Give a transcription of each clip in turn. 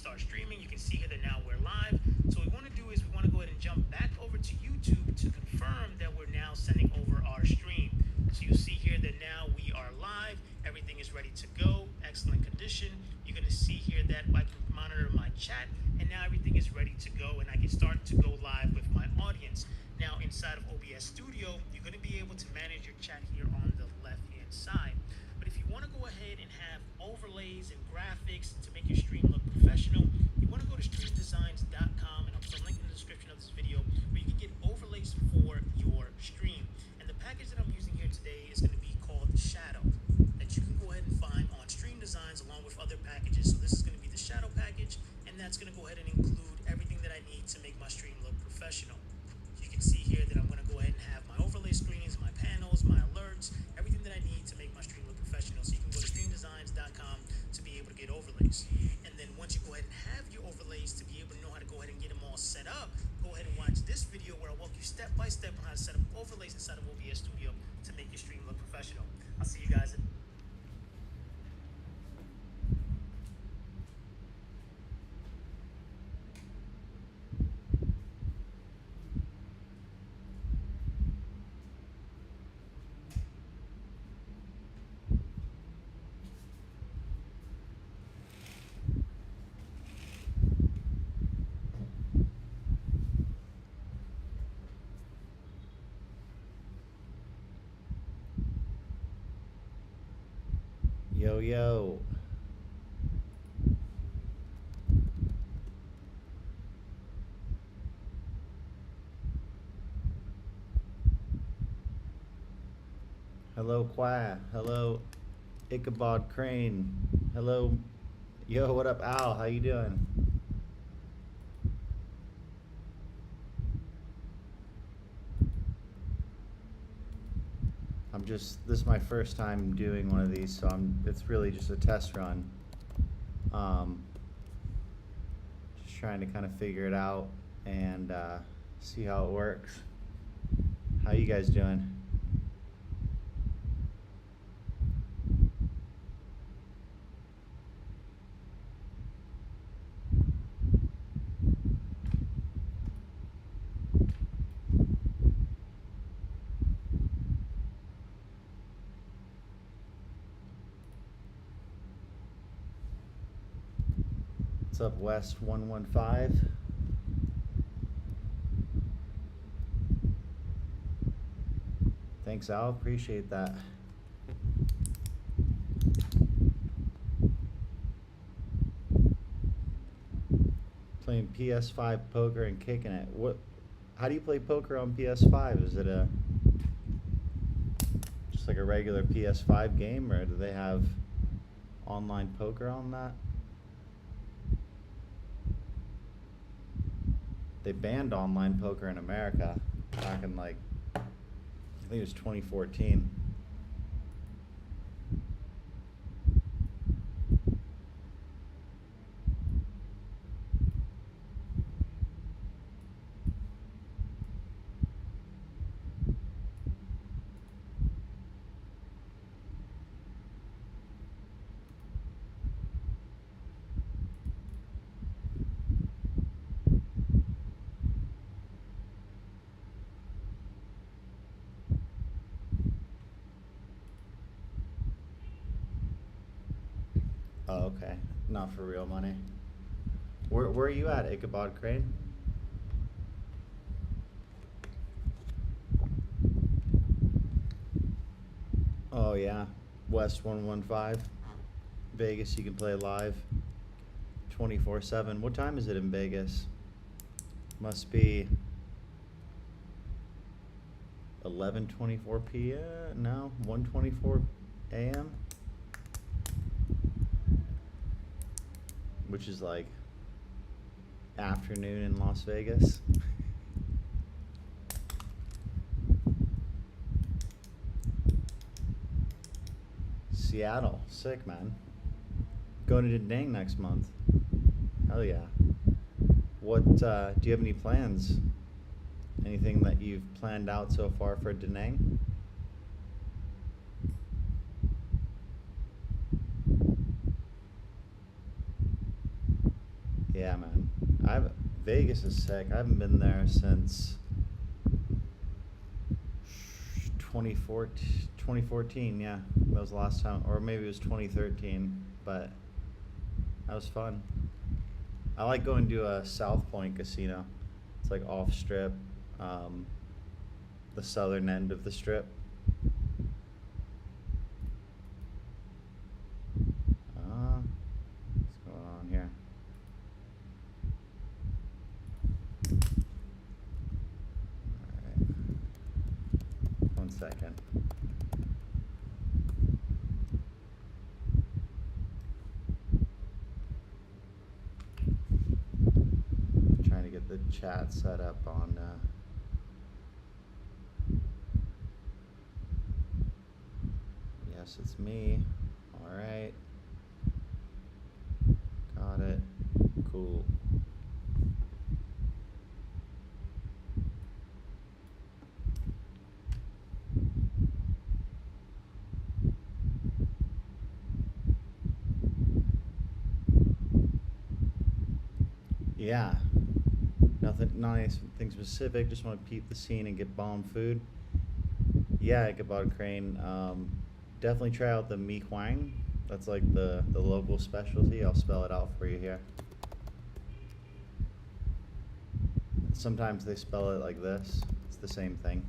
start streaming. You can see here that now we're live. So what we want to do is we want to go ahead and jump back over to YouTube to confirm that we're now sending over our stream. So you'll see here that now we are live. Everything is ready to go. Excellent condition. You're going to see here that I can monitor my chat, and now everything is ready to go, and I can start to go live with my audience. Now inside of OBS Studio, you're going to be able to manage your chat here on the left-hand side. But if you want to go ahead and have overlays and graphics to make your stream look professional, you want to go to streamdesigns.com, and I'll put a link in the description of this video where you can get overlays for your stream. And the package that I'm using here today is going to be called Shadow, that you can go ahead and find on Stream Designs along with other packages. So this is going to be the Shadow package, and that's going to go ahead and include everything that I need to make my stream look professional. You can see here that I'm going to go ahead and have my overlay screens, my panels, my alerts, everything that I need to make my stream look professional. So you can go to streamdesigns.com to be able to get overlays. And then once you go ahead and have your overlays to be able to know how to go ahead and get them all set up, go ahead and watch this video where I'll walk you step by step on how to set up overlays inside of OBS Studio to make your stream look professional. I'll see you guys. Yo, yo. Hello, Qua. Hello, Ichabod Crane. Hello. Yo, what up, Al? How you doing? This is my first time doing one of these, so it's really just a test run. Just trying to kind of figure it out and see how it works. How you guys doing? What's up, West 115? Thanks, Al. Appreciate that. Playing PS5 poker and kicking it. How do you play poker on PS5? Is it just like a regular PS5 game, or do they have online poker on that? They banned online poker in America back in I think it was 2014. Oh, okay. Not for real money. Where are you at, Ichabod Crane? Oh yeah, West 115. Vegas, you can play live 24/7. What time is it in Vegas? Must be 11:24 p.m. No, 1:24 a.m. Which is like afternoon in Las Vegas. Seattle, sick, man. Going to Da Nang next month. Hell yeah. What do you have any plans? Anything that you've planned out so far for Da Nang? Yeah, man. Vegas is sick. I haven't been there since 2014, yeah. That was the last time, or maybe it was 2013, but that was fun. I like going to a South Point casino. It's like off strip, the southern end of the strip. What's going on here? Alright. 1 second. Trying to get the chat set up on yes, it's me. All right. Got it. Cool. Yeah. Not anything specific. Just want to peep the scene and get bomb food. Yeah, Ichabod Crane. Definitely try out the Mi Huang. That's like the local specialty. I'll spell it out for you here. Sometimes they spell it like this. It's the same thing.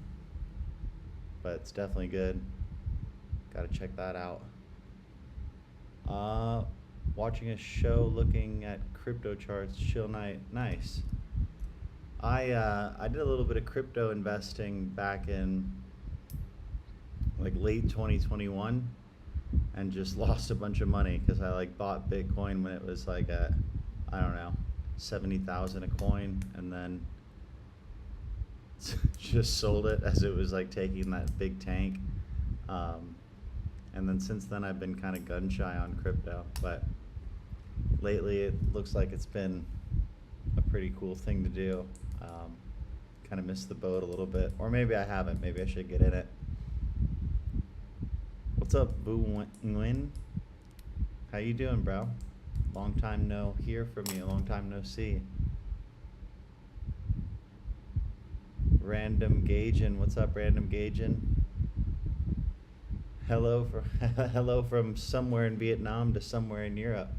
But it's definitely good. Gotta check that out. Watching a show, looking at crypto charts, chill night. Nice. I did a little bit of crypto investing back in like late 2021 and just lost a bunch of money because I like bought Bitcoin when it was like at, I don't know, 70,000 a coin, and then just sold it as it was like taking that big tank. And then since then I've been kind of gun shy on crypto, but lately it looks like it's been a pretty cool thing to do. Kind of missed the boat a little bit, or maybe I haven't. Maybe I should get in it. What's up, Vu Nguyen? How you doing, bro? Long time no hear from you. Long time no see. Random Gaugin. What's up, Random Gaugin? Hello hello from somewhere in Vietnam to somewhere in Europe.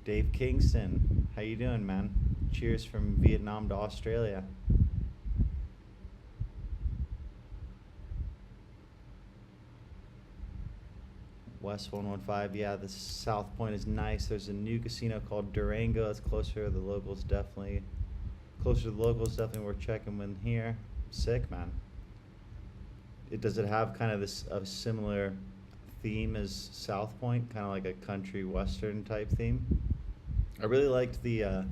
Dave Kingston, how you doing, man? Cheers from Vietnam to Australia. West 115, yeah, the South Point is nice. There's a new casino called Durango. It's closer to the locals, definitely. Closer to the locals, definitely worth checking in here. Sick, man. Does it have kind of this a similar theme as South Point, kind of like a country western type theme? I really liked the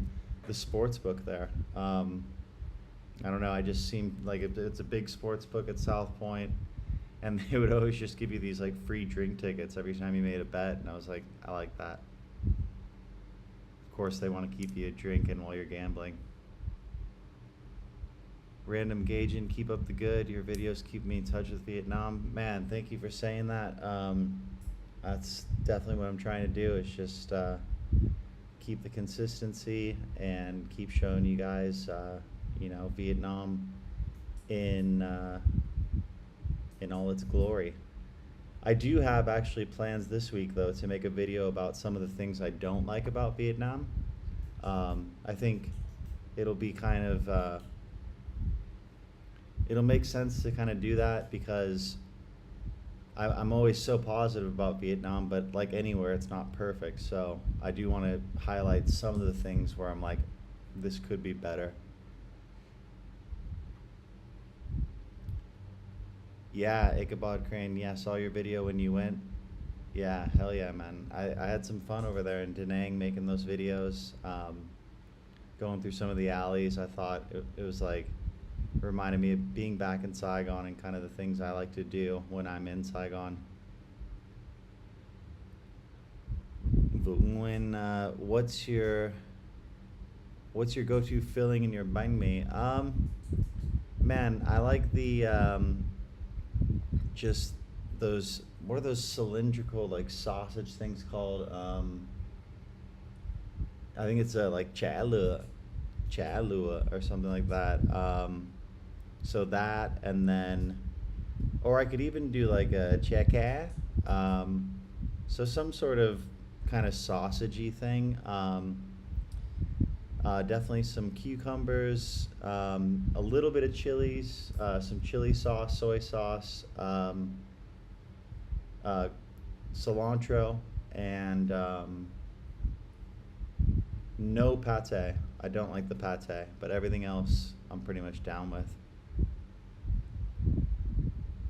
sports book there. I don't know. I just seemed like it's a big sports book at South Point, and they would always just give you these like free drink tickets every time you made a bet, and I was like, I like that. Of course, they want to keep you drinking while you're gambling. Random Gaugin, keep up the good. Your videos keep me in touch with Vietnam. Man, thank you for saying that. That's definitely what I'm trying to do, is just keep the consistency and keep showing you guys, Vietnam in all its glory. I do have actually plans this week, though, to make a video about some of the things I don't like about Vietnam. I think it'll be kind of it'll make sense to kind of do that because I'm always so positive about Vietnam, but like anywhere, it's not perfect. So I do want to highlight some of the things where I'm like, this could be better. Yeah, Ichabod Crane, yeah, saw your video when you went. Yeah, hell yeah, man. I had some fun over there in Da Nang making those videos. Going through some of the alleys, I thought it was like, reminded me of being back in Saigon and kind of the things I like to do when I'm in Saigon. When what's your go-to filling in your banh mi? Man, I like the just those, what are those cylindrical like sausage things called? I think it's like Chalua or something like that. So that, and then, or I could even do like a cheka. So some sort of kind of sausagey thing. Definitely some cucumbers, a little bit of chilies, some chili sauce, soy sauce, uh, cilantro, and no pate. I don't like the pate, but everything else I'm pretty much down with.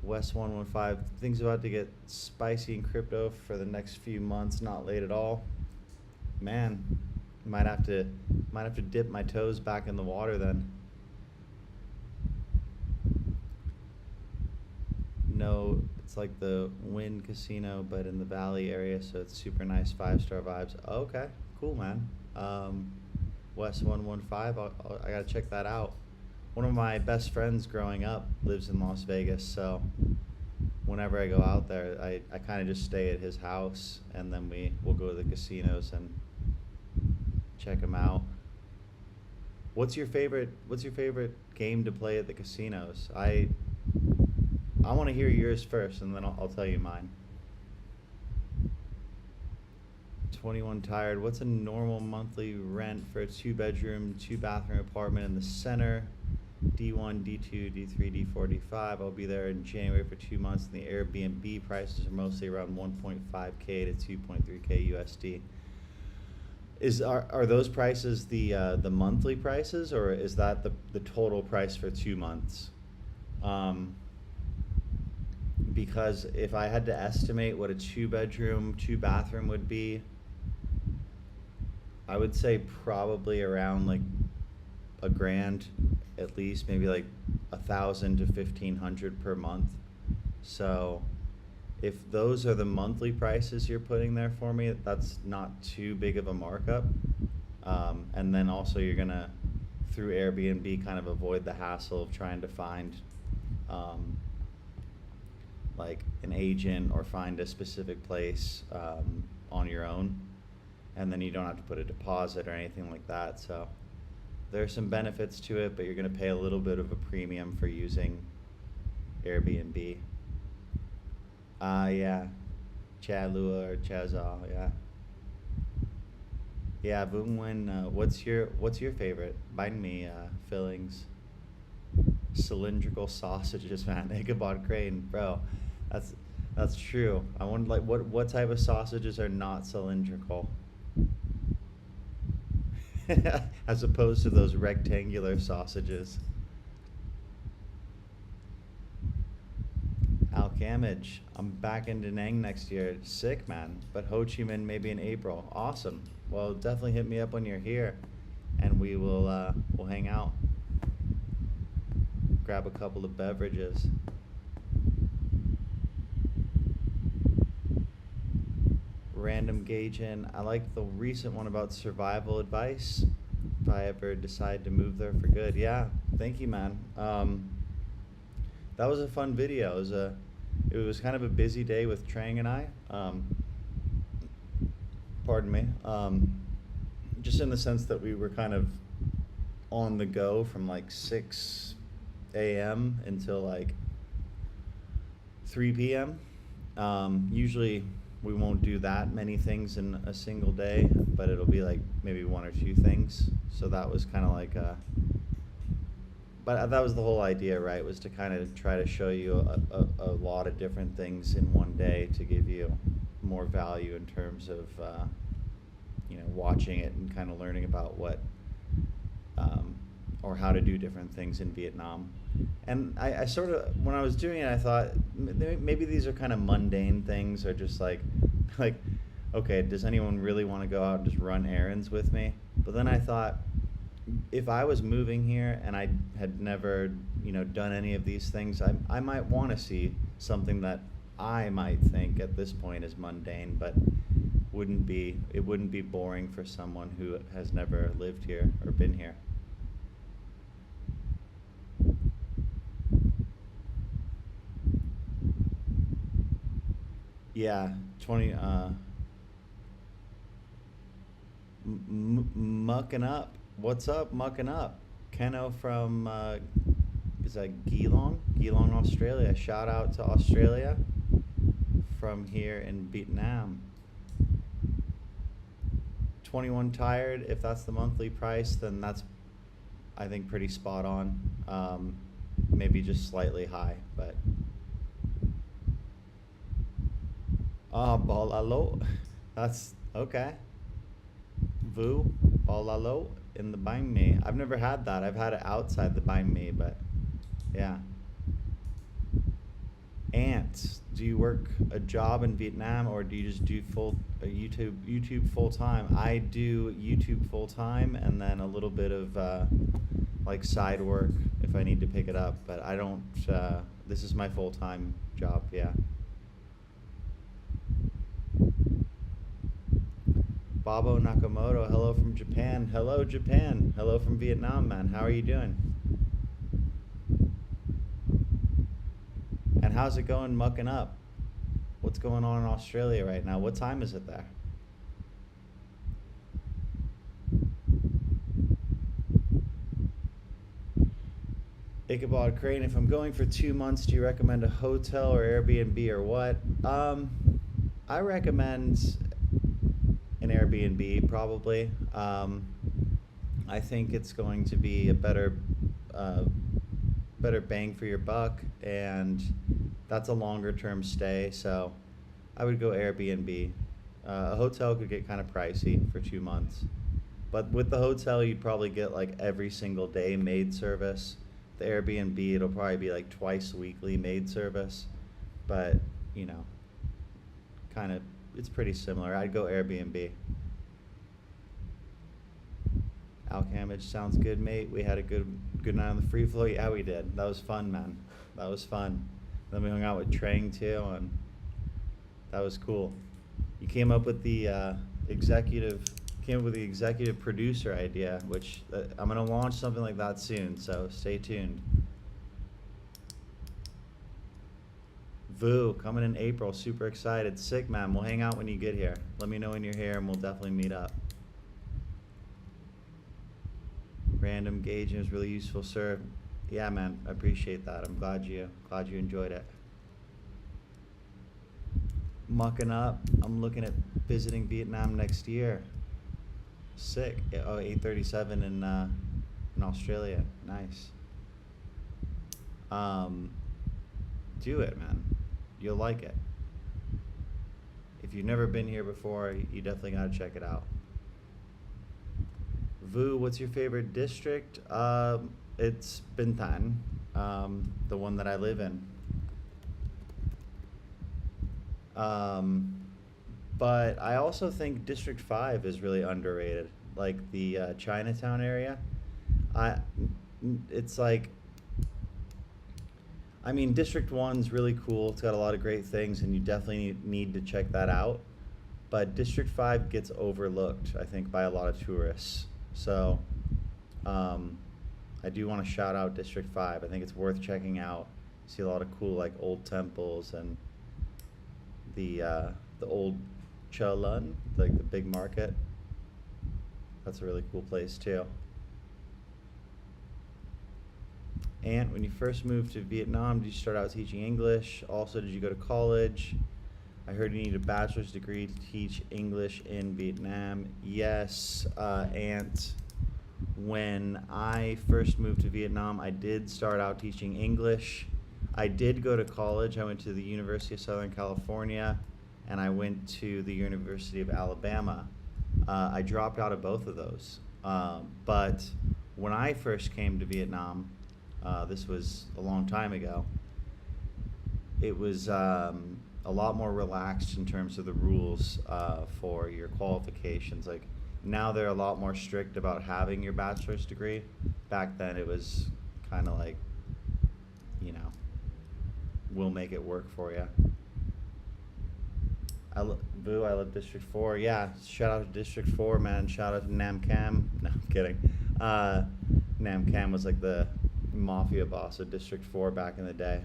West 115, things about to get spicy in crypto for the next few months. Not late at all. Man, might have to dip my toes back in the water then. No, it's like the Wynn Casino, but in the Valley area, so it's super nice, 5-star vibes. Okay, cool, man. West 115, I gotta check that out. One of my best friends growing up lives in Las Vegas, so whenever I go out there, I kind of just stay at his house, and then we'll go to the casinos and check them out. What's your favorite game to play at the casinos? I want to hear yours first, and then I'll tell you mine. 21 tired. What's a normal monthly rent for a 2-bedroom, 2-bathroom apartment in the center? D1, D2, D3, D4, D5. I'll be there in January for 2 months, and the Airbnb prices are mostly around 1.5K to 2.3K USD. Are those prices the monthly prices, or is that the total price for 2 months? Because if I had to estimate what a 2-bedroom, 2-bathroom would be, I would say probably around like a grand at least, maybe like 1,000 to 1,500 per month. So if those are the monthly prices you're putting there for me, that's not too big of a markup. And then also you're gonna, through Airbnb, kind of avoid the hassle of trying to find like an agent or find a specific place on your own, and then you don't have to put a deposit or anything like that. So there are some benefits to it, but you're going to pay a little bit of a premium for using Airbnb. Yeah, Chalua or Chazal, yeah. Yeah, Vungwen, what's your favorite? Bind me, fillings. Cylindrical sausages, man. Ichabod Crane, bro. That's true. I wonder, like, what type of sausages are not cylindrical? As opposed to those rectangular sausages. Alcamage, I'm back in Da Nang next year. Sick, man. But Ho Chi Minh maybe in April. Awesome. Well, definitely hit me up when you're here, and we'll hang out. Grab a couple of beverages. Random gauging. I like the recent one about survival advice if I ever decide to move there for good. Yeah, thank you, man. That was a fun video. It was kind of a busy day with Trang and I. Pardon me. Just in the sense that we were kind of on the go from like 6 a.m. until like 3 p.m. Usually we won't do that many things in a single day, but it'll be like maybe 1 or 2 things. So that was kind of like but that was the whole idea, right? Was to kind of try to show you a lot of different things in one day to give you more value in terms of watching it and kind of learning about what or how to do different things in Vietnam. And I sort of, when I was doing it, I thought maybe these are kind of mundane things, or just like, okay, does anyone really want to go out and just run errands with me? But then I thought, if I was moving here and I had never, done any of these things, I might want to see something that I might think at this point is mundane, but it wouldn't be boring for someone who has never lived here or been here. Yeah, 20. Mucking up. What's up, mucking up? Keno from, is that Geelong? Geelong, Australia. Shout out to Australia from here in Vietnam. 21 tired. If that's the monthly price, then that's, I think, pretty spot on. Maybe just slightly high, but. Bolalo. That's okay. Vu, bolalo in the banh mi. I've never had that. I've had it outside the banh mi, but yeah. Ants, do you work a job in Vietnam or do you just do YouTube full time? I do YouTube full time and then a little bit of like side work if I need to pick it up, but I don't. This is my full time job. Yeah. Babo Nakamoto, hello from Japan. Hello, Japan. Hello from Vietnam, man. How are you doing? And how's it going mucking up? What's going on in Australia right now? What time is it there? Ichabod Crane, if I'm going for 2 months, do you recommend a hotel or Airbnb or what? I recommend an Airbnb probably. I think it's going to be a better bang for your buck, and that's a longer term stay, so I would go Airbnb. A hotel could get kind of pricey for 2 months, but with the hotel you'd probably get like every single day maid service. The Airbnb, it'll probably be like twice weekly maid service, but you know, kind of, it's pretty similar. I'd go Airbnb. Alcamage sounds good, mate. We had a good night on the free flow. Yeah, we did. That was fun, man. That was fun. Then we hung out with Trang too, and that was cool. You came up with the executive producer idea, which I'm gonna launch something like that soon. So stay tuned. Vu coming in April. Super excited. Sick, man. We'll hang out when you get here. Let me know when you're here, and we'll definitely meet up. Random gauging is really useful, sir. Yeah, man, I appreciate that. I'm glad you enjoyed it. Mucking up. I'm looking at visiting Vietnam next year. Sick. Oh, 837 in Australia. Nice. Do it, man. You'll like it. If you've never been here before, you definitely gotta check it out. Vu, what's your favorite district? It's Bintan, the one that I live in. But I also think District 5 is really underrated, like the Chinatown area. It's like, I mean, District 1's really cool. It's got a lot of great things, and you definitely need to check that out. But District 5 gets overlooked, I think, by a lot of tourists. So I do want to shout out District 5. I think it's worth checking out. See a lot of cool, like, old temples and the old Chalun, like the big market. That's a really cool place too. And when you first moved to Vietnam, did you start out teaching English? Also, did you go to college? I heard you need a bachelor's degree to teach English in Vietnam. Yes, Ant. When I first moved to Vietnam, I did start out teaching English. I did go to college. I went to the University of Southern California, and I went to the University of Alabama. I dropped out of both of those. But when I first came to Vietnam, this was a long time ago, it was a lot more relaxed in terms of the rules for your qualifications. Like, now they're a lot more strict about having your bachelor's degree. Back then it was kind of like, you know, we'll make it work for you. Boo, I love District 4. Yeah, shout out to District 4, man. Shout out to Nam Cam. No, I'm kidding. Nam Cam was like the mafia boss of District 4 back in the day.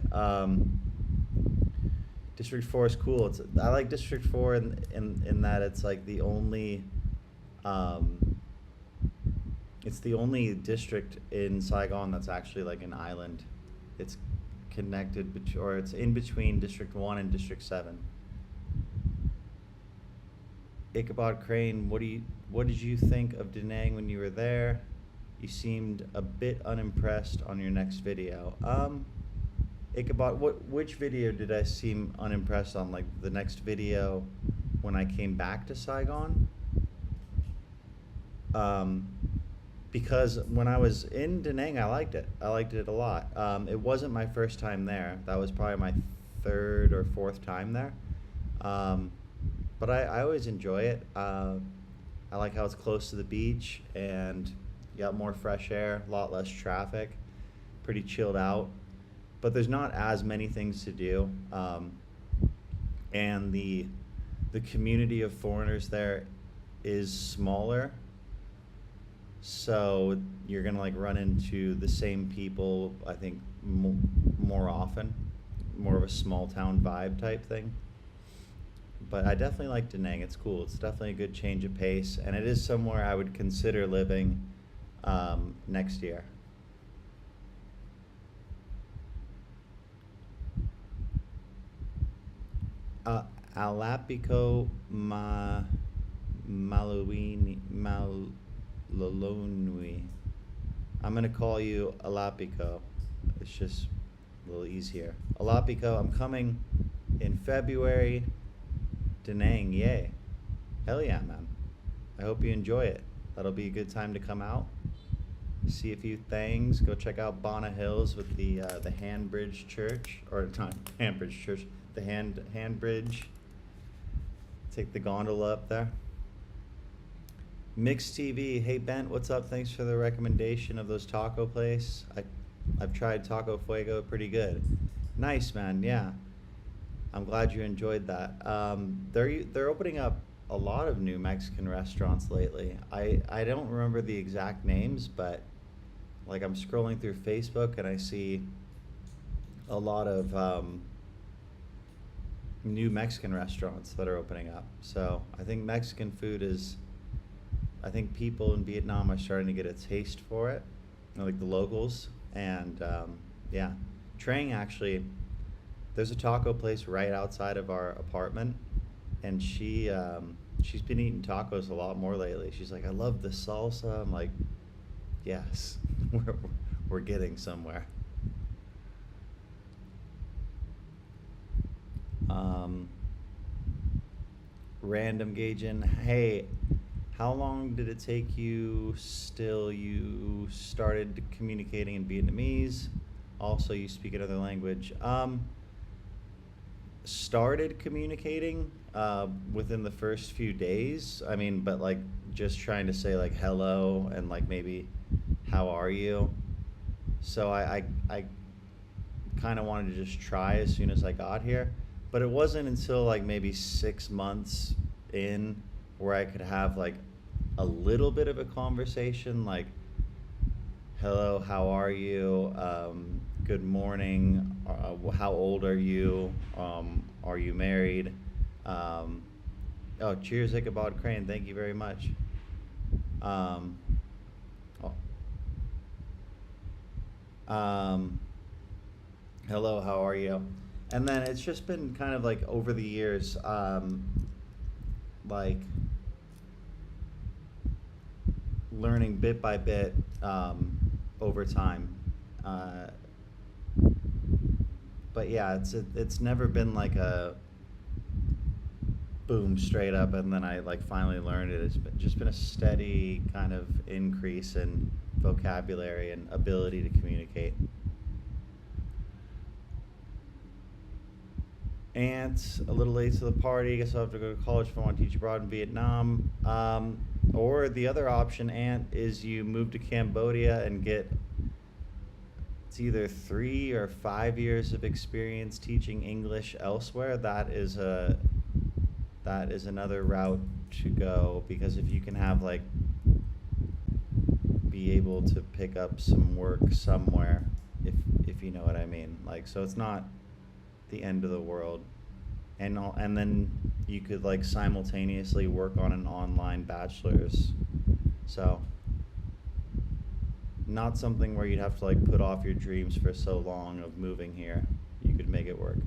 District 4 is cool. I like District 4 in that it's like the only Um, it's the only district in Saigon that's actually like an island. It's connected, or it's in between District 1 and District 7. Ichabod Crane, what did you think of Da Nang when you were there? You seemed a bit unimpressed on your next video. Ichabod, which video did I seem unimpressed on? Like the next video when I came back to Saigon? Because when I was in Da Nang, I liked it. I liked it a lot. It wasn't my first time there. That was probably my third or fourth time there. But I always enjoy it. I like how it's close to the beach and you got more fresh air, a lot less traffic, pretty chilled out. But there's not as many things to do. And the community of foreigners there is smaller. So you're gonna like run into the same people, I think, more often, more of a small town vibe type thing. But I definitely like Da Nang. It's cool. It's definitely a good change of pace, and it is somewhere I would consider living next year. Alapico Malolonui. I'm gonna call you Alapico. It's just a little easier. Alapico, I'm coming in February. Da Nang, yay. Hell yeah, man. I hope you enjoy it. That'll be a good time to come out, see a few things. Go check out Bonna Hills with the Handbridge Church, or not Handbridge Church, the hand bridge. Take the gondola up there. Mixed TV, hey Bent, what's up? Thanks for the recommendation of those taco place. I've tried Taco Fuego, pretty good. Nice, man. Yeah, I'm glad you enjoyed that. They're opening up a lot of new Mexican restaurants lately. I don't remember the exact names, but like I'm scrolling through Facebook and I see a lot of new Mexican restaurants that are opening up. So I think Mexican food is, I think people in Vietnam are starting to get a taste for it, like the locals. And yeah, Trang actually, there's a taco place right outside of our apartment, and she's been eating tacos a lot more lately. She's like, I love the salsa. I'm like, yes, we're getting somewhere. Random Gauging, hey, how long did it take you you started communicating in Vietnamese? Also, you speak another language. Started communicating within the first few days. I mean, but like just trying to say like hello and like maybe how are you? So I kind of wanted to just try as soon as I got here. But it wasn't until like maybe 6 months in where I could have like a little bit of a conversation, like, hello, how are you? Good morning. How old are you? Are you married? Oh, cheers, Ichabod Crane. Thank you very much. Oh. Hello, how are you? And then it's just been kind of like over the years, like learning bit by bit over time. But yeah, it's never been like a boom straight up and then I like finally learned it. It's just been a steady kind of increase in vocabulary and ability to communicate. Ants, a little late to the party. Guess I'll have to go to college if I want to teach abroad in Vietnam. Or the other option, Ant, is you move to Cambodia and get, it's either 3 or 5 years of experience teaching English elsewhere. That is another route to go, because if you can have like be able to pick up some work somewhere, if you know what I mean. Like, so it's not the end of the world. and then you could like simultaneously work on an online bachelor's. So not something where you'd have to like put off your dreams for so long of moving here. You could make it work.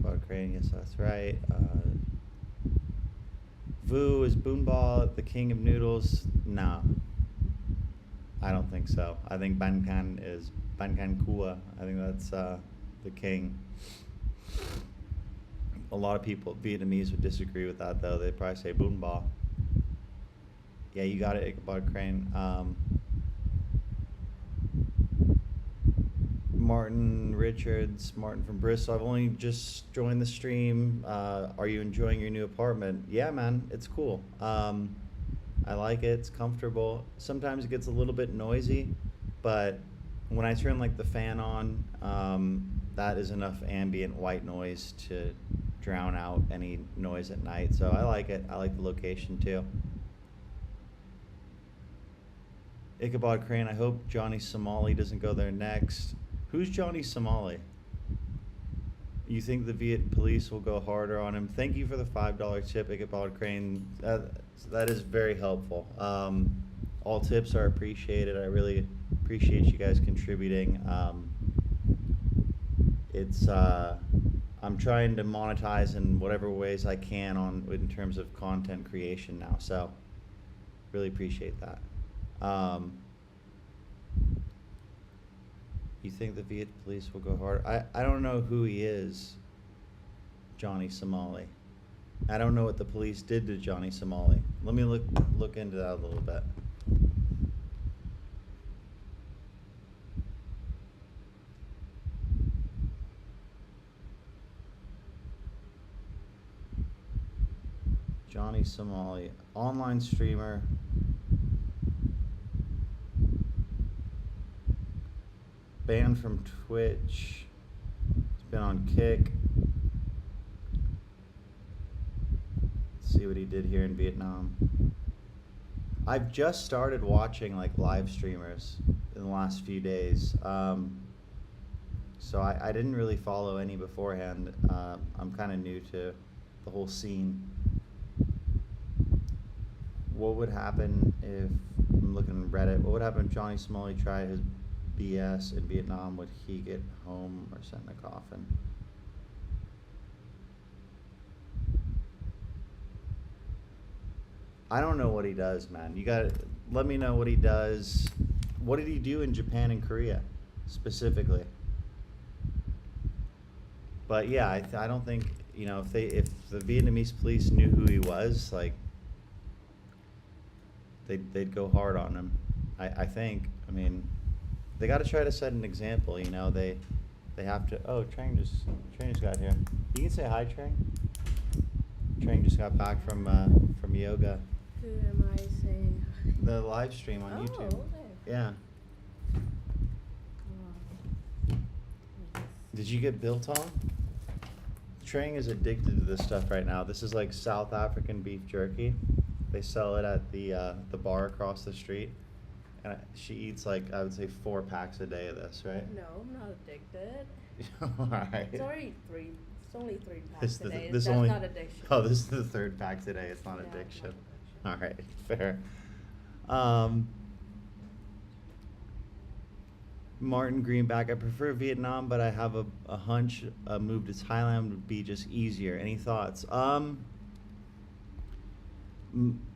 About Crane, yes, that's right. Vu, is Boonball the king of noodles? No, I don't think so. I think Bankan is Bankan Kua. I think that's the king. A lot of people, Vietnamese, would disagree with that though. They'd probably say Boonball. Yeah, you got it, Ichabod Crane. Martin Richards, Martin from Bristol. I've only just joined the stream. Are you enjoying your new apartment? Yeah, man, it's cool. I like it. It's comfortable. Sometimes it gets a little bit noisy, but when I turn like the fan on, that is enough ambient white noise to drown out any noise at night. So I like it. I like the location too. Ichabod Crane, I hope Johnny Somali doesn't go there next. Who's Johnny Somali? You think the Viet police will go harder on him? Thank you for the $5 tip, Ichabod Crane. That is very helpful. All tips are appreciated. I really appreciate you guys contributing. I'm trying to monetize in whatever ways I can in terms of content creation now. So really appreciate that. You think the Viet police will go hard? I don't know who he is, Johnny Somali. I don't know what the police did to Johnny Somali. Let me look into that a little bit. Johnny Somali, online streamer. Banned from Twitch. He's been on Kick. Let's see what he did here in Vietnam. I've just started watching like live streamers in the last few days. So I didn't really follow any beforehand. I'm kind of new to the whole scene. What would happen if, I'm looking at Reddit, what would happen if Johnny Somali tried his BS in Vietnam? Would he get home or sent in a coffin? I don't know what he does, man. You gotta let me know what he does. What did he do in Japan and Korea specifically? But yeah, I don't think, you know, if the Vietnamese police knew who he was, like they'd go hard on him. I think. I mean, they got to try to set an example, you know. They have to. Oh, Trang just got here. You can say hi, Trang. Trang just got back from yoga. Who am I saying hi? The live stream on YouTube. Okay. Yeah. Wow. Did you get built on? Trang is addicted to this stuff right now. This is like South African beef jerky. They sell it at the bar across the street. And she eats like, I would say 4 packs a day of this, right? No, I'm not addicted. Alright. It's only 3 packs a day. This That's only, not addiction. Oh, this is the 3rd pack today. It's not Yeah, it's not addiction. addiction. Alright, fair. Martin Greenback, I prefer Vietnam, but I have a hunch a move to Thailand would be just easier. Any thoughts?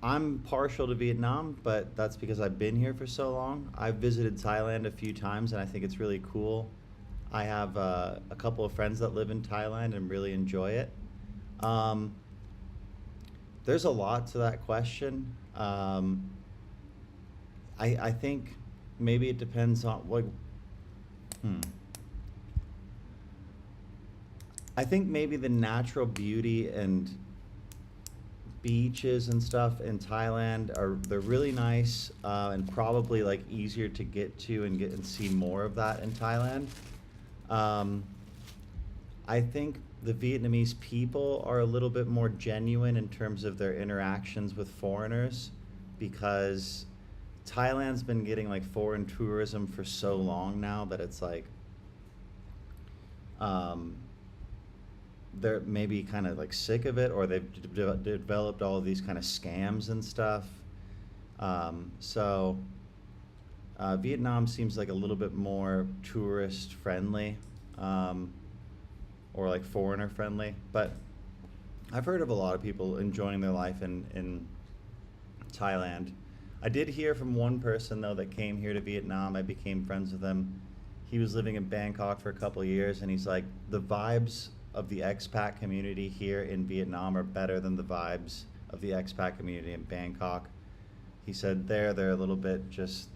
I'm partial to Vietnam, but that's because I've been here for so long. I've visited Thailand a few times, and I think it's really cool. I have a couple of friends that live in Thailand and really enjoy it. There's a lot to that question. I think maybe it depends on what. I think maybe the natural beauty and beaches and stuff in Thailand they're really nice and probably like easier to get to and see more of that in Thailand. I think the Vietnamese people are a little bit more genuine in terms of their interactions with foreigners, because Thailand's been getting like foreign tourism for so long now that it's like um, they're maybe kind of like sick of it, or they've developed all of these kind of scams and stuff. So Vietnam seems like a little bit more tourist friendly, or like foreigner friendly. But I've heard of a lot of people enjoying their life in Thailand. I did hear from one person though that came here to Vietnam. I became friends with him. He was living in Bangkok for a couple of years, and he's like, the vibes of the expat community here in Vietnam are better than the vibes of the expat community in Bangkok. He said they're a little bit just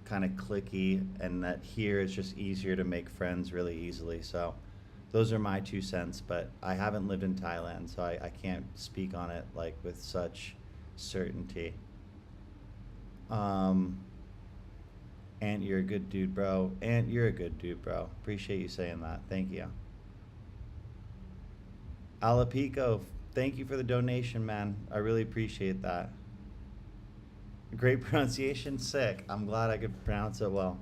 kind of cliquey, and that here it's just easier to make friends really easily. So those are my 2 cents, but I haven't lived in Thailand, so I can't speak on it like with such certainty. Ant, you're a good dude, bro. Ant, you're a good dude, bro. Appreciate you saying that. Thank you. Alapico, thank you for the donation, man. I really appreciate that. Great pronunciation, sick. I'm glad I could pronounce it well.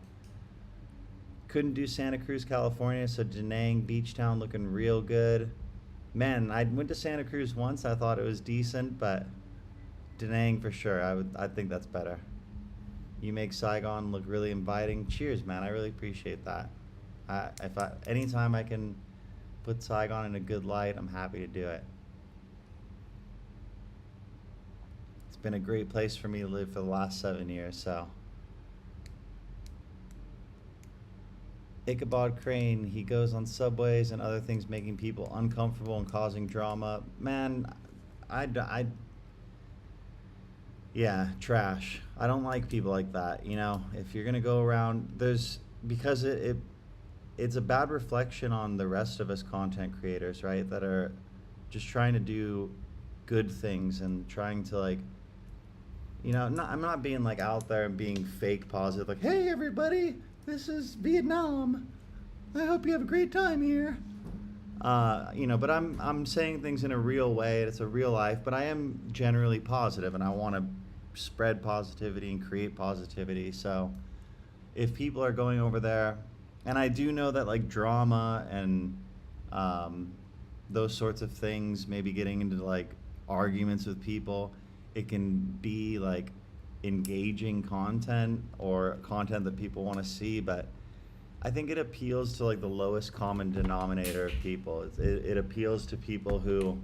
Couldn't do Santa Cruz, California, so Da Nang Beach Town looking real good. Man, I went to Santa Cruz once. I thought it was decent, but Da Nang for sure. I think that's better. You make Saigon look really inviting. Cheers, man. I really appreciate that. Anytime I can put Saigon in a good light, I'm happy to do it. It's been a great place for me to live for the last 7 years, so. Ichabod Crane, he goes on subways and other things making people uncomfortable and causing drama. Man, yeah, trash. I don't like people like that. You know, if you're gonna go around, because it's a bad reflection on the rest of us content creators, right? That are just trying to do good things and trying to, like, you know, I'm not being like out there and being fake positive, like, hey everybody, this is Vietnam. I hope you have a great time here. You know, but I'm saying things in a real way. It's a real life, but I am generally positive, and I want to spread positivity and create positivity. So if people are going over there, and I do know that like drama and those sorts of things, maybe getting into like arguments with people, it can be like engaging content or content that people want to see, but I think it appeals to like the lowest common denominator of people. It appeals to people who,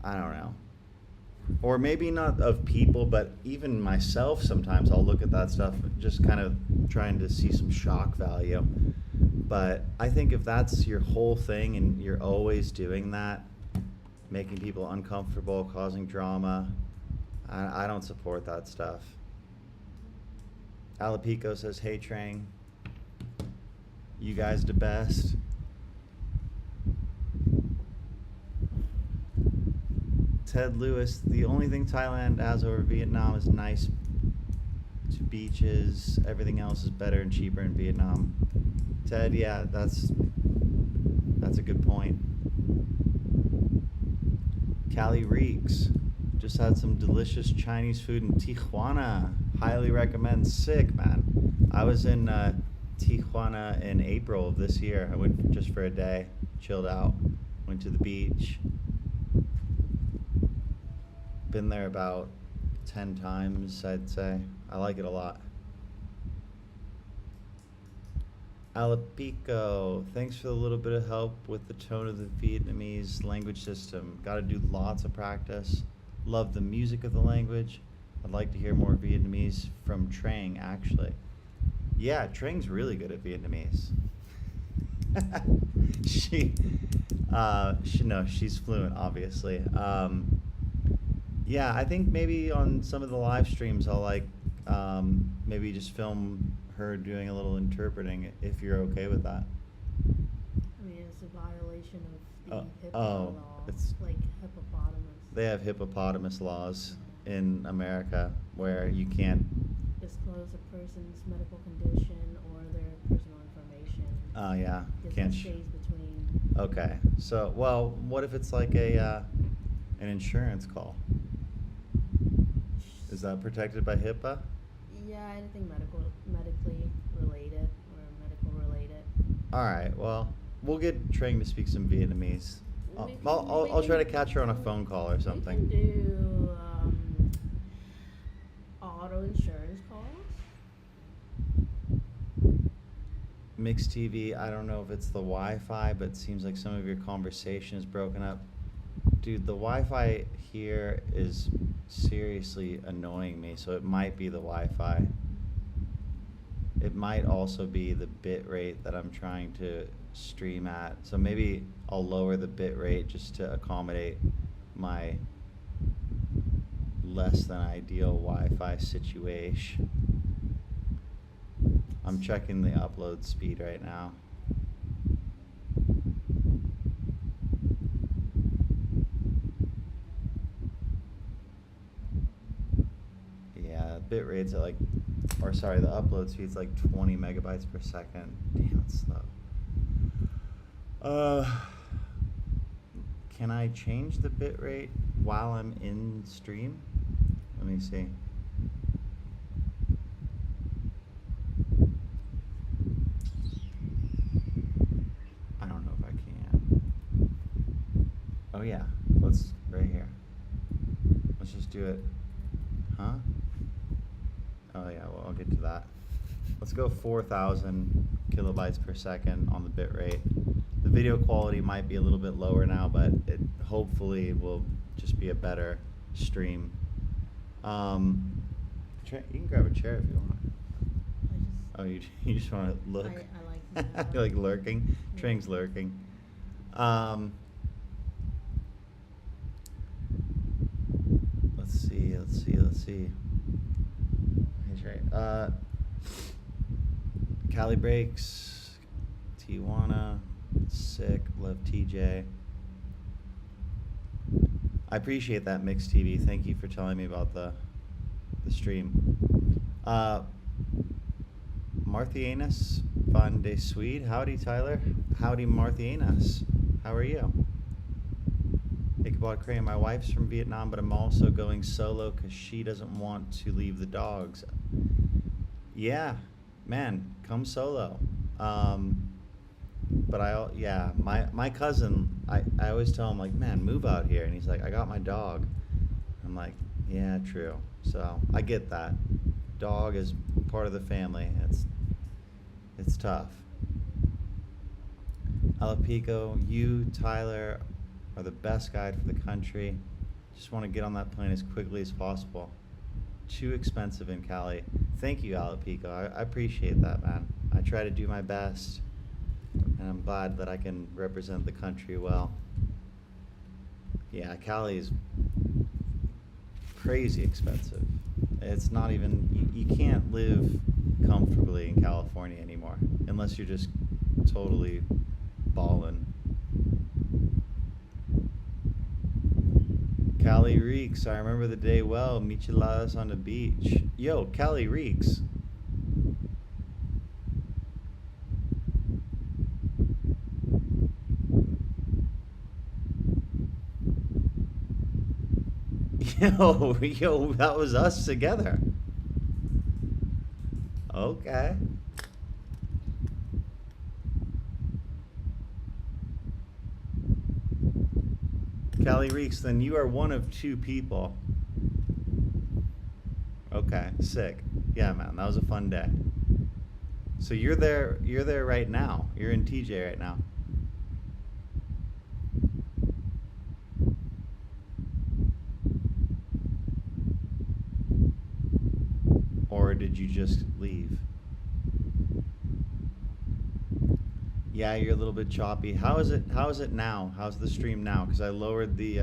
I don't know, or maybe not of people, but even myself sometimes I'll look at that stuff just kind of trying to see some shock value. But I think if that's your whole thing and you're always doing that, making people uncomfortable, causing drama, I don't support that stuff. Alapico says, hey Trang, you guys the best. Ted Lewis, the only thing Thailand has over Vietnam is nice beaches. Everything else is better and cheaper in Vietnam. Ted, yeah, that's a good point. Cali Reeks, just had some delicious Chinese food in Tijuana. Highly recommend. Sick, man. I was in Tijuana in April of this year. I went just for a day, chilled out, went to the beach. Been there about 10 times, I'd say. I like it a lot. Alapico, thanks for the little bit of help with the tone of the Vietnamese language system. Got to do lots of practice. Love the music of the language. I'd like to hear more Vietnamese from Trang, actually. Yeah, Trang's really good at Vietnamese. She's fluent, obviously. Yeah, I think maybe on some of the live streams I'll like maybe just film her doing a little interpreting, if you're okay with that. I mean, it's a violation of the HIPAA law. It's like hippopotamus. They have hippopotamus laws in America where you can't disclose a person's medical condition or their personal information. Oh yeah, Because can't. that stays between. Okay, so well, what if it's like an insurance call? Is that protected by HIPAA? Yeah, anything medically related or medical related. All right, well, We'll get Trang to speak some Vietnamese. I'll try to catch her on a phone call or something. We can do auto insurance calls. Mixed TV, I don't know if it's the Wi-Fi, but it seems like some of your conversation is broken up. Dude, the Wi-Fi here is seriously annoying me, so it might be the Wi-Fi. It might also be the bit rate that I'm trying to stream at. So maybe I'll lower the bit rate just to accommodate my less than ideal Wi-Fi situation. I'm checking the upload speed right now. Yeah, bit rate's at like, or sorry, the upload speed's like 20 megabytes per second. Damn, it's slow. Can I change the bit rate while I'm in stream? Let me see. I don't know if I can. Oh yeah, let's, right here. Let's just do it. Huh? Oh yeah, well, I'll get to that. Let's go 4,000 kilobytes per second on the bit rate. The video quality might be a little bit lower now, but it hopefully will just be a better stream. You can grab a chair if you want. Oh, you just want to look? I like You're like lurking? Yeah. Trang's lurking. Let's see. He's right. Cali Breaks, Tijuana, sick, love TJ. I appreciate that, Mixed TV. Thank you for telling me about the stream. Marthianus Van de Swede. Howdy, Tyler. Howdy, Marthianus. How are you? Ichabod Crane. My wife's from Vietnam, but I'm also going solo because she doesn't want to leave the dogs. Yeah, man, come solo. But my cousin, I always tell him, like, man, move out here. And he's like, I got my dog. I'm like, yeah, true. So I get that. Dog is part of the family. It's tough. Alapico, you, Tyler, are the best guide for the country. Just want to get on that plane as quickly as possible. Too expensive in Cali. Thank you, Alapico. I appreciate that, man. I try to do my best, and I'm glad that I can represent the country well. Yeah, Cali is crazy expensive. It's not even, you can't live comfortably in California anymore unless you're just totally ballin'. Cali reeks. I remember the day well. Micheladas on the beach. Yo, Cali reeks. Yo, that was us together. Okay. Cali Reeks, then you are one of two people. Okay, sick. Yeah, man, that was a fun day. So you're there right now. You're in TJ right now. Or did you just leave? Yeah, you're a little bit choppy. How is it now? How's the stream now? Because I lowered the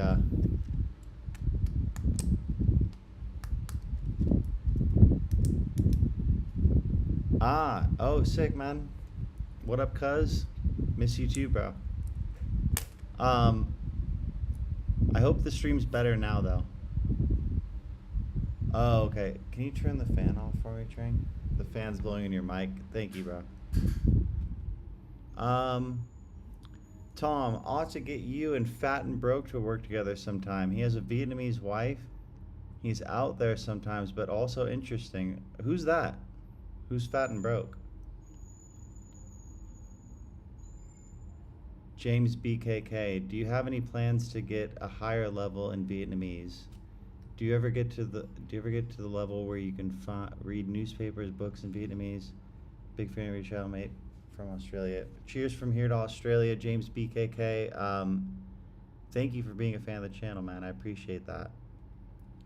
oh, sick, man. What up, cuz? Miss you too, bro. I hope the stream's better now, though. Oh, okay. Can you turn the fan off for me, Trang? The fan's blowing in your mic. Thank you, bro. Tom, ought to get you and Fat and Broke to work together sometime. He has a Vietnamese wife. He's out there sometimes, but also interesting. Who's that? Who's Fat and Broke? James BKK, do you have any plans to get a higher level in Vietnamese? Do you ever get to the level where you can read newspapers, books in Vietnamese? Big fan of your channel, mate, from Australia. Cheers from here to Australia, James BKK. Thank you for being a fan of the channel, man. I appreciate that.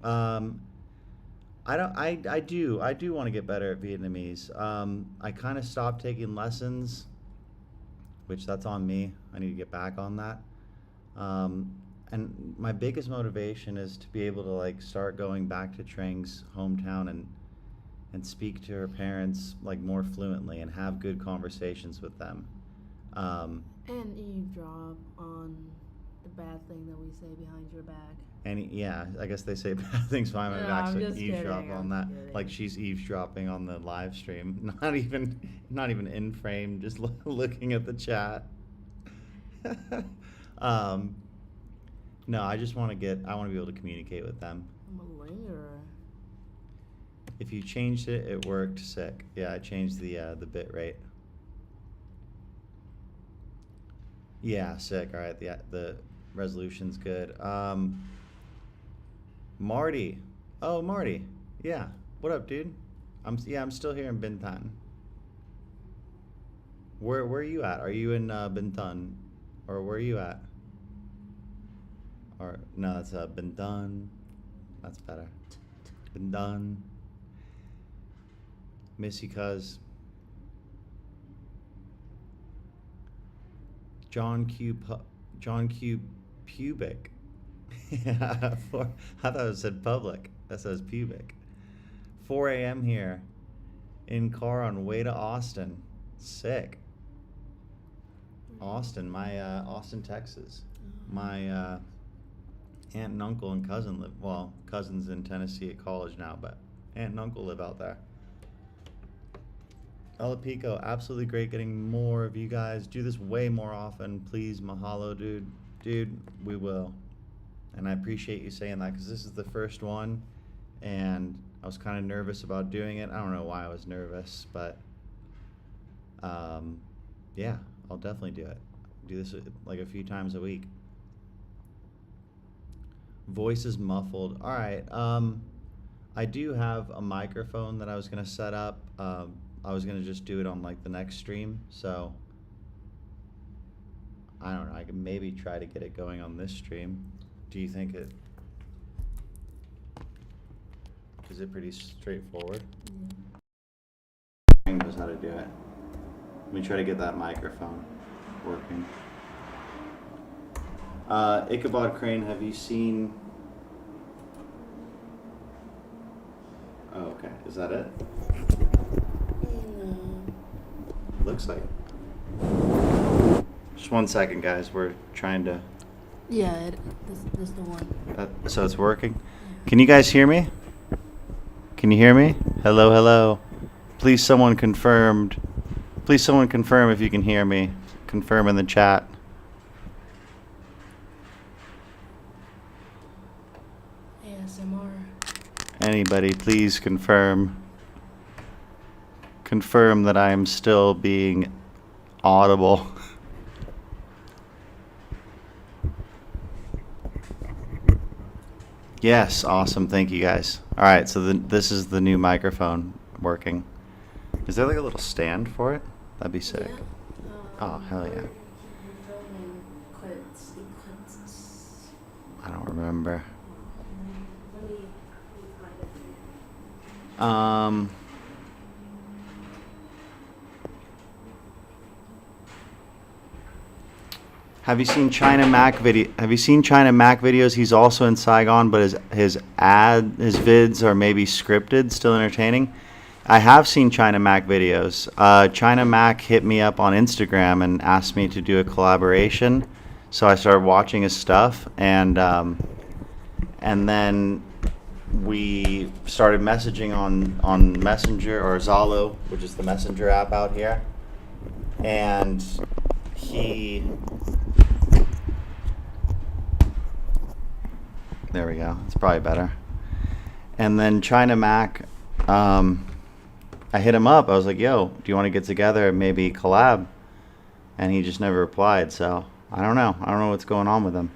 I do want to get better at Vietnamese. I kind of stopped taking lessons, which that's on me. I need to get back on that. And my biggest motivation is to be able to like start going back to Treng's hometown and speak to her parents like more fluently and have good conversations with them. And eavesdrop on the bad thing that we say behind your back. And yeah, I guess they say bad things behind my No, back, I'm so just eavesdrop kidding, on I'm that. just kidding. Like she's eavesdropping on the live stream. Not even in frame, just looking at the chat. No, I just want to I want to be able to communicate with them. I'm a lingerer. If you changed it, it worked. Sick. Yeah, I changed the bit rate. Yeah, sick. All right, the resolution's good. Marty. Oh, Marty. Yeah. What up, dude? I'm still here in Bintan. Where are you at? Are you in Bintan, or where are you at? Or no, that's Bintan. That's better. Bintan. Miss you, cuz. John Q. Pubic. Yeah, I thought it said public. That says pubic. 4 a.m. here. In car on way to Austin. Sick. Austin, Austin, Texas. My aunt and uncle and cousin live. Well, cousin's in Tennessee at college now, but aunt and uncle live out there. Ella Pico, absolutely great getting more of you guys. Do this way more often, please. Mahalo, dude. Dude, we will. And I appreciate you saying that because this is the first one, and I was kind of nervous about doing it. I don't know why I was nervous, but yeah, I'll definitely do it. Do this like a few times a week. Voice is muffled. All right. I do have a microphone that I was gonna set up. I was gonna just do it on like the next stream, so I don't know. I can maybe try to get it going on this stream. Do you think is it pretty straightforward? Yeah. Knows how to do it. Let me try to get that microphone working. Ichabod Crane, have you seen? Oh, okay. Is that it? No. Looks like it. Just 1 second, guys. We're trying to. Yeah, this the one. So it's working. Can you guys hear me? Can you hear me? Hello, hello. Please, someone confirmed. Please, someone confirm if you can hear me. Confirm in the chat. ASMR. Anybody, please confirm. Confirm that I am still being audible. Yes, awesome. Thank you, guys. All right, so this is the new microphone working. Is there like a little stand for it? That'd be sick. Yeah. Oh, hell yeah. Your filming sequence. I don't remember. Let me find it for you. Have you seen China Mac video? Have you seen China Mac videos? He's also in Saigon, but his vids are maybe scripted, still entertaining. I have seen China Mac videos. China Mac hit me up on Instagram and asked me to do a collaboration, so I started watching his stuff, and then we started messaging on Messenger or Zalo, which is the messenger app out here, and there we go. It's probably better. And then China Mac, I hit him up. I was like, yo, do you want to get together and maybe collab? And he just never replied. So I don't know. I don't know what's going on with him.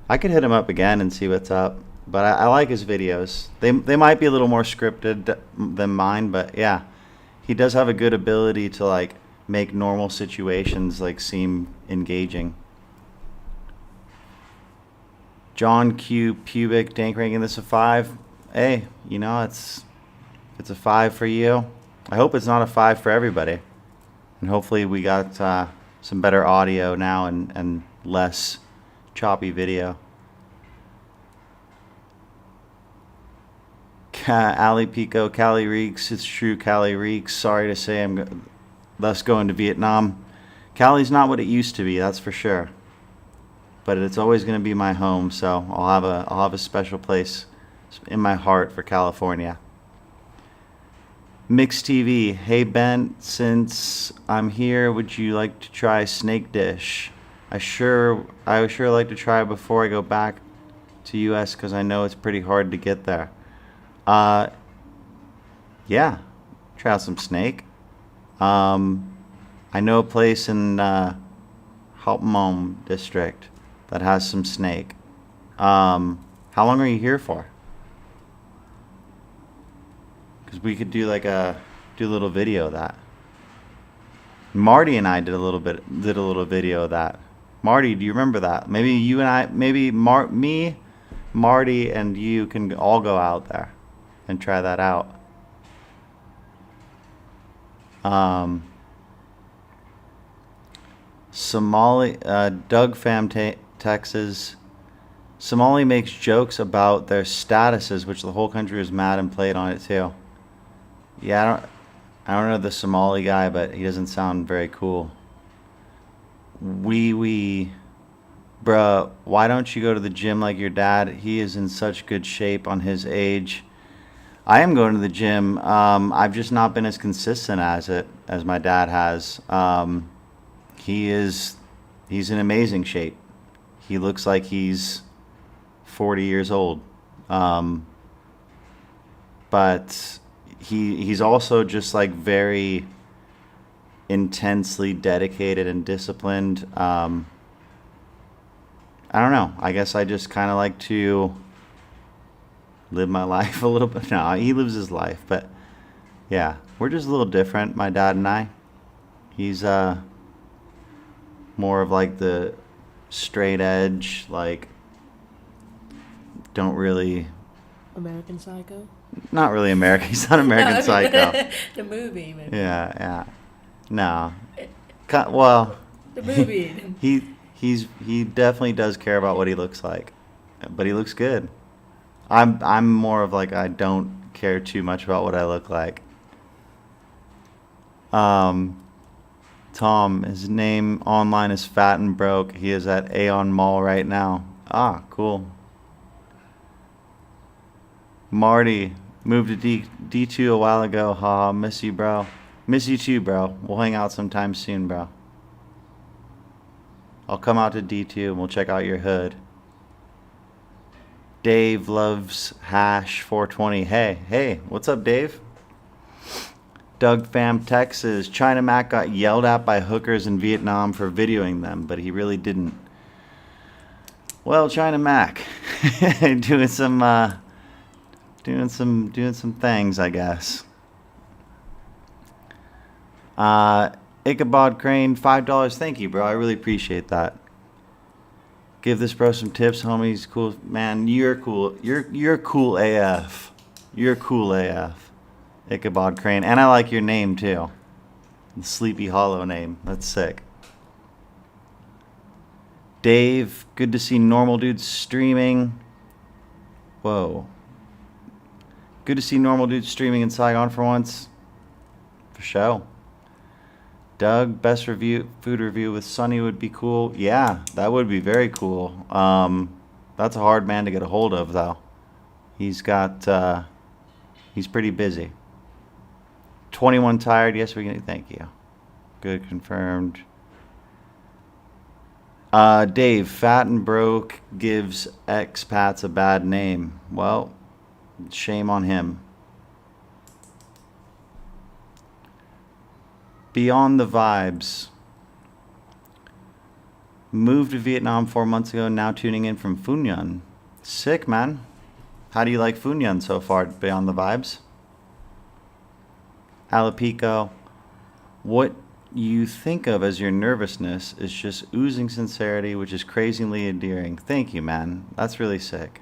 I could hit him up again and see what's up. But I like his videos. They might be a little more scripted than mine, but yeah, he does have a good ability to like make normal situations like seem engaging. John Q Pubic Dank ranking this a 5. Hey, you know, it's a 5 for you. I hope it's not a 5 for everybody. And hopefully we got some better audio now and less choppy video. Ali Pico, Cali Reeks, it's true, Cali Reeks. Sorry to say I'm thus going to Vietnam. Cali's not what it used to be, that's for sure. But it's always going to be my home, so I'll have a special place in my heart for California. Mix TV, hey Ben, since I'm here, would you like to try snake dish? I would sure like to try before I go back to US because I know it's pretty hard to get there. Yeah, try out some snake. I know a place in Hopmom district that has some snake. How long are you here for? Because we could do like do a little video of that. Marty and I did a little video of that. Marty, do you remember that? Maybe you and I, maybe me, Marty, and you can all go out there and try that out. Somali, Doug Fam Texas. Somali makes jokes about their statuses, which the whole country was mad and played on it too. Yeah, I don't know the Somali guy, but he doesn't sound very cool. Bruh, why don't you go to the gym like your dad? He is in such good shape on his age. I am going to the gym. I've just not been as consistent as my dad has. He's in amazing shape. He looks like he's 40 years old. But he's also just like very intensely dedicated and disciplined. I don't know. I guess I just kind of like to live my life a little bit. No, he lives his life, but yeah, we're just a little different, my dad and I. He's more of like the straight edge, like don't really American Psycho? not really American. He's not American Psycho. The movie, maybe. Yeah. No. Well, The movie. he definitely does care about what he looks like, but he looks good. I'm more of like I don't care too much about what I look like. Tom, his name online is Fat and Broke. He is at Aeon Mall right now. Ah, cool. Marty moved to D2 a while ago. Haha, miss you, bro. Miss you too, bro. We'll hang out sometime soon, bro. I'll come out to D2 and we'll check out your hood. Dave loves hash 420. Hey, what's up, Dave? Doug Fam Texas. China Mac got yelled at by hookers in Vietnam for videoing them, but he really didn't. Well, China Mac, doing some things, I guess. Ichabod Crane, $5. Thank you, bro. I really appreciate that. Give this bro some tips, homie. He's cool, man. You're cool. You're cool AF. You're cool AF. Ichabod Crane, and I like your name too. The Sleepy Hollow name. That's sick. Dave, good to see normal dudes streaming. Whoa. Good to see normal dudes streaming in Saigon for once. For show. Doug, best food review with Sonny would be cool. Yeah, that would be very cool. That's a hard man to get a hold of, though. He's pretty busy. 21 tired. Yes, we can. Thank you. Good, confirmed. Dave, Fat and Broke gives expats a bad name. Well, shame on him. Beyond the Vibes. Moved to Vietnam 4 months ago, now tuning in from Phu Nhuận. Sick, man. How do you like Phu Nhuận so far, beyond the vibes? Alapico, what you think of as your nervousness is just oozing sincerity, which is crazily endearing. Thank you, man. That's really sick.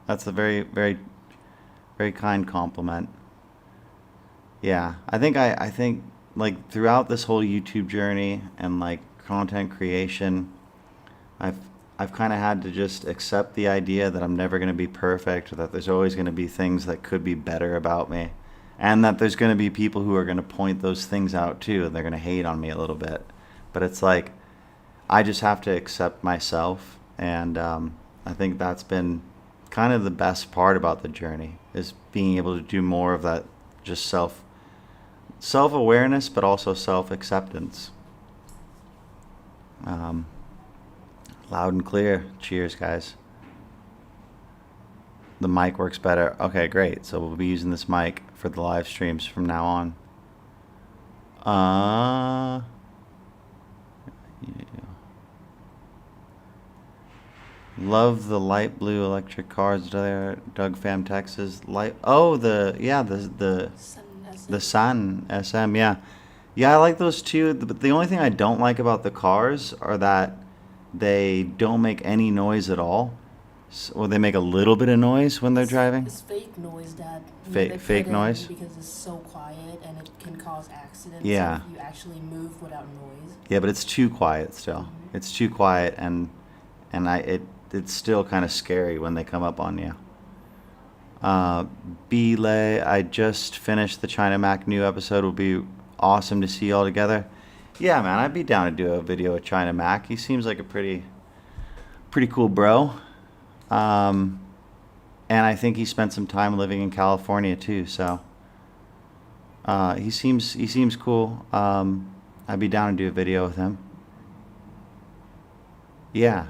That's a very, very, very kind compliment. Yeah, I think like throughout this whole YouTube journey and like content creation, I've I've kind of had to just accept the idea that I'm never going to be perfect, or that there's always going to be things that could be better about me, and that there's going to be people who are going to point those things out too, and they're going to hate on me a little bit. But it's like I just have to accept myself, and I think that's been kind of the best part about the journey, is being able to do more of that, just self awareness, but also self acceptance. Loud and clear. Cheers, guys. The mic works better. Okay, great. So we'll be using this mic for the live streams from now on. Yeah. Love the light blue electric cars there. Doug Fam Texas. Light. Oh, the Sun SM. Yeah, yeah. I like those too. But the only thing I don't like about the cars are that they don't make any noise at all. Or they make a little bit of noise when they're driving. It's fake noise, Dad. Fake noise? Because it's so quiet and it can cause accidents. Yeah. If you actually move without noise. Yeah, but it's too quiet still. Mm-hmm. It's too quiet, and it's still kind of scary when they come up on you. Belay, I just finished the China Mac new episode. Will be awesome to see you all together. Yeah, man, I'd be down to do a video with China Mac. He seems like a pretty cool bro. And I think he spent some time living in California too, so he seems cool. I'd be down to do a video with him. Yeah.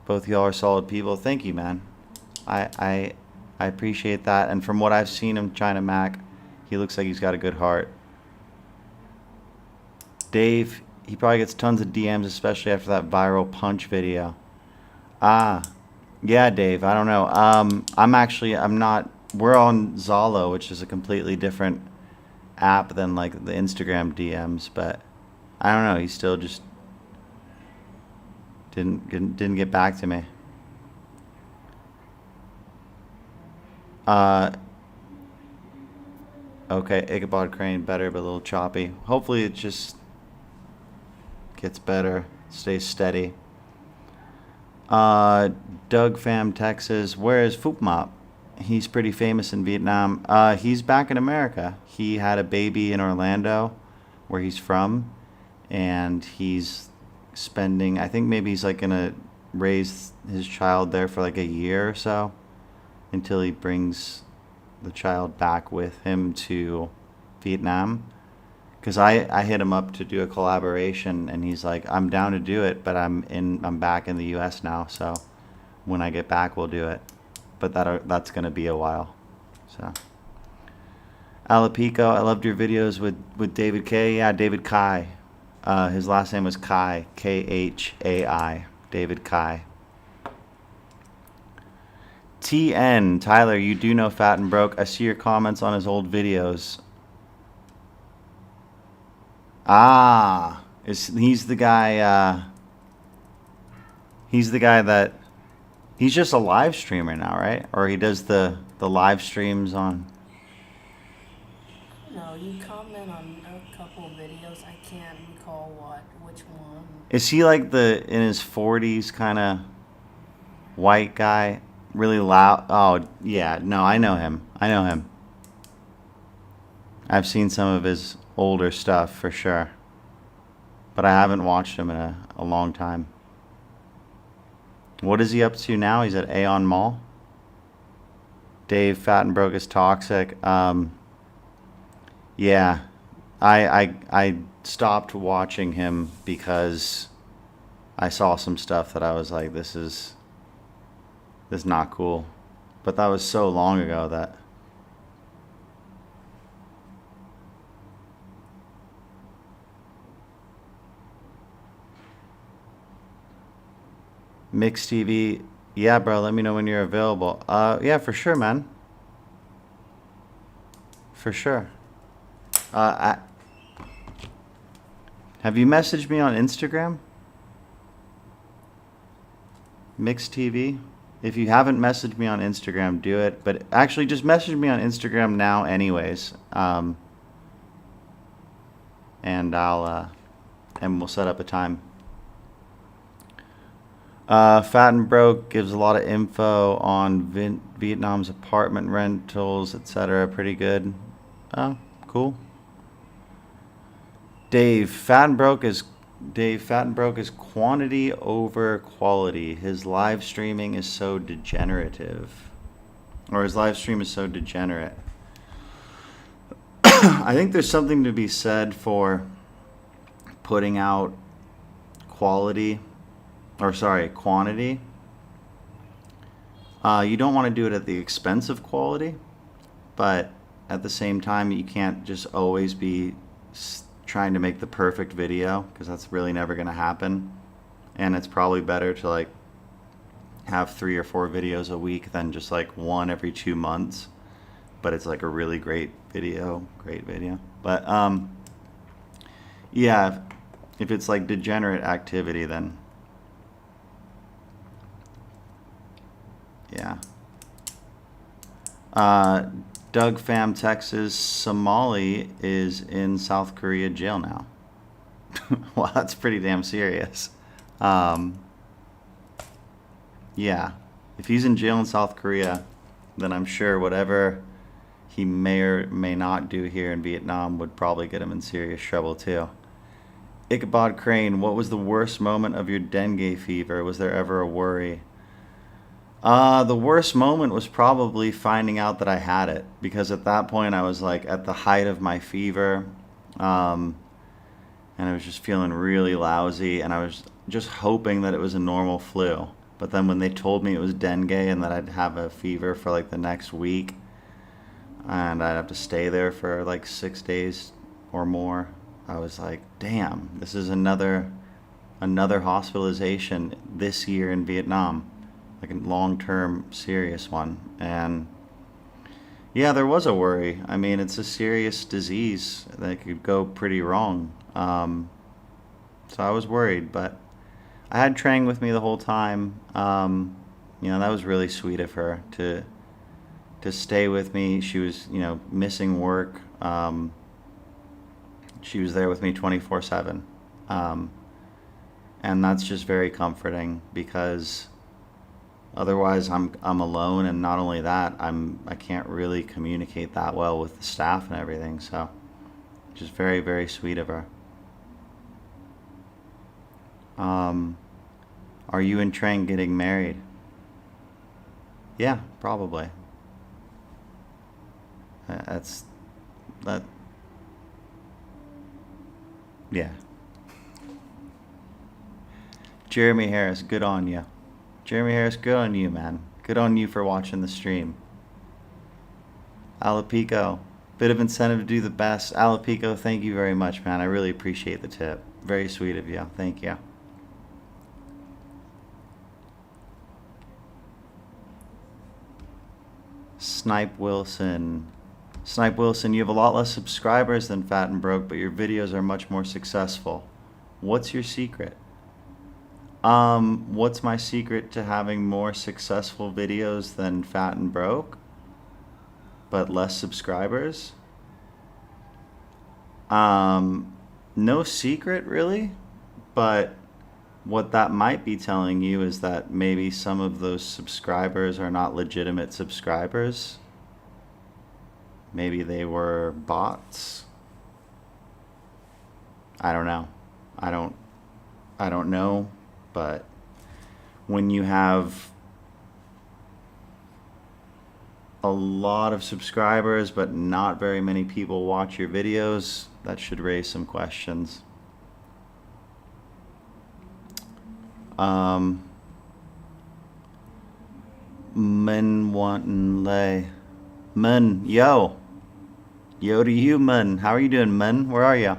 Both y'all are solid people. Thank you, man. I appreciate that. And from what I've seen of China Mac, he looks like he's got a good heart. Dave, he probably gets tons of DMs, especially after that viral punch video. Yeah, Dave, I don't know. I'm not, we're on Zalo, which is a completely different app than like the Instagram DMs, but I don't know, he still just didn't get back to me. Okay, Ichabod Crane, better, but a little choppy. Hopefully it just gets better, stays steady. Doug Fam Texas, where is Phuc Mop? He's pretty famous in Vietnam. He's back in America. He had a baby in Orlando, where he's from, and he's spending, I think maybe he's like gonna raise his child there for like a year or so, until he brings the child back with him to Vietnam. Because I hit him up to do a collaboration, and he's like, I'm down to do it, but I'm back in the U.S. now, so when I get back, we'll do it. But that's gonna be a while. So, Alapico, I loved your videos with David K. Yeah, David Kai. His last name was Kai, Khai. David Kai. TN, Tyler, you do know Fat and Broke. I see your comments on his old videos. He's the guy that, he's just a live streamer now, right? Or he does the live streams on. No, you comment on a couple of videos. I can't recall which one. Is he like in his 40s kind of white guy, really loud? Oh, yeah, no, I know him. I've seen some of his older stuff for sure, but I haven't watched him in a long time. What is he up to now? He's at Aeon Mall. Dave, Fat and Broke is toxic. Yeah, I stopped watching him because I saw some stuff that I was like, this is not cool. But that was so long ago that. Mix TV. Yeah, bro, let me know when you're available. Yeah, for sure, man. For sure. Have you messaged me on Instagram? Mix TV? If you haven't messaged me on Instagram, do it. But actually, just message me on Instagram now anyways. And we'll set up a time. Fat and Broke gives a lot of info on Vietnam's apartment rentals, etc. Pretty good. Oh, cool. Dave, Fat and Broke is quantity over quality. His live streaming is so degenerative. Or his live stream is so degenerate. I think there's something to be said for putting out quantity. You don't want to do it at the expense of quality, but at the same time, you can't just always be trying to make the perfect video, because that's really never going to happen. And it's probably better to like have 3 or 4 videos a week than just like one every 2 months, but it's like a really great video. But yeah, if it's like degenerate activity, then yeah. Doug Pham, Texas, Somali is in South Korea jail now. Well, that's pretty damn serious. Yeah, if he's in jail in South Korea, then I'm sure whatever he may or may not do here in Vietnam would probably get him in serious trouble too. Ichabod Crane, what was the worst moment of your dengue fever? Was there ever a worry? The worst moment was probably finding out that I had it, because at that point I was like at the height of my fever, and I was just feeling really lousy, and I was just hoping that it was a normal flu. But then when they told me it was dengue and that I'd have a fever for like the next week, and I'd have to stay there for like 6 days or more, I was like, damn, this is another hospitalization this year in Vietnam. Like a long-term serious one. And yeah, there was a worry. I mean, it's a serious disease that could go pretty wrong. So I was worried, but I had Trang with me the whole time. That was really sweet of her to stay with me. She was, missing work. She was there with me 24/7. And that's just very comforting, because otherwise, I'm alone, and not only that, I can't really communicate that well with the staff and everything. So, just very, very sweet of her. Are you and Trang getting married? Yeah, probably. Yeah. Jeremy Harris, good on you. Jeremy Harris, good on you, man. Good on you for watching the stream. Alapico, bit of incentive to do the best. Alapico, thank you very much, man. I really appreciate the tip. Very sweet of you. Thank you. Snipe Wilson, you have a lot less subscribers than Fat and Broke, but your videos are much more successful. What's your secret? What's my secret to having more successful videos than Fat and Broke, but less subscribers? No secret really, but what that might be telling you is that maybe some of those subscribers are not legitimate subscribers. Maybe they were bots. I don't know. I don't know. But when you have a lot of subscribers but not very many people watch your videos, that should raise some questions. Men wantin' lay. Men, yo to you, men. How are you doing, men? Where are you?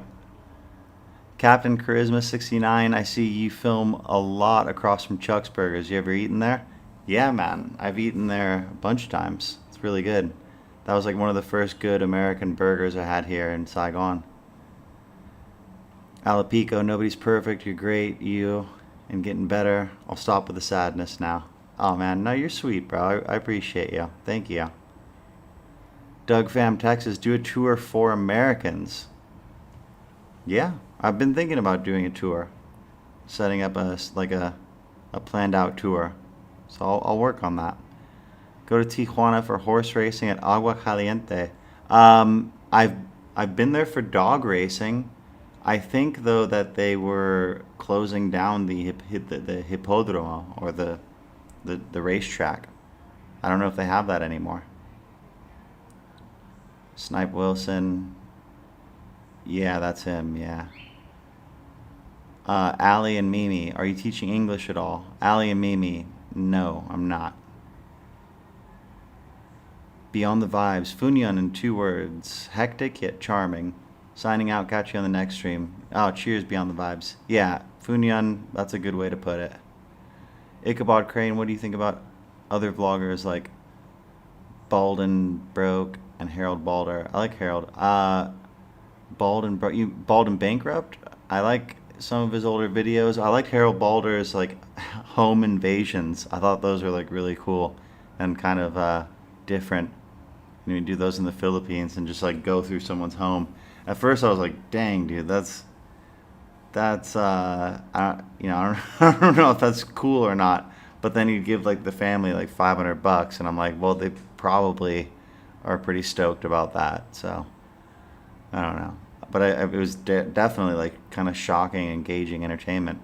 Captain Charisma 69, I see you film a lot across from Chuck's Burgers. You ever eaten there? Yeah, man. I've eaten there a bunch of times. It's really good. That was like one of the first good American burgers I had here in Saigon. Alapico, nobody's perfect. You're great. You and getting better. I'll stop with the sadness now. Oh, man. No, you're sweet, bro. I appreciate you. Thank you. Doug Fam, Texas, do a tour for Americans. Yeah, I've been thinking about doing a tour, setting up a planned out tour. So I'll work on that. Go to Tijuana for horse racing at Agua Caliente. I've been there for dog racing. I think though that they were closing down the hippodromo or the racetrack. I don't know if they have that anymore. Snipe Wilson. Yeah, that's him, yeah. Allie and Mimi, are you teaching English at all? Allie and Mimi, no, I'm not. Beyond the Vibes, Funyan in 2 words. Hectic yet charming. Signing out, catch you on the next stream. Oh, cheers, Beyond the Vibes. Yeah, Funyan, that's a good way to put it. Ichabod Crane, what do you think about other vloggers like Balden Broke and Harold Balder? I like Harold. Bald and Bankrupt. I like some of his older videos. I like Harold Balder's like home invasions. I thought those were like really cool and kind of different. You do those in the Philippines and just like go through someone's home. At first I was like, dang, dude, that's I don't know if that's cool or not. But then you'd give like the family like $500, and I'm like, well, they probably are pretty stoked about that. So I don't know. But it was definitely like kind of shocking, engaging entertainment.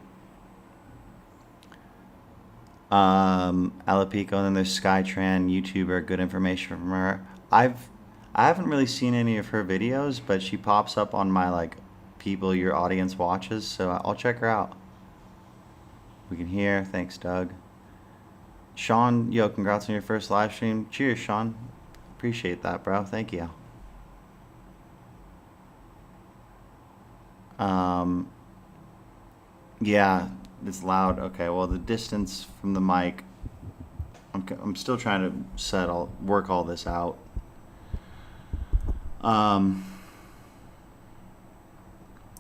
Alapico, and then there's Skytran, YouTuber, good information from her. I haven't really seen any of her videos, but she pops up on my like people your audience watches, so I'll check her out. We can hear. Thanks, Doug. Sean, yo, congrats on your first live stream. Cheers, Sean. Appreciate that, bro. Thank you. Yeah, it's loud. Okay, well, the distance from the mic, I'm still trying to work all this out.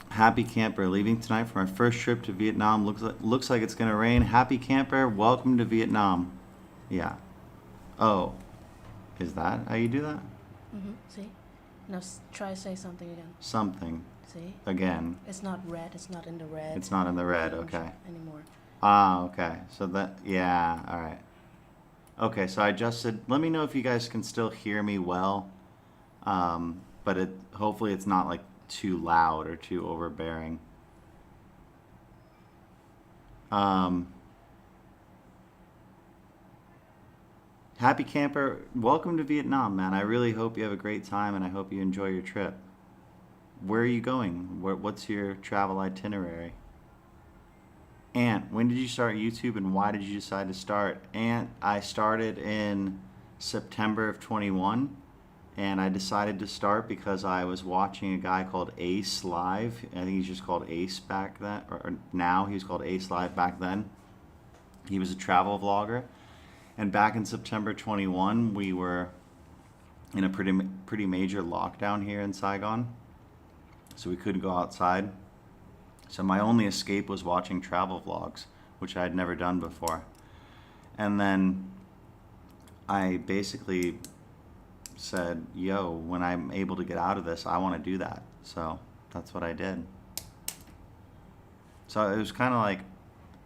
Happy Camper, leaving tonight for my first trip to Vietnam. Looks like it's gonna rain. Happy Camper, welcome to Vietnam. Yeah. Oh, is that how you do that? See? Now try to say something again. Something. See? Again. It's not red. It's not in the red. It's not in the red. Okay. Anymore. Ah, okay. So that, yeah, all right. Okay, so I adjusted. Let me know if you guys can still hear me well. But hopefully it's not like too loud or too overbearing. Happy Camper, welcome to Vietnam, man. I really hope you have a great time, and I hope you enjoy your trip. Where are you going? What's your travel itinerary? Ant, when did you start YouTube, and why did you decide to start? Ant, I started in September of 21, and I decided to start because I was watching a guy called Ace Live. I think he's just called Ace back then, or now he was called Ace Live back then. He was a travel vlogger. And back in September 21, we were in a pretty major lockdown here in Saigon. So we couldn't go outside. So my only escape was watching travel vlogs, which I had never done before. And then I basically said, yo, when I'm able to get out of this, I want to do that. So that's what I did. So it was kind of like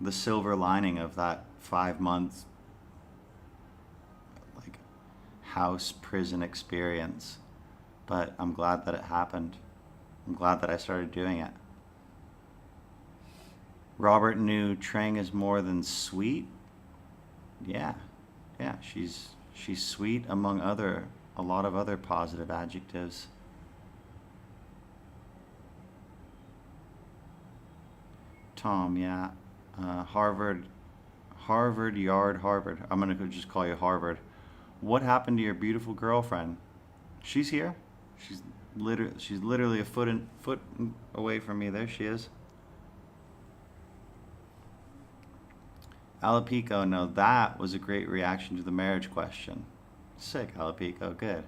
the silver lining of that 5 months like house prison experience. But I'm glad that it happened. I'm glad that I started doing it. Robert knew Trang is more than sweet. Yeah, she's sweet among a lot of other positive adjectives. Tom, yeah, Harvard. I'm gonna just call you Harvard. What happened to your beautiful girlfriend? She's here. She's literally a foot away from me. There she is. Alapico, no, that was a great reaction to the marriage question. Sick, Alapico, good.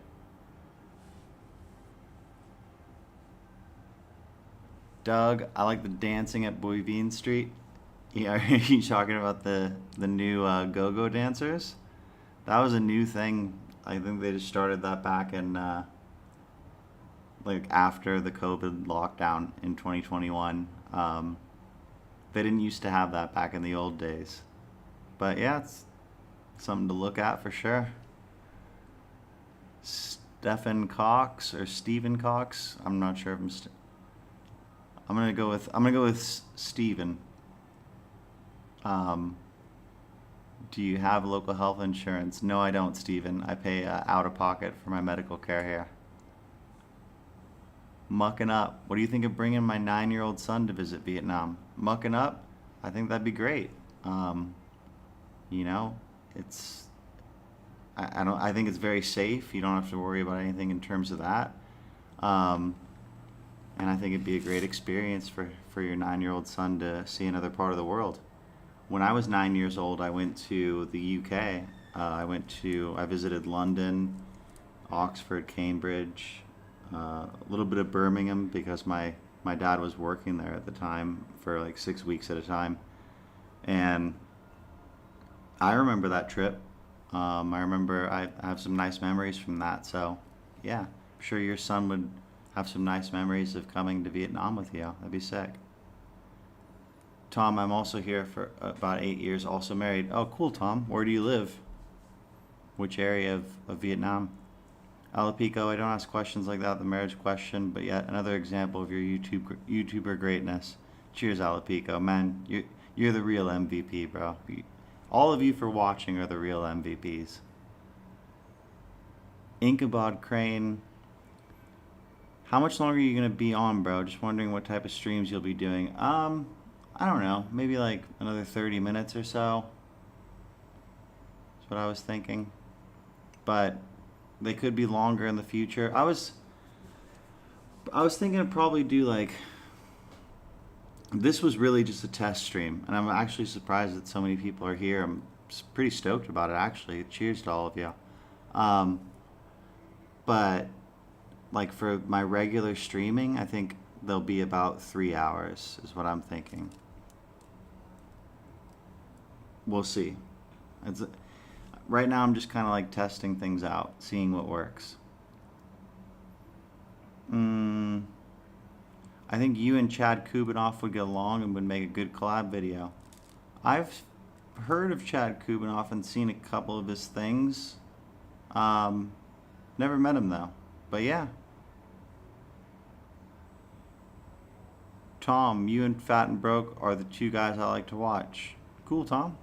Doug, I like the dancing at Boivin Street. Yeah, are you talking about the new go-go dancers? That was a new thing. I think they just started that back in like after the COVID lockdown in 2021. They didn't used to have that back in the old days. But yeah, it's something to look at for sure. Stephen Cox or Stephen Cox. I'm not sure if I'm gonna go with Stephen. Do you have local health insurance? No, I don't, Stephen. I pay out of pocket for my medical care here. Mucking up. What do you think of bringing my 9-year-old son to visit Vietnam? Mucking up? I think that'd be great. You know, it's I think it's very safe. You don't have to worry about anything in terms of that. And I think it'd be a great experience for your 9-year-old son to see another part of the world. When I was 9 years old, I went to the UK. I visited London, Oxford, Cambridge, a little bit of Birmingham because my dad was working there at the time for like 6 weeks at a time. And I remember that trip. I remember I have some nice memories from that. So yeah, I'm sure your son would have some nice memories of coming to Vietnam with you. That'd be sick. Tom, I'm also here for about 8 years, also married. Oh, cool, Tom. Where do you live? Which area of Vietnam? Alapico, I don't ask questions like that, the marriage question, but yet another example of your YouTuber greatness. Cheers, Alapico. Man, you're the real MVP, bro. All of you for watching are the real MVPs. Inkabod Crane. How much longer are you going to be on, bro? Just wondering what type of streams you'll be doing. I don't know. Maybe like another 30 minutes or so. That's what I was thinking. But they could be longer in the future. I was thinking to probably do like, this was really just a test stream, and I'm actually surprised that so many people are here. I'm pretty stoked about it, actually. Cheers to all of you. But like for my regular streaming, I think they'll be about 3 hours is what I'm thinking. We'll see. Right now I'm just kind of like testing things out, seeing what works. I think you and Chad Kubanoff would get along and would make a good collab video. I've heard of Chad Kubanoff and seen a couple of his things. Never met him though, but yeah. Tom, you and Fat and Broke are the two guys I like to watch. Cool, Tom.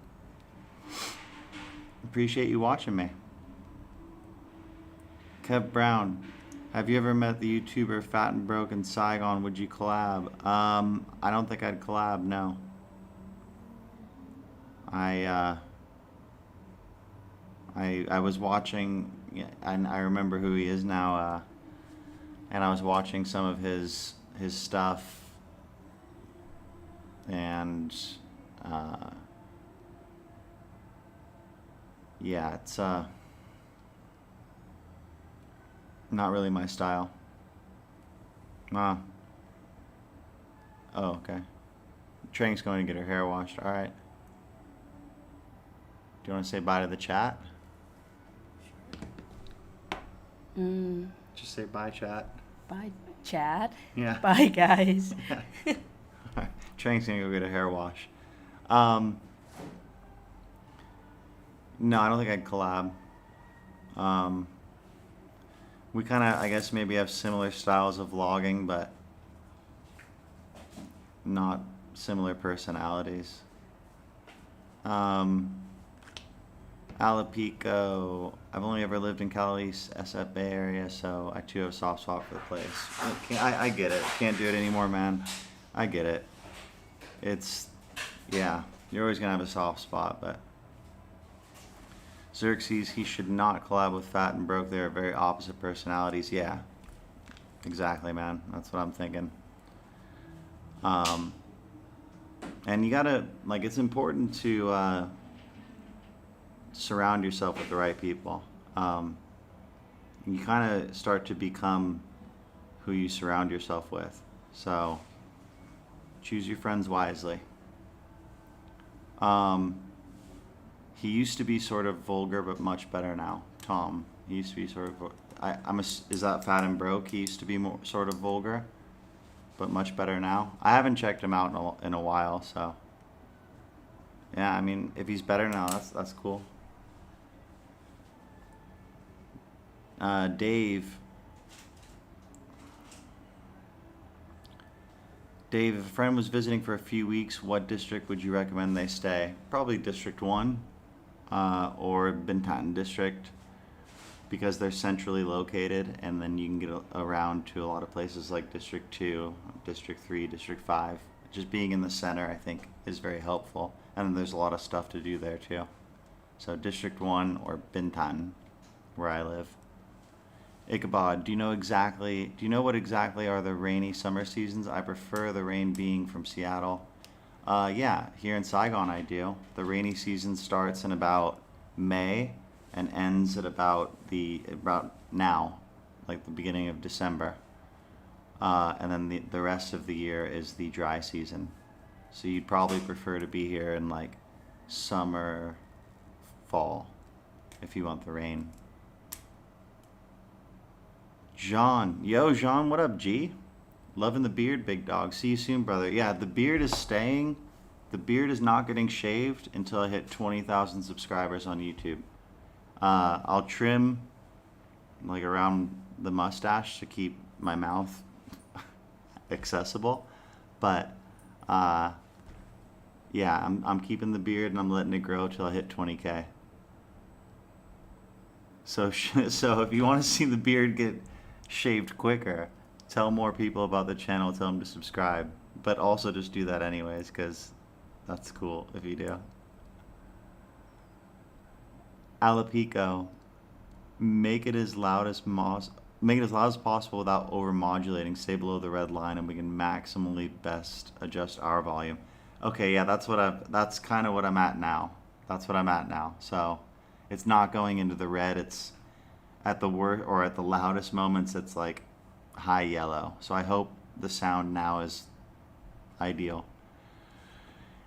Appreciate you watching me. Kev Brown, have you ever met the YouTuber Fat and Broke in Saigon? Would you collab? I don't think I'd collab, no. I was watching, and I remember who he is now, and I was watching some of his stuff, and yeah, it's not really my style. Oh, okay. Trang's going to get her hair washed. All right. Do you want to say bye to the chat? Just say bye, chat. Bye, chat. Yeah. Bye, guys. All right. Trang's going to go get a hair wash. No, I don't think I'd collab. We kind of, I guess, maybe have similar styles of vlogging, but not similar personalities. Alapico, I've only ever lived in Cali, SF Bay area, so I too have a soft spot for the place. I get it. Can't do it anymore, man. I get it. It's, yeah, you're always going to have a soft spot, but Xerxes, he should not collab with Fat and Broke. They're very opposite personalities. Yeah, exactly, man. That's what I'm thinking. And you gotta, like, it's important to surround yourself with the right people. You kind of start to become who you surround yourself with. So choose your friends wisely. He used to be sort of vulgar, but much better now. Tom. He used to be sort of. Is that Fat and Broke? He used to be more sort of vulgar, but much better now. I haven't checked him out in a while, so. Yeah, I mean, if he's better now, that's cool. Dave. Dave, if a friend was visiting for a few weeks, what district would you recommend they stay? Probably District 1 or Bintan District, because they're centrally located, and then you can get around to a lot of places like District 2, District 3, District 5. Just being in the center, I think, is very helpful. And then there's a lot of stuff to do there, too. So District 1 or Bintan, where I live. Ichabod, do you know what exactly are the rainy summer seasons? I prefer the rain being from Seattle. Yeah, here in Saigon I do. The rainy season starts in about May and ends at about now, like the beginning of December. And then the rest of the year is the dry season. So you'd probably prefer to be here in like summer, fall, if you want the rain. Jean. Yo, Jean, what up, G? Loving the beard, big dog. See you soon, brother. Yeah, the beard is staying. The beard is not getting shaved until I hit 20,000 subscribers on YouTube. I'll trim like around the mustache to keep my mouth accessible. But, yeah, I'm keeping the beard and I'm letting it grow till I hit 20K. So if you want to see the beard get shaved quicker, tell more people about the channel, tell them to subscribe, but also just do that anyways, because that's cool if you do. Alapico, make it as loud as possible without over modulating. Stay below the red line and we can maximally best adjust our volume. Okay, yeah, that's kind of what I'm at now. That's what I'm at now. So it's not going into the red. It's at the worst or at the loudest moments, it's like high yellow. So I hope the sound now is ideal.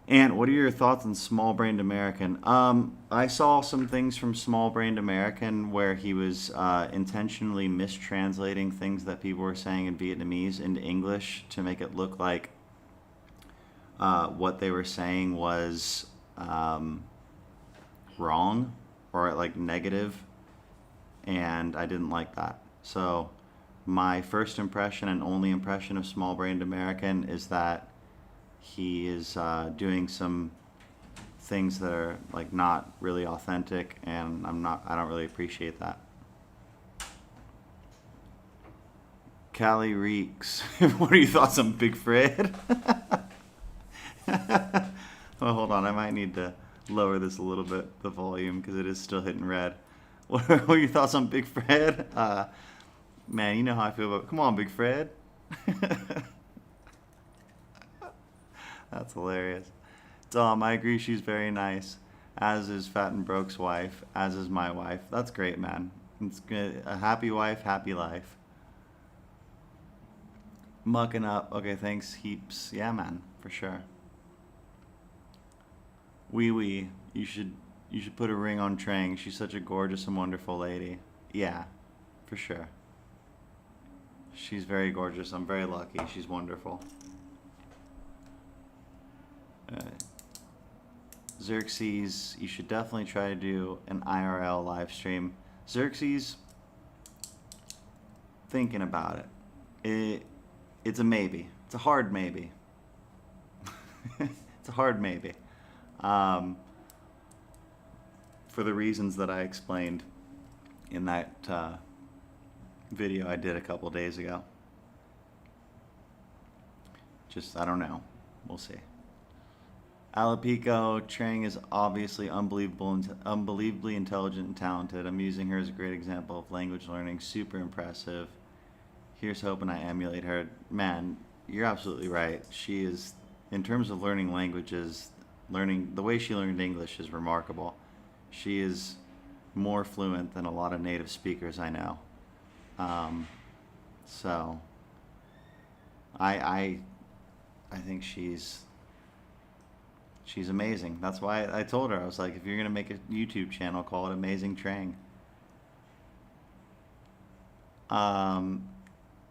And what are your thoughts on Small Brained American? I saw some things from Small Brained American where he was intentionally mistranslating things that people were saying in Vietnamese into English to make it look like what they were saying was wrong or like negative. And I didn't like that. So my first impression and only impression of Small Brained American is that he is doing some things that are like not really authentic, and I don't really appreciate that. Callie Reeks, what are your thoughts on Big Fred? Well, hold on, I might need to lower this a little bit, the volume, because it is still hitting red. What are your thoughts on Big Fred? Man, you know how I feel about. Come on, Big Fred. That's hilarious. Dom, I agree. She's very nice. As is Fat and Broke's wife. As is my wife. That's great, man. It's good. A happy wife, happy life. Mucking up. Okay, thanks heaps. Yeah, man, for sure. Wee wee. You should put a ring on Trang. She's such a gorgeous and wonderful lady. Yeah, for sure. She's very gorgeous. I'm very lucky. She's wonderful. Xerxes, you should definitely try to do an IRL live stream. Xerxes, thinking about it. It's a maybe. It's a hard maybe. It's a hard maybe. For the reasons that I explained in that video I did a couple days ago. Just, I don't know. We'll see. Alapico, Trang is obviously unbelievably intelligent and talented. I'm using her as a great example of language learning. Super impressive. Here's hoping I emulate her. Man, you're absolutely right. She is, in terms of learning languages, the way she learned English is remarkable. She is more fluent than a lot of native speakers I know. So I think she's amazing. That's why I told her, I was like, if you're gonna make a YouTube channel, call it Amazing Trang.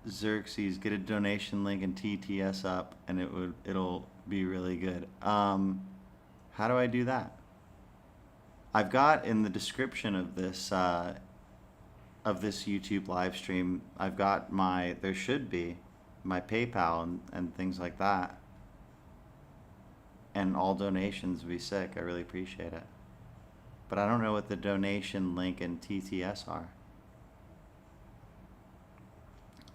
Xerxes, get a donation link and TTS up, and it'll be really good. How do I do that? I've got in the description of this YouTube live stream, I've got there should be my PayPal and things like that. And all donations would be sick. I really appreciate it. But I don't know what the donation link and TTS are.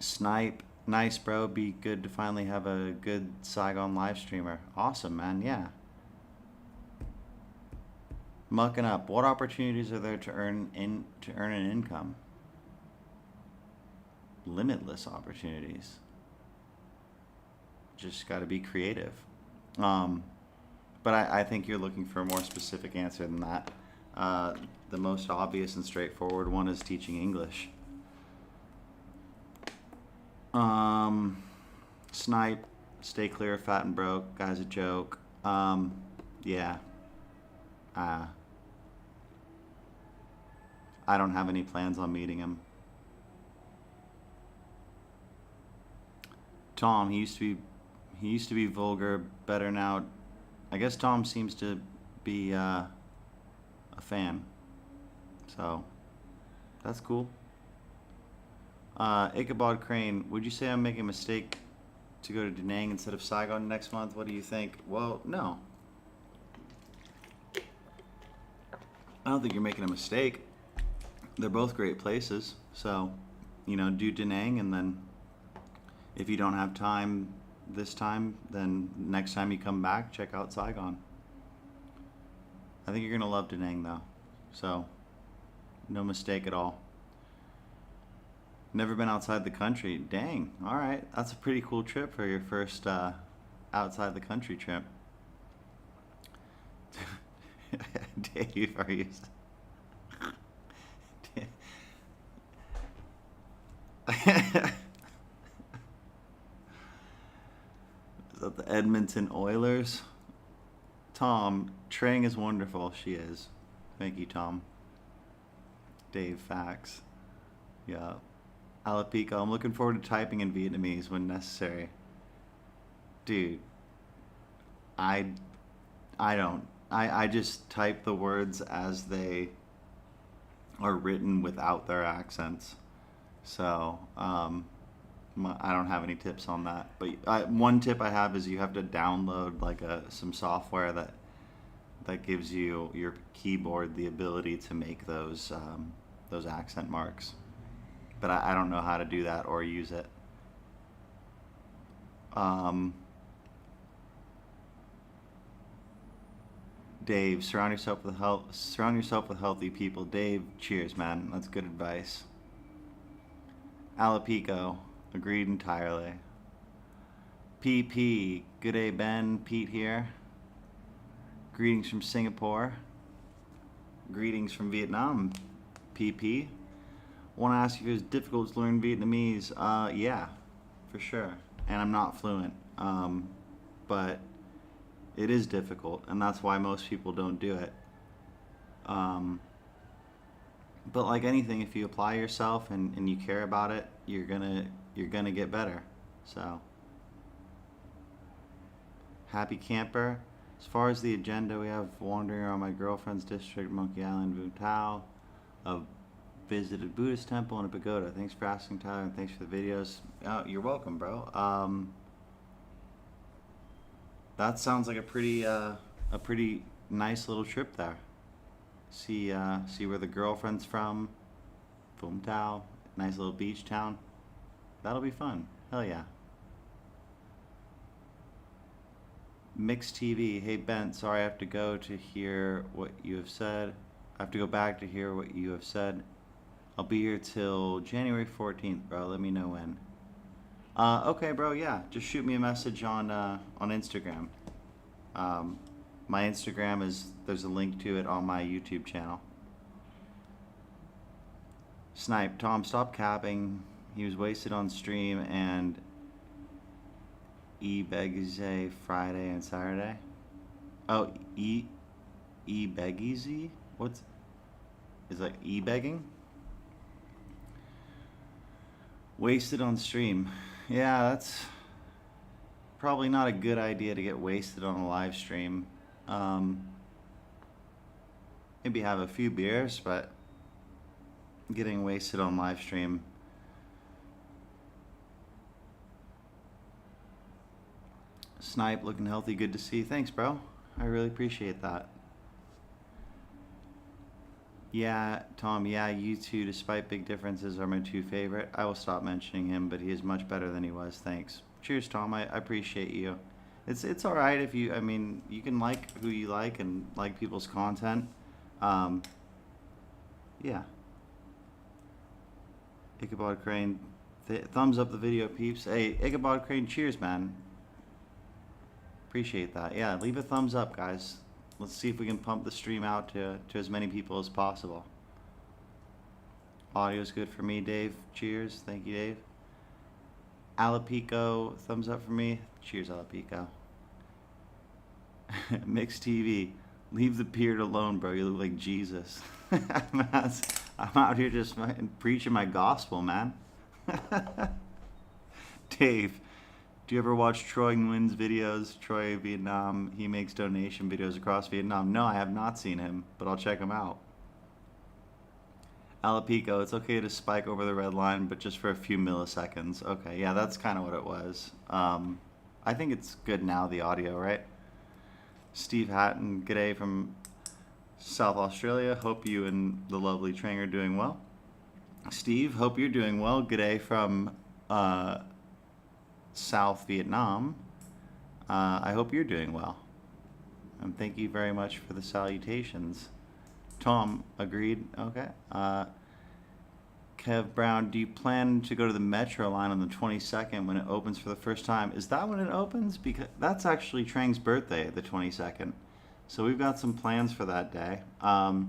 Snipe, nice bro. Be good to finally have a good Saigon live streamer. Awesome, man. Yeah. Mucking up. What opportunities are there to earn an income? Limitless opportunities. Just got to be creative. But I think you're looking for a more specific answer than that. The most obvious and straightforward one is teaching English. Snipe, stay clear of fat and broke. Guy's a joke. Yeah. I don't have any plans on meeting him. Tom, he used to be vulgar, better now. I guess Tom seems to be a fan. So that's cool. Ichabod Crane, would you say I'm making a mistake to go to Da Nang instead of Saigon next month? What do you think? Well, no. I don't think you're making a mistake. They're both great places. So, do Da Nang, and then if you don't have time this time, then next time you come back, check out Saigon. I think you're going to love Da Nang, though. So, no mistake at all. Never been outside the country. Dang. All right. That's a pretty cool trip for your first outside the country trip. Dave, are you... Is that the Edmonton Oilers? Tom, Trang is wonderful. She is. Thank you, Tom. Dave, facts. Yeah. Alapico, I'm looking forward to typing in Vietnamese when necessary. Dude, I don't. I just type the words as they are written without their accents. So, I don't have any tips on that. But one tip I have is you have to download like some software that gives you your keyboard the ability to make those accent marks. But I don't know how to do that or use it. Dave, surround yourself with healthy people. Dave, cheers, man. That's good advice. Alapico, agreed entirely. PP, good day, Ben. Pete here. Greetings from Singapore. Greetings from Vietnam. PP. Want to ask you if it's difficult to learn Vietnamese? Yeah, for sure. And I'm not fluent, but it is difficult, and that's why most people don't do it. But like anything, if you apply yourself and you care about it, you're gonna get better. So, happy camper. As far as the agenda, we have wandering around my girlfriend's district, Monkey Island, Vung Tau, a visited Buddhist temple and a pagoda. Thanks for asking, Tyler, and thanks for the videos. Oh, you're welcome, bro. That sounds like a pretty nice little trip there. See where the girlfriend's from. Vung Tau, nice little beach town. That'll be fun. Hell yeah. Mixed TV. Hey Ben, sorry I have to go to hear what you have said. I have to go back to hear what you have said. I'll be here till January 14th, bro. Let me know when. Okay, bro. Yeah, just shoot me a message on Instagram. My Instagram there's a link to it on my YouTube channel. Snipe, Tom, stop capping. He was wasted on stream and e-begize Friday and Saturday. Oh, e-begize? Is that e-begging? Wasted on stream. Yeah, that's probably not a good idea to get wasted on a live stream. Maybe have a few beers, but getting wasted on live stream. Snipe, looking healthy, good to see. Thanks, bro. I really appreciate that. Yeah, Tom, yeah, you two, despite big differences, are my two favorite. I will stop mentioning him, but he is much better than he was. Thanks. Cheers, Tom. I appreciate you. It's all right if you, I mean, you can like who you like and like people's content. Yeah. Ichabod Crane, thumbs up the video, peeps. Hey, Ichabod Crane, cheers, man. Appreciate that. Yeah, leave a thumbs up, guys. Let's see if we can pump the stream out to as many people as possible. Audio's good for me, Dave. Cheers. Thank you, Dave. Alapico, thumbs up for me. Cheers, Alapico. Mixed TV. Leave the beard alone, bro. You look like Jesus. I'm out here just preaching my gospel, man. Dave, do you ever watch Troy Nguyen's videos? Troy, Vietnam, he makes donation videos across Vietnam. No, I have not seen him, but I'll check him out. Alapico, it's okay to spike over the red line, but just for a few milliseconds. Okay, yeah, that's kind of what it was. I think it's good now, the audio, right? Steve Hatton, g'day from South Australia. Hope you and the lovely Trang are doing well. Steve, hope you're doing well. G'day from South Vietnam. I hope you're doing well. And thank you very much for the salutations. Tom, agreed. Okay. Kev Brown, do you plan to go to the metro line on the 22nd when it opens for the first time? Is that when it opens? Because that's actually Trang's birthday, the 22nd. So we've got some plans for that day. I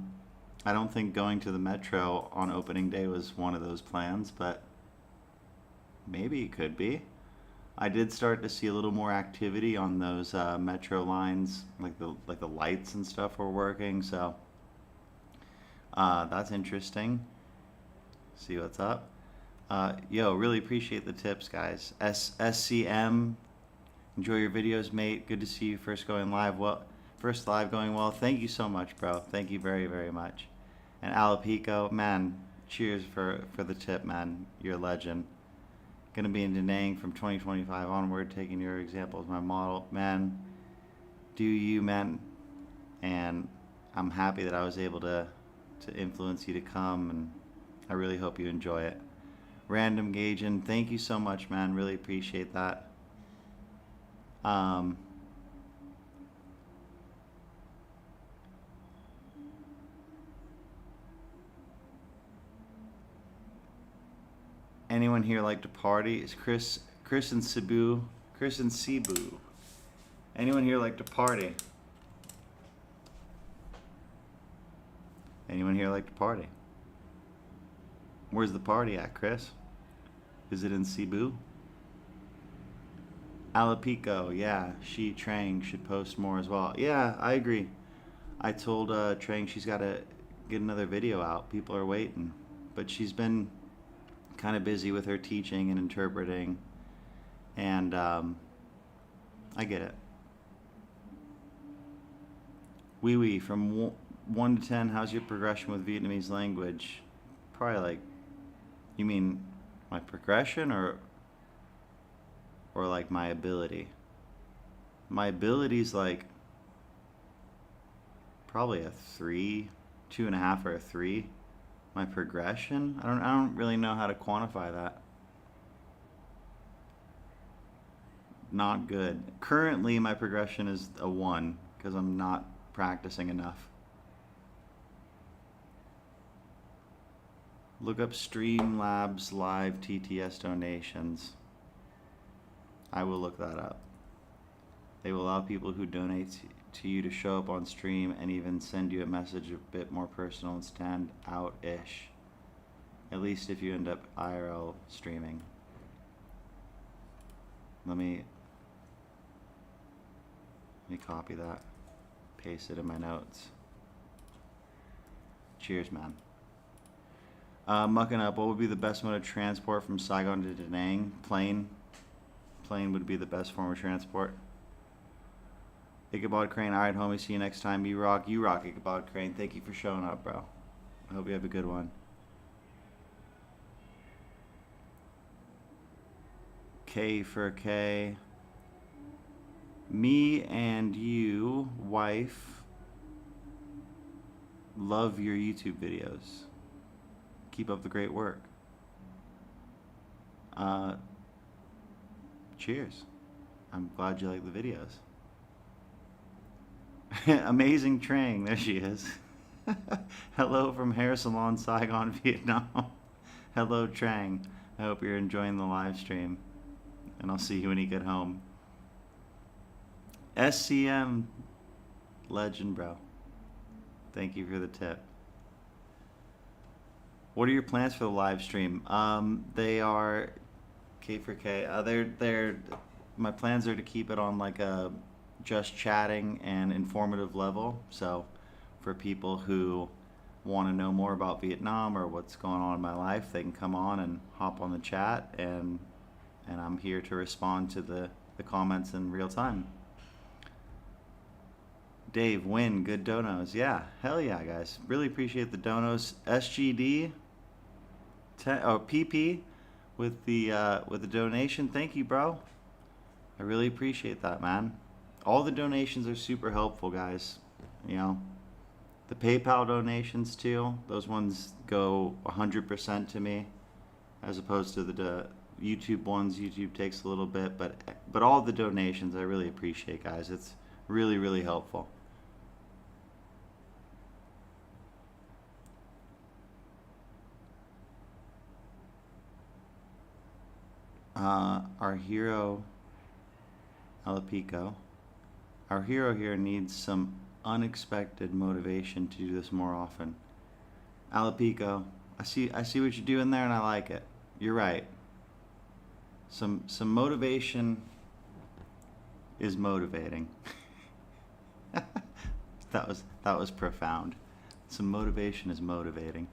don't think going to the metro on opening day was one of those plans, but maybe it could be. I did start to see a little more activity on those metro lines, like the lights and stuff were working. So that's interesting. See what's up. Yo, really appreciate the tips, guys. SCM, enjoy your videos, mate. Good to see you first live going well. Thank you so much, bro. Thank you very, very much. And Alapico, man, cheers for the tip, man. You're a legend. Gonna be in Da Nang from 2025 onward, taking your example as my model. Man, do you, man. And I'm happy that I was able to influence you to come, and I really hope you enjoy it. Random Gauging, thank you so much, man. Really appreciate that. Anyone here like to party? Is Chris and Cebu? Anyone here like to party? Anyone here like to party? Where's the party at, Chris? Is it in Cebu? Alapico, yeah, Trang should post more as well. Yeah, I agree. I told Trang she's got to get another video out. People are waiting. But she's been kind of busy with her teaching and interpreting. And I get it. Wee, from 1 to 10, how's your progression with Vietnamese language? Probably like, you mean my progression or like my ability? My ability's like probably a 3, 2.5 or a 3. My progression, I don't really know how to quantify that. Not good. Currently my progression is a 1 because I'm not practicing enough. Look up Streamlabs live TTS donations. I will look that up. They will allow people who donate to you to show up on stream and even send you a message a bit more personal and stand out-ish. At least if you end up IRL streaming. Let me copy that, paste it in my notes. Cheers, man. Mucking up, what would be the best mode of transport from Saigon to Da Nang? Plane. Plane would be the best form of transport. Ichabod Crane, alright homie, see you next time. You rock, Ichabod Crane. Thank you for showing up, bro. I hope you have a good one. K for K. Me and you, wife, love your YouTube videos. Keep up the great work. Cheers. I'm glad you like the videos. Amazing Trang, there she is. Hello from Hair Salon, Saigon, Vietnam. Hello, Trang. I hope you're enjoying the live stream. And I'll see you when you get home. SCM legend, bro. Thank you for the tip. What are your plans for the live stream? They are K for K. My plans are to keep it on like a just chatting and informative level. So for people who want to know more about Vietnam or what's going on in my life, they can come on and hop on the chat, and I'm here to respond to the comments in real time. Dave, win, good donos. Yeah, hell yeah, guys. Really appreciate the donos. SGD, PP with the donation. Thank you, bro. I really appreciate that, man. All the donations are super helpful, guys. You know, the PayPal donations too. Those ones go 100% to me, as opposed to the YouTube ones. YouTube takes a little bit, but all the donations I really appreciate, guys. It's really, really helpful. Our hero, Alapico, our hero here needs some unexpected motivation to do this more often. Alapico, I see what you're doing there, and I like it. You're right. Some motivation is motivating. That was profound. Some motivation is motivating.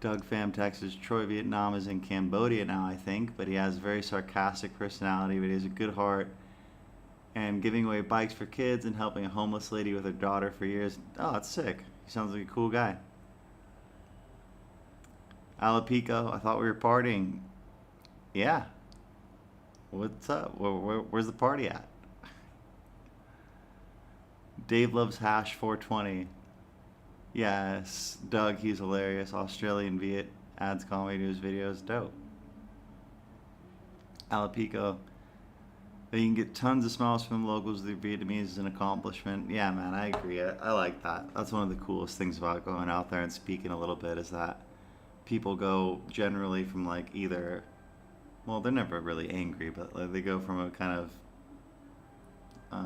Doug Pham, Texas. Troy, Vietnam is in Cambodia now, I think, but he has a very sarcastic personality, but he has a good heart. And giving away bikes for kids and helping a homeless lady with her daughter for years. Oh, that's sick. He sounds like a cool guy. Alapico, I thought we were partying. Yeah. What's up? Where's the party at? Dave loves hash 420. Yes, Doug, he's hilarious. Australian Viet adds comedy to his videos. Dope. Alapico, you can get tons of smiles from the locals. The Vietnamese is an accomplishment. Yeah, man, I agree. I like that. That's one of the coolest things about going out there and speaking a little bit, is that people go generally from like either, well, they're never really angry, but like they go from a kind of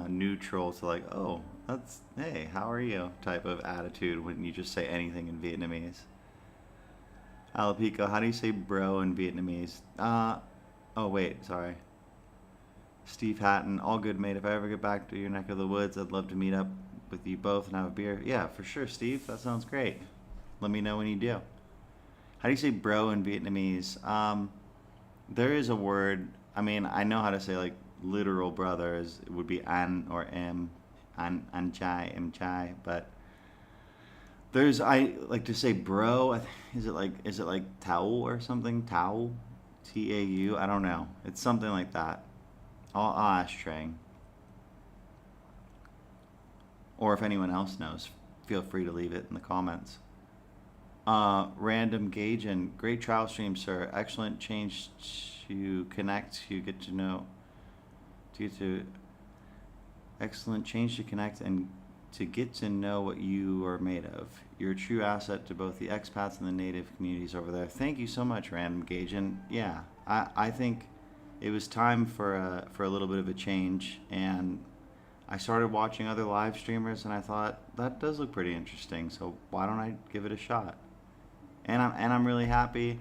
neutral to like, oh, that's, hey, how are you type of attitude when you just say anything in Vietnamese. Alapico, how do you say bro in Vietnamese? Oh wait, sorry. Steve Hatton, all good, mate. If I ever get back to your neck of the woods, I'd love to meet up with you both and have a beer. Yeah, for sure, Steve. That sounds great. Let me know when you do. How do you say bro in Vietnamese? There is a word, I mean, I know how to say like literal brothers. It would be an or m, an chai, m chai, but there's, I like to say bro. Is it like tau or something? Tau, T-A-U. I don't know. It's something like that. I'll ask Trang. Or if anyone else knows, feel free to leave it in the comments. Random Gaijin, great trial stream, sir. Excellent change to connect. You get to know. Excellent change to connect and to get to know what you are made of. You're a true asset to both the expats and the native communities over there. Thank you so much, Random Gaijin. Yeah, I think it was time for a little bit of a change, and I started watching other live streamers and I thought that does look pretty interesting. So why don't I give it a shot? And I'm really happy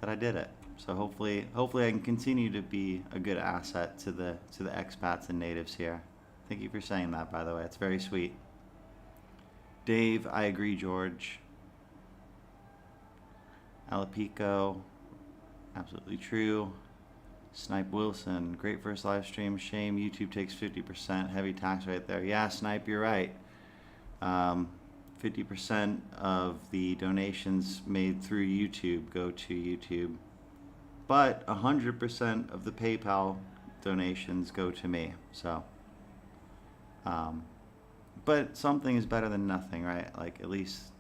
that I did it. So hopefully I can continue to be a good asset to the expats and natives here. Thank you for saying that, by the way. It's very sweet. Dave, I agree, George. Alapico, absolutely true. Snipe Wilson, great first live stream. Shame YouTube takes 50%. Heavy tax right there. Yeah, Snipe, you're right. 50% of the donations made through YouTube go to YouTube, but 100% of the PayPal donations go to me. So, but something is better than nothing, right? Like at least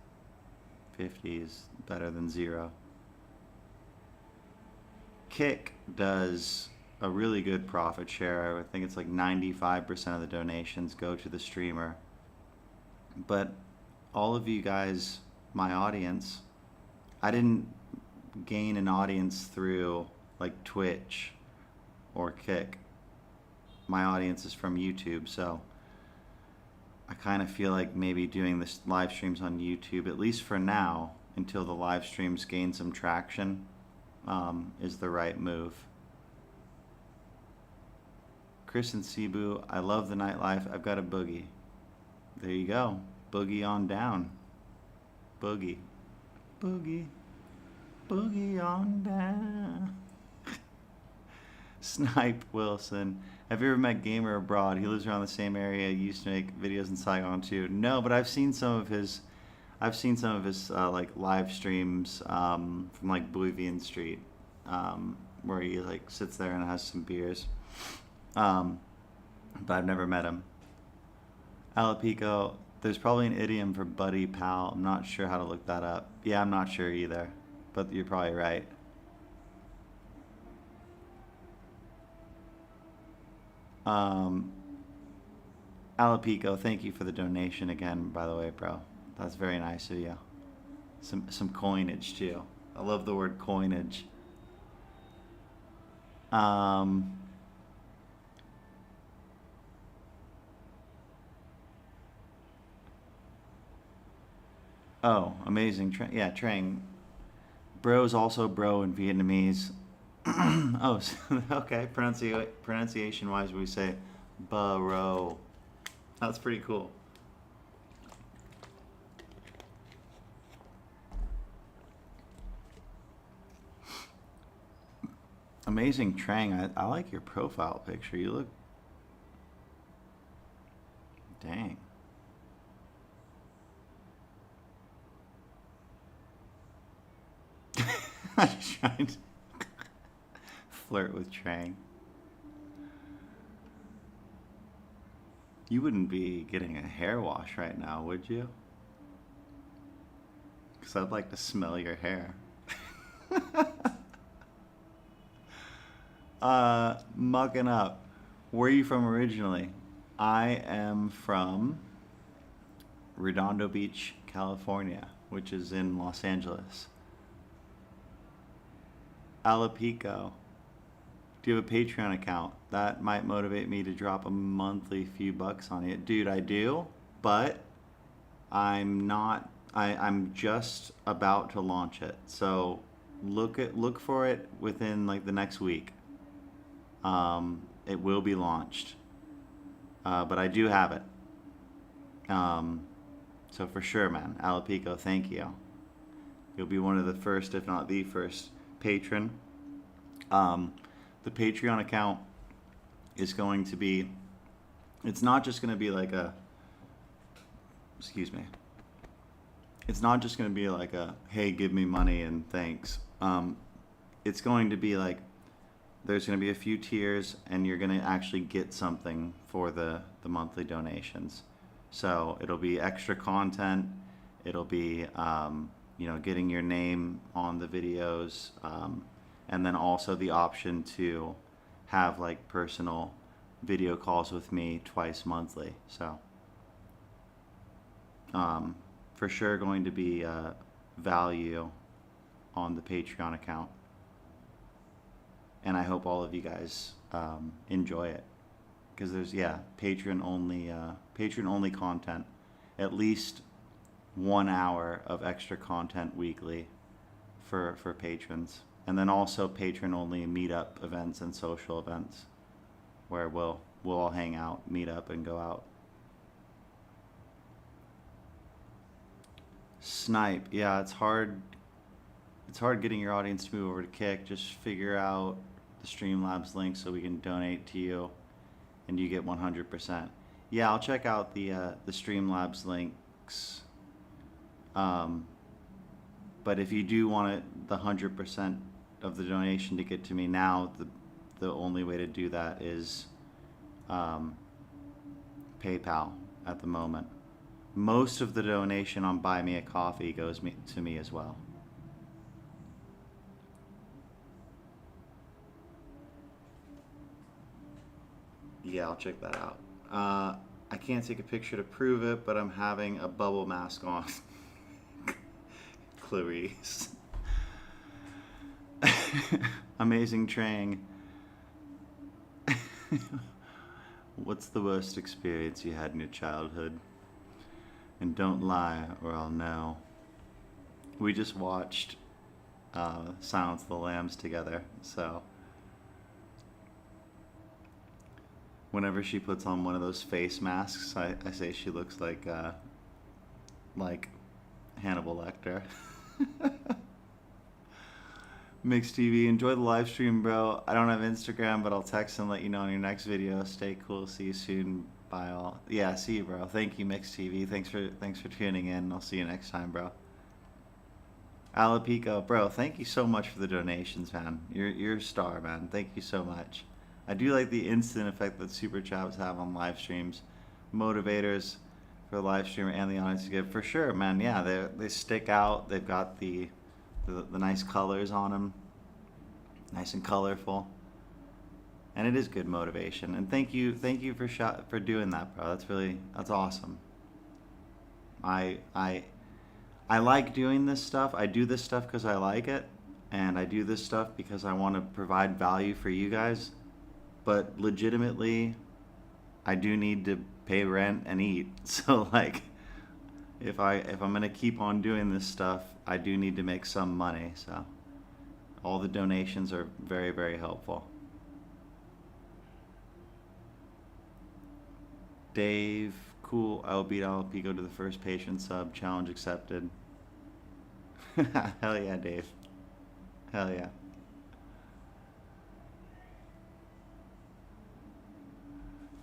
50 is better than 0. Kick does a really good profit share. I think it's like 95% of the donations go to the streamer. But all of you guys, my audience, I didn't gain an audience through like Twitch or Kick. My audience is from YouTube, so I kind of feel like maybe doing this live streams on YouTube, at least for now, until the live streams gain some traction, is the right move. Chris and Cebu, I love the nightlife. I've got a boogie. There you go. Boogie on down. Boogie. Boogie. Boogie on down. Snipe Wilson. Have you ever met Gamer Abroad? He lives around the same area. He used to make videos in Saigon too. No, but I've seen some of his like live streams from like Bolivian Street, where he like sits there and has some beers. But I've never met him. Alapico, there's probably an idiom for buddy pal. I'm not sure how to look that up. Yeah, I'm not sure either, but you're probably right. Alapico, thank you for the donation again, by the way, bro. That's very nice of you. Some coinage too. I love the word coinage. Oh, amazing. Yeah, Trang. Bro's also bro in Vietnamese. Oh, okay. Pronunciation-wise, we say bro. That's pretty cool. Amazing, Trang. I like your profile picture. You look... Dang. I'm just trying to flirt with Trang. You wouldn't be getting a hair wash right now, would you? Because I'd like to smell your hair. Mucking up. Where are you from originally? I am from Redondo Beach, California, which is in Los Angeles. Alapico, do you have a Patreon account? That might motivate me to drop a monthly few bucks on it. Dude, I do, but I'm not, I'm just about to launch it. So look for it within like the next week. It will be launched. But I do have it. So for sure, man. Alapico, thank you. You'll be one of the first, if not the first, patron. The Patreon account is going to be, it's not just going to be like a, excuse me, it's not just going to be like a, hey, give me money and thanks. It's going to be like, there's going to be a few tiers and you're going to actually get something for the monthly donations. So it'll be extra content. It'll be, you know, getting your name on the videos, and then also the option to have like personal video calls with me twice monthly. So for sure going to be value on the Patreon account, and I hope all of you guys enjoy it. because there's, yeah, patron only content, at least 1 hour of extra content weekly for patrons, and then also patron only meetup events and social events where we'll all hang out, meet up, and go out. Snipe, yeah, it's hard. It's hard getting your audience to move over to Kick. Just figure out the Streamlabs link so we can donate to you, and you get 100%. Yeah, I'll check out the Streamlabs links. But if you do want it, the 100% of the donation to get to me now, the only way to do that is PayPal at the moment. Most of the donation on Buy Me a Coffee goes to me as well. Yeah, I'll check that out. I can't take a picture to prove it, but I'm having a bubble mask on. Clarice. Amazing Trang. What's the worst experience you had in your childhood? And don't lie or I'll know. We just watched Silence of the Lambs together, so whenever she puts on one of those face masks, I say she looks like Hannibal Lecter. Mix TV, enjoy the live stream, bro. I don't have Instagram, but I'll text and let you know on your next video. Stay cool. See you soon. Bye all. Yeah, see you, bro. Thank you, Mix TV. Thanks for tuning in. I'll see you next time, bro. Alapico, bro. Thank you so much for the donations, man. You're a star, man. Thank you so much. I do like the instant effect that super chats have on live streams. Motivators for the live streamer and the audience to give, for sure, man. Yeah, they stick out. They've got the nice colors on them, nice and colorful, and it is good motivation. And thank you for doing that, bro. That's awesome. I like doing this stuff. I do this stuff because I like it, and I do this stuff because I want to provide value for you guys. But legitimately, I do need to pay rent and eat. So like, if I'm gonna keep on doing this stuff, I do need to make some money. So all the donations are very, very helpful. Dave, cool. I'll beat Alapico to the first patron sub. Challenge accepted. Hell yeah, Dave. Hell yeah.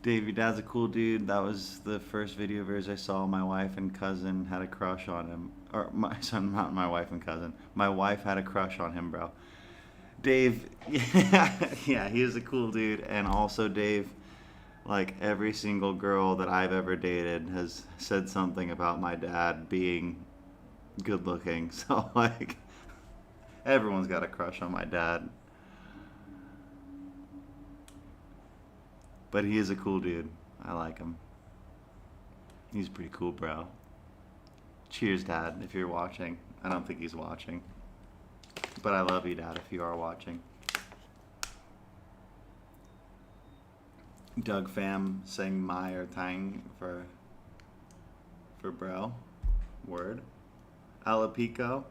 Dave, your dad's a cool dude. That was the first video of yours I saw. My wife and cousin had a crush on him. Or my son, not my wife and cousin. My wife had a crush on him, bro. Dave, yeah, he is a cool dude. And also, Dave, like every single girl that I've ever dated has said something about my dad being good looking. So, like, everyone's got a crush on my dad. But he is a cool dude. I like him. He's pretty cool, bro. Cheers, Dad, if you're watching. I don't think he's watching. But I love you, Dad, if you are watching. Doug Fam saying my or tang for bro. Word. Alapico,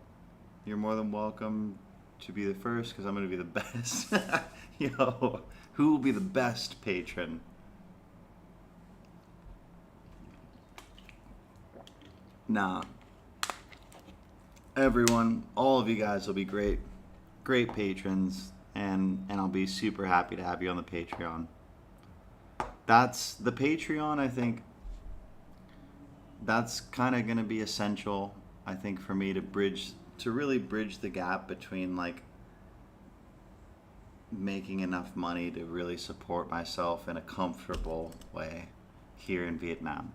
you're more than welcome to be the first because I'm going to be the best. Yo. Who will be the best patron? Nah. Everyone, all of you guys will be great patrons, and I'll be super happy to have you on the Patreon. That's the Patreon, I think. That's kind of going to be essential, I think, for me to really bridge the gap between like making enough money to really support myself in a comfortable way here in Vietnam.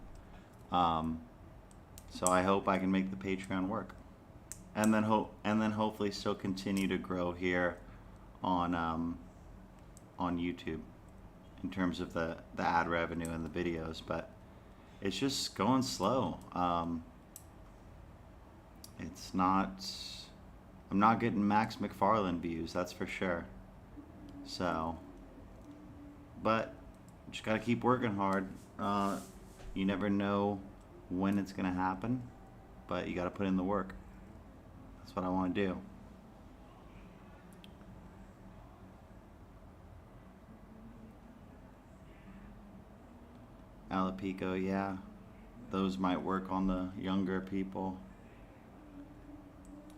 So I hope I can make the Patreon work, and then hopefully still continue to grow here on YouTube in terms of the ad revenue and the videos. But it's just going slow. It's not. I'm not getting Max McFarland views, that's for sure. So, but just gotta keep working hard. You never know when it's gonna happen, but you gotta put in the work. That's what I want to do. Alapico, yeah. Those might work on the younger people.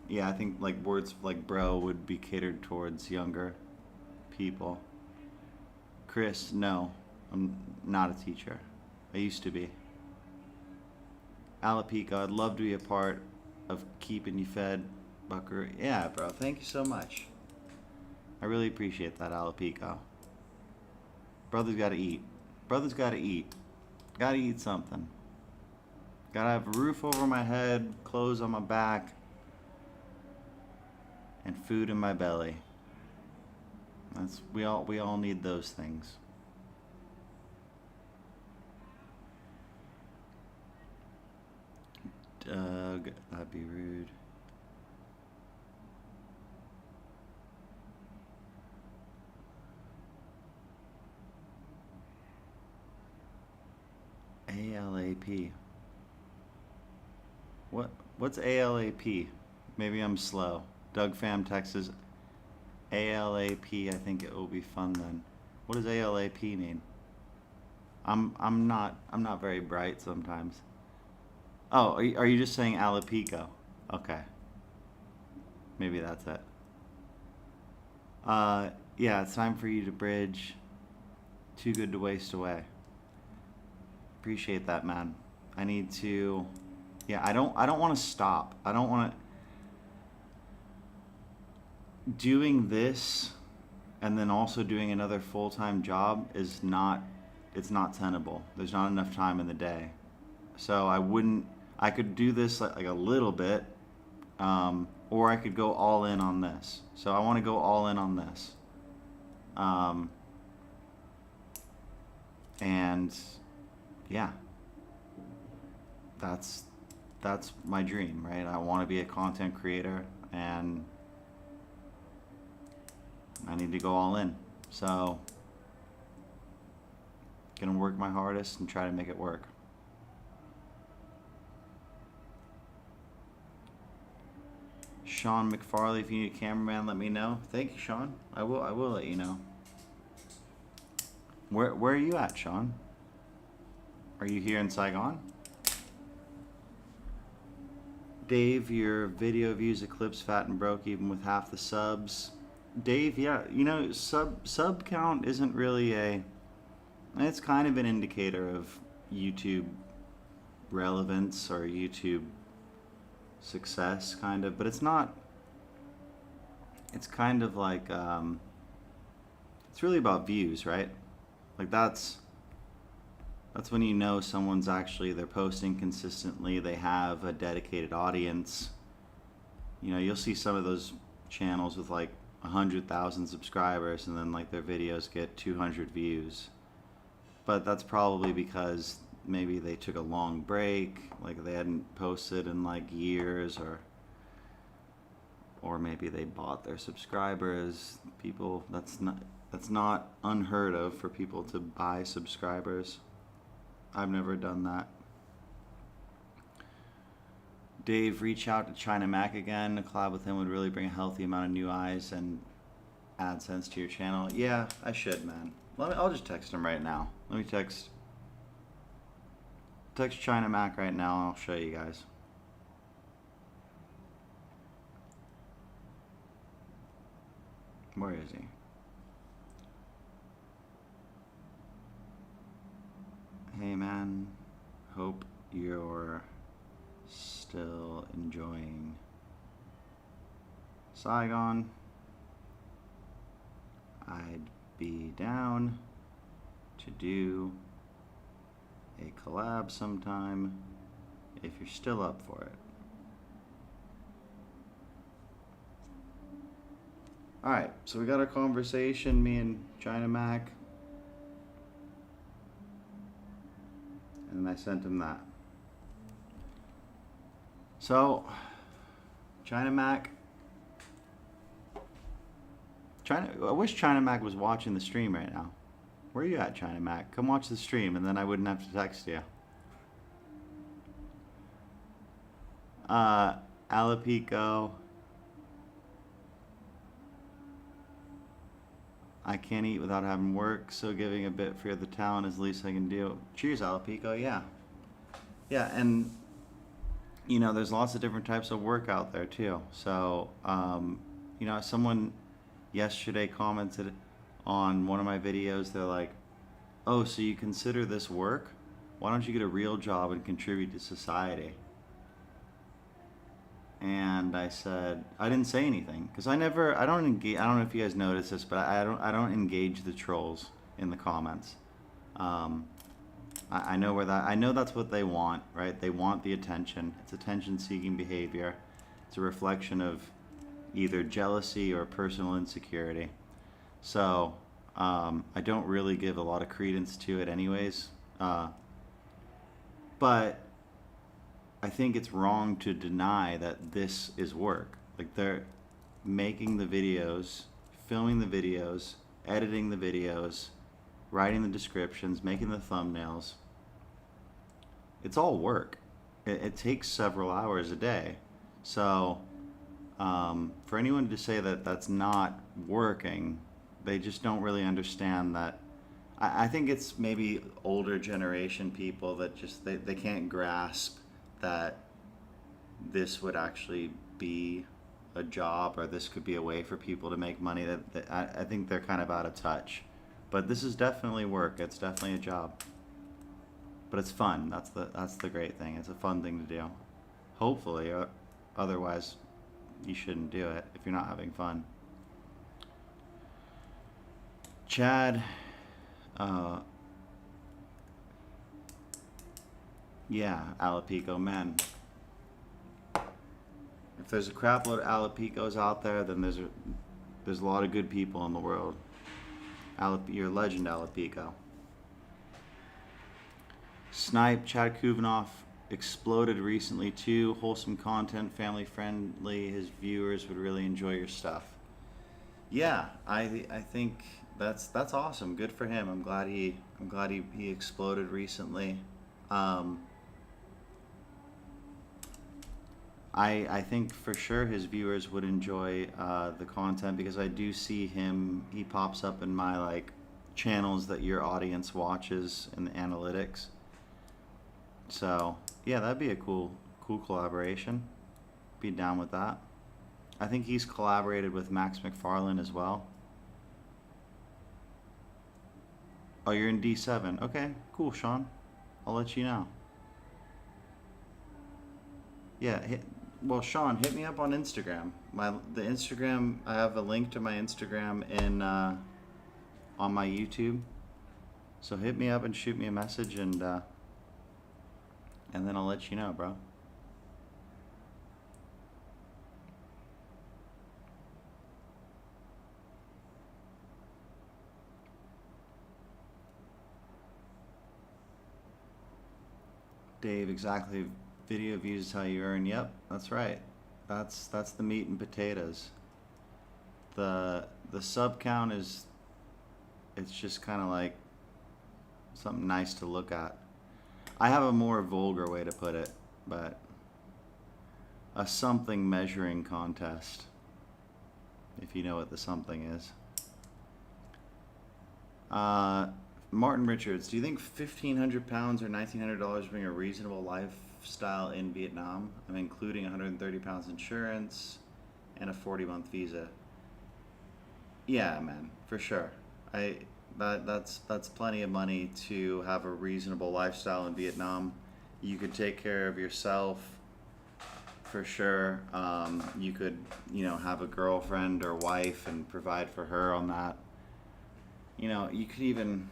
Yeah, I think like words like bro would be catered towards younger people. Chris, no. I'm not a teacher. I used to be. Alapico, I'd love to be a part of keeping you fed, Bucker. Yeah, bro. Thank you so much. I really appreciate that, Alapico. Brother's gotta eat. Brother's gotta eat. Gotta eat something. Gotta have a roof over my head, clothes on my back, and food in my belly. That's we all need those things. Doug, that'd be rude. ALAP. What's ALAP? Maybe I'm slow. Doug Fam texts ALAP. I think it will be fun then. What does ALAP mean? I'm not very bright sometimes. Oh, are you just saying Alapico? Okay. Maybe that's it. Yeah, it's time for you to bridge. Too good to waste away. Appreciate that, man. I need to. Yeah, I don't want to stop. I don't want to. Doing this and then also doing another full-time job is not. It's not tenable. There's not enough time in the day. So I could do this like a little bit, or I could go all in on this. So I want to go all in on this. And yeah, that's my dream, right? I want to be a content creator, and I need to go all in. So gonna work my hardest and try to make it work. Sean McFarley, if you need a cameraman, let me know. Thank you, Sean. I will let you know. Where are you at, Sean? Are you here in Saigon? Dave, your video views eclipse fat and broke even with half the subs. Dave, yeah, you know, sub count isn't really it's kind of an indicator of YouTube relevance or YouTube success, kind of, but it's not. It's kind of like it's really about views, right? Like that's when you know someone's actually, they're posting consistently, they have a dedicated audience. You know, you'll see some of those channels with like 100,000 subscribers and then like their videos get 200 views, but that's probably because maybe they took a long break, like they hadn't posted in like years, or maybe they bought their subscribers. People, that's not unheard of for people to buy subscribers. I've never done that. Dave, reach out to China Mac again. A collab with him would really bring a healthy amount of new eyes and AdSense to your channel. Yeah, I should, man. I'll just text him right now. Let me text China Mac right now, and I'll show you guys. Where is he? Hey man, hope you're still enjoying Saigon. I'd be down to do a collab sometime if you're still up for it. Alright, so we got our conversation, me and China Mac. And I sent him that. So, China Mac. I wish China Mac was watching the stream right now. Where are you at, China Mac? Come watch the stream, and then I wouldn't have to text you. Alapico. I can't eat without having work, so giving a bit for the talent is the least I can do. Cheers, Alapico. Yeah. Yeah, and you know, there's lots of different types of work out there too. So, you know, someone yesterday commented on one of my videos. They're like, "Oh, so you consider this work? Why don't you get a real job and contribute to society?" And I said, I didn't say anything because I don't engage. I don't know if you guys noticed this, but I don't engage the trolls in the comments. I know I know that's what they want, right? They want the attention. It's attention-seeking behavior. It's a reflection of either jealousy or personal insecurity. So I don't really give a lot of credence to it, anyways. But I think it's wrong to deny that this is work. Like, they're making the videos, filming the videos, editing the videos, writing the descriptions, making the thumbnails. It's all work. It takes several hours a day. So for anyone to say that that's not working, they just don't really understand that. I think it's maybe older generation people that just they can't grasp that this would actually be a job, or this could be a way for people to make money. That I think they're kind of out of touch. But this is definitely work. It's definitely a job. But it's fun. That's the great thing. It's a fun thing to do. Hopefully, otherwise you shouldn't do it if you're not having fun. Chad, yeah, Alapico, man. If there's a crap load of Alapicos out there, then there's a lot of good people in the world. You're a legend, Alapico. Snipe, Chad Kuvanoff exploded recently too. Wholesome content, family friendly. His viewers would really enjoy your stuff. Yeah, I think that's awesome. Good for him. I'm glad he exploded recently. I think for sure his viewers would enjoy the content, because I do see him. He pops up in my like channels that your audience watches in the analytics. So yeah, that'd be a cool collaboration. Be down with that. I think he's collaborated with Max McFarlane as well. Oh, you're in D7. Okay, cool, Sean. I'll let you know. Yeah, well, Sean, hit me up on Instagram. The Instagram, I have a link to my Instagram in on my YouTube. So hit me up and shoot me a message, and then I'll let you know, bro. Dave, exactly. Video views is how you earn. Yep, that's right. That's the meat and potatoes. The sub count is, it's just kind of like something nice to look at. I have a more vulgar way to put it, but a something measuring contest, if you know what the something is. Martin Richards, do you think 1,500 pounds or $1,900 bring a reasonable lifestyle in Vietnam? I'm including 130 pounds insurance and a 40-month visa. Yeah, man, for sure. That's plenty of money to have a reasonable lifestyle in Vietnam. You could take care of yourself, for sure. You could, have a girlfriend or wife and provide for her on that. You could even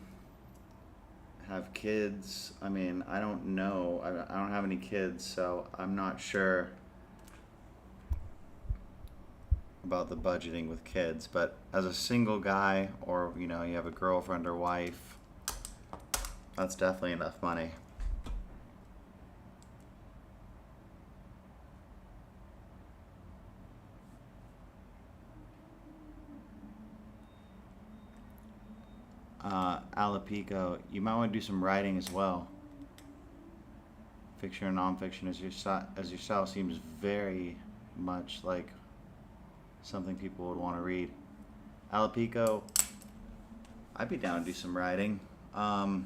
have kids. I mean, I don't know. I don't have any kids, so I'm not sure about the budgeting with kids. But as a single guy, or you have a girlfriend or wife, that's definitely enough money. Alapico, you might want to do some writing as well. Fiction or nonfiction, as your style seems very much like something people would want to read. Alapico, I'd be down to do some writing. I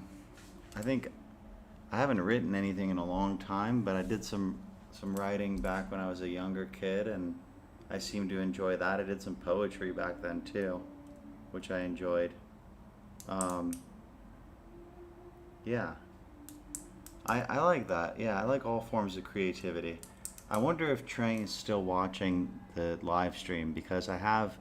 think I haven't written anything in a long time, but I did some writing back when I was a younger kid, and I seemed to enjoy that. I did some poetry back then too, which I enjoyed. Yeah, I like that. Yeah, I like all forms of creativity. I wonder if Trang is still watching the live stream, because I have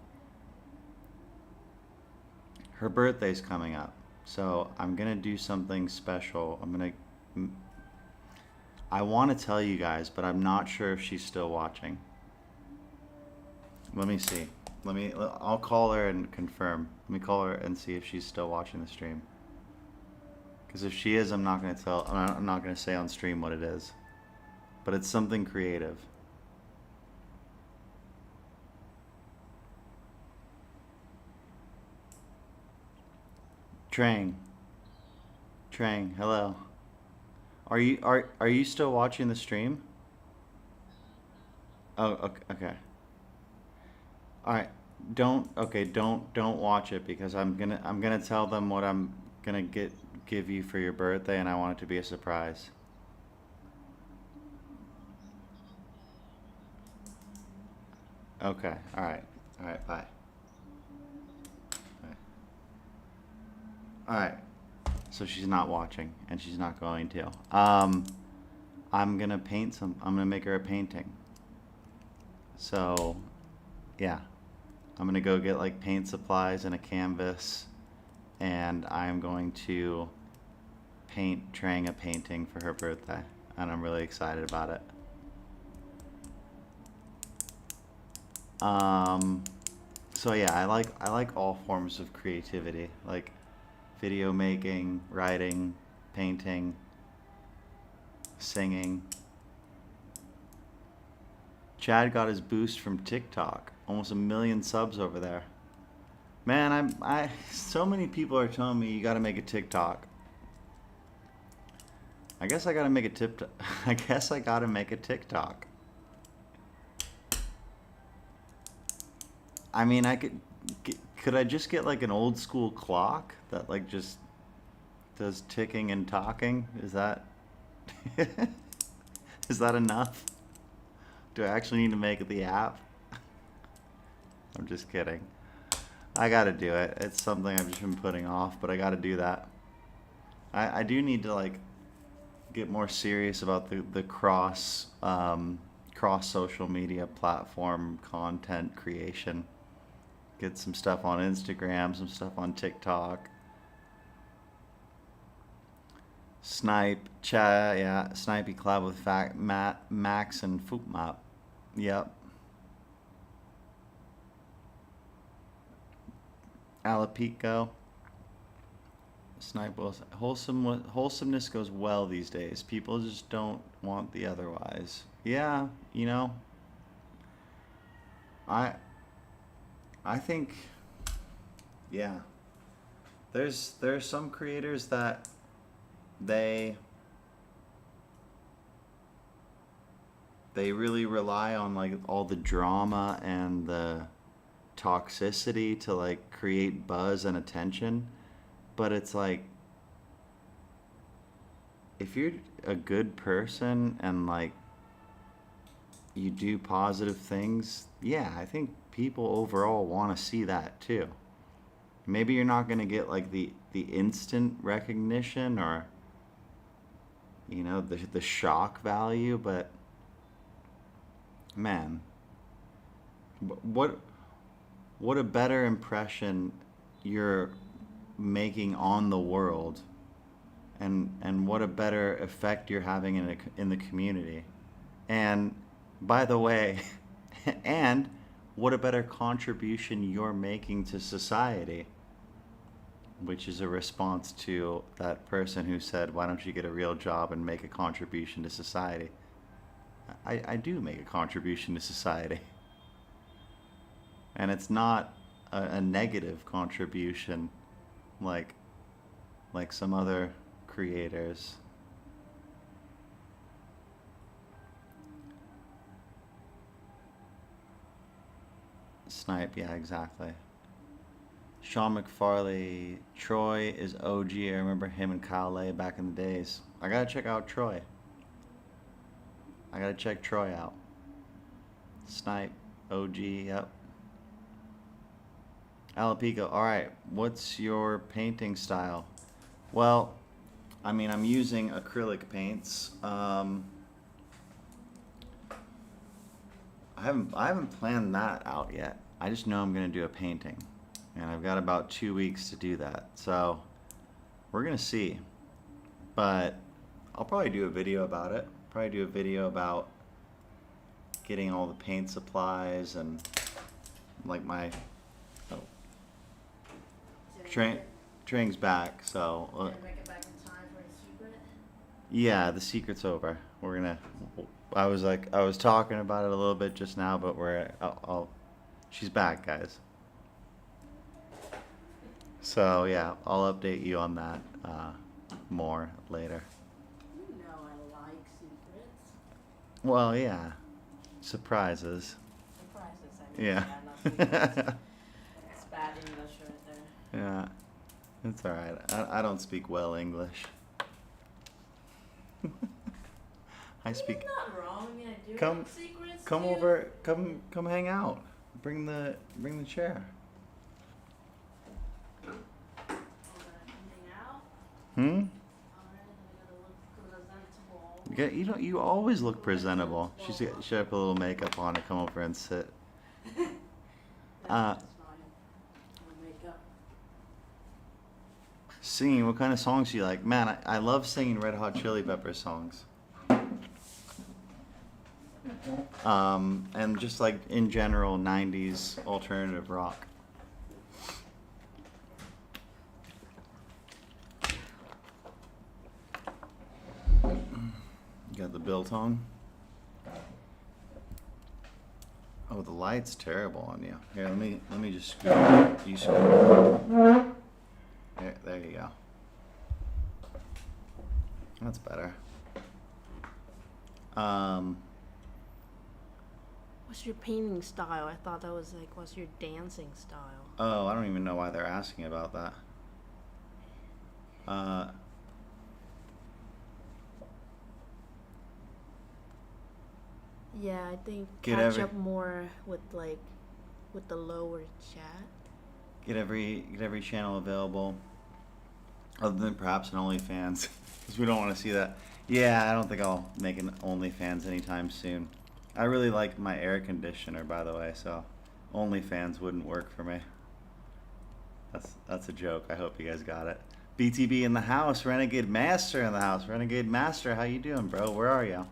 her birthday's coming up. So I'm gonna do something special. I want to tell you guys, but I'm not sure if she's still watching. Let me see. I'll call her and confirm. Let me call her and see if she's still watching the stream. Because if she is, I'm not gonna say on stream what it is. But it's something creative. Trang, hello. Are you still watching the stream? Oh, okay. All right. Don't watch it, because I'm gonna tell them what I'm gonna give you for your birthday, and I want it to be a surprise. Okay. All right. Bye. All right. So she's not watching, and she's not going to. I'm gonna make her a painting. So, yeah. I'm gonna go get like paint supplies and a canvas, and I'm going to paint Trang a painting for her birthday, and I'm really excited about it. So yeah, I like all forms of creativity, like video making, writing, painting, singing. Chad got his boost from TikTok. Almost 1 million subs over there. Man, so many people are telling me you gotta make a TikTok. I guess I gotta make a TikTok. I mean, could I just get like an old school clock that like just does ticking and talking? Is that is that enough? Do I actually need to make the app? I'm just kidding. I gotta do it. It's something I've just been putting off, but I gotta do that. I do need to like get more serious about the cross social media platform content creation. Get some stuff on Instagram, some stuff on TikTok. Snipey collab with Max and Foopmap. Yep. Alapico. Snipe Wilson. Wholesomeness goes well these days. People just don't want the otherwise. Yeah, you know. I think, yeah. There's some creators that they really rely on like all the drama and the toxicity to like create buzz and attention, but it's like if you're a good person and like you do positive things, yeah, I think people overall want to see that too. Maybe you're not going to get like the instant recognition or you know the shock value, but man, what a better impression you're making on the world, and what a better effect you're having in the community. And by the way, and what a better contribution you're making to society, which is a response to that person who said, why don't you get a real job and make a contribution to society? I do make a contribution to society. And it's not a negative contribution. Like, like some other creators. Snipe, yeah, exactly. Sean McFarley, Troy is OG. I remember him and Kyle Lay back in the days. I gotta check out Troy. I gotta check Troy out. Snipe, OG, yep. Alapico, alright, what's your painting style? Well, I mean, I'm using acrylic paints. I haven't planned that out yet. I just know I'm gonna do a painting. And I've got about 2 weeks to do that. So we're gonna see. But I'll probably do a video about it. Probably do a video about getting all the paint supplies and like my Trang's back, so Gonna make it back in time for the secret? yeah, the secret's over. We're gonna. I was talking about it a little bit just now, but she's back, guys. So yeah, I'll update you on that more later. You know I like secrets. Well, yeah, surprises. Surprises, I mean. Yeah. Not secrets. It's bad English right there. Yeah, it's all right. I don't speak well English. I speak. You're not wrong. I mean, I do Come- like secrets. Come too. over. Come hang out. Bring the chair. Oh, hang out? Hmm. Alright, I gotta look presentable. You always look presentable. She should have a little makeup on to come over and sit. That's fine. No makeup. Singing, what kind of songs do you like? Man, I love singing Red Hot Chili Peppers songs. And just like in general, 90s alternative rock. You got the biltong? Oh, the light's terrible on you. Here, let me just scoot. You scoot. There you go. That's better. What's your painting style? I thought that was like, what's your dancing style? Oh, I don't even know why they're asking about that. Yeah, I think Get catch every- up more with like with the lower chat. Get every channel available, other than perhaps an OnlyFans, because we don't want to see that. Yeah, I don't think I'll make an OnlyFans anytime soon. I really like my air conditioner, by the way, so OnlyFans wouldn't work for me. That's a joke. I hope you guys got it. BTB in the house, Renegade Master in the house. Renegade Master, how you doing, bro? Where are you?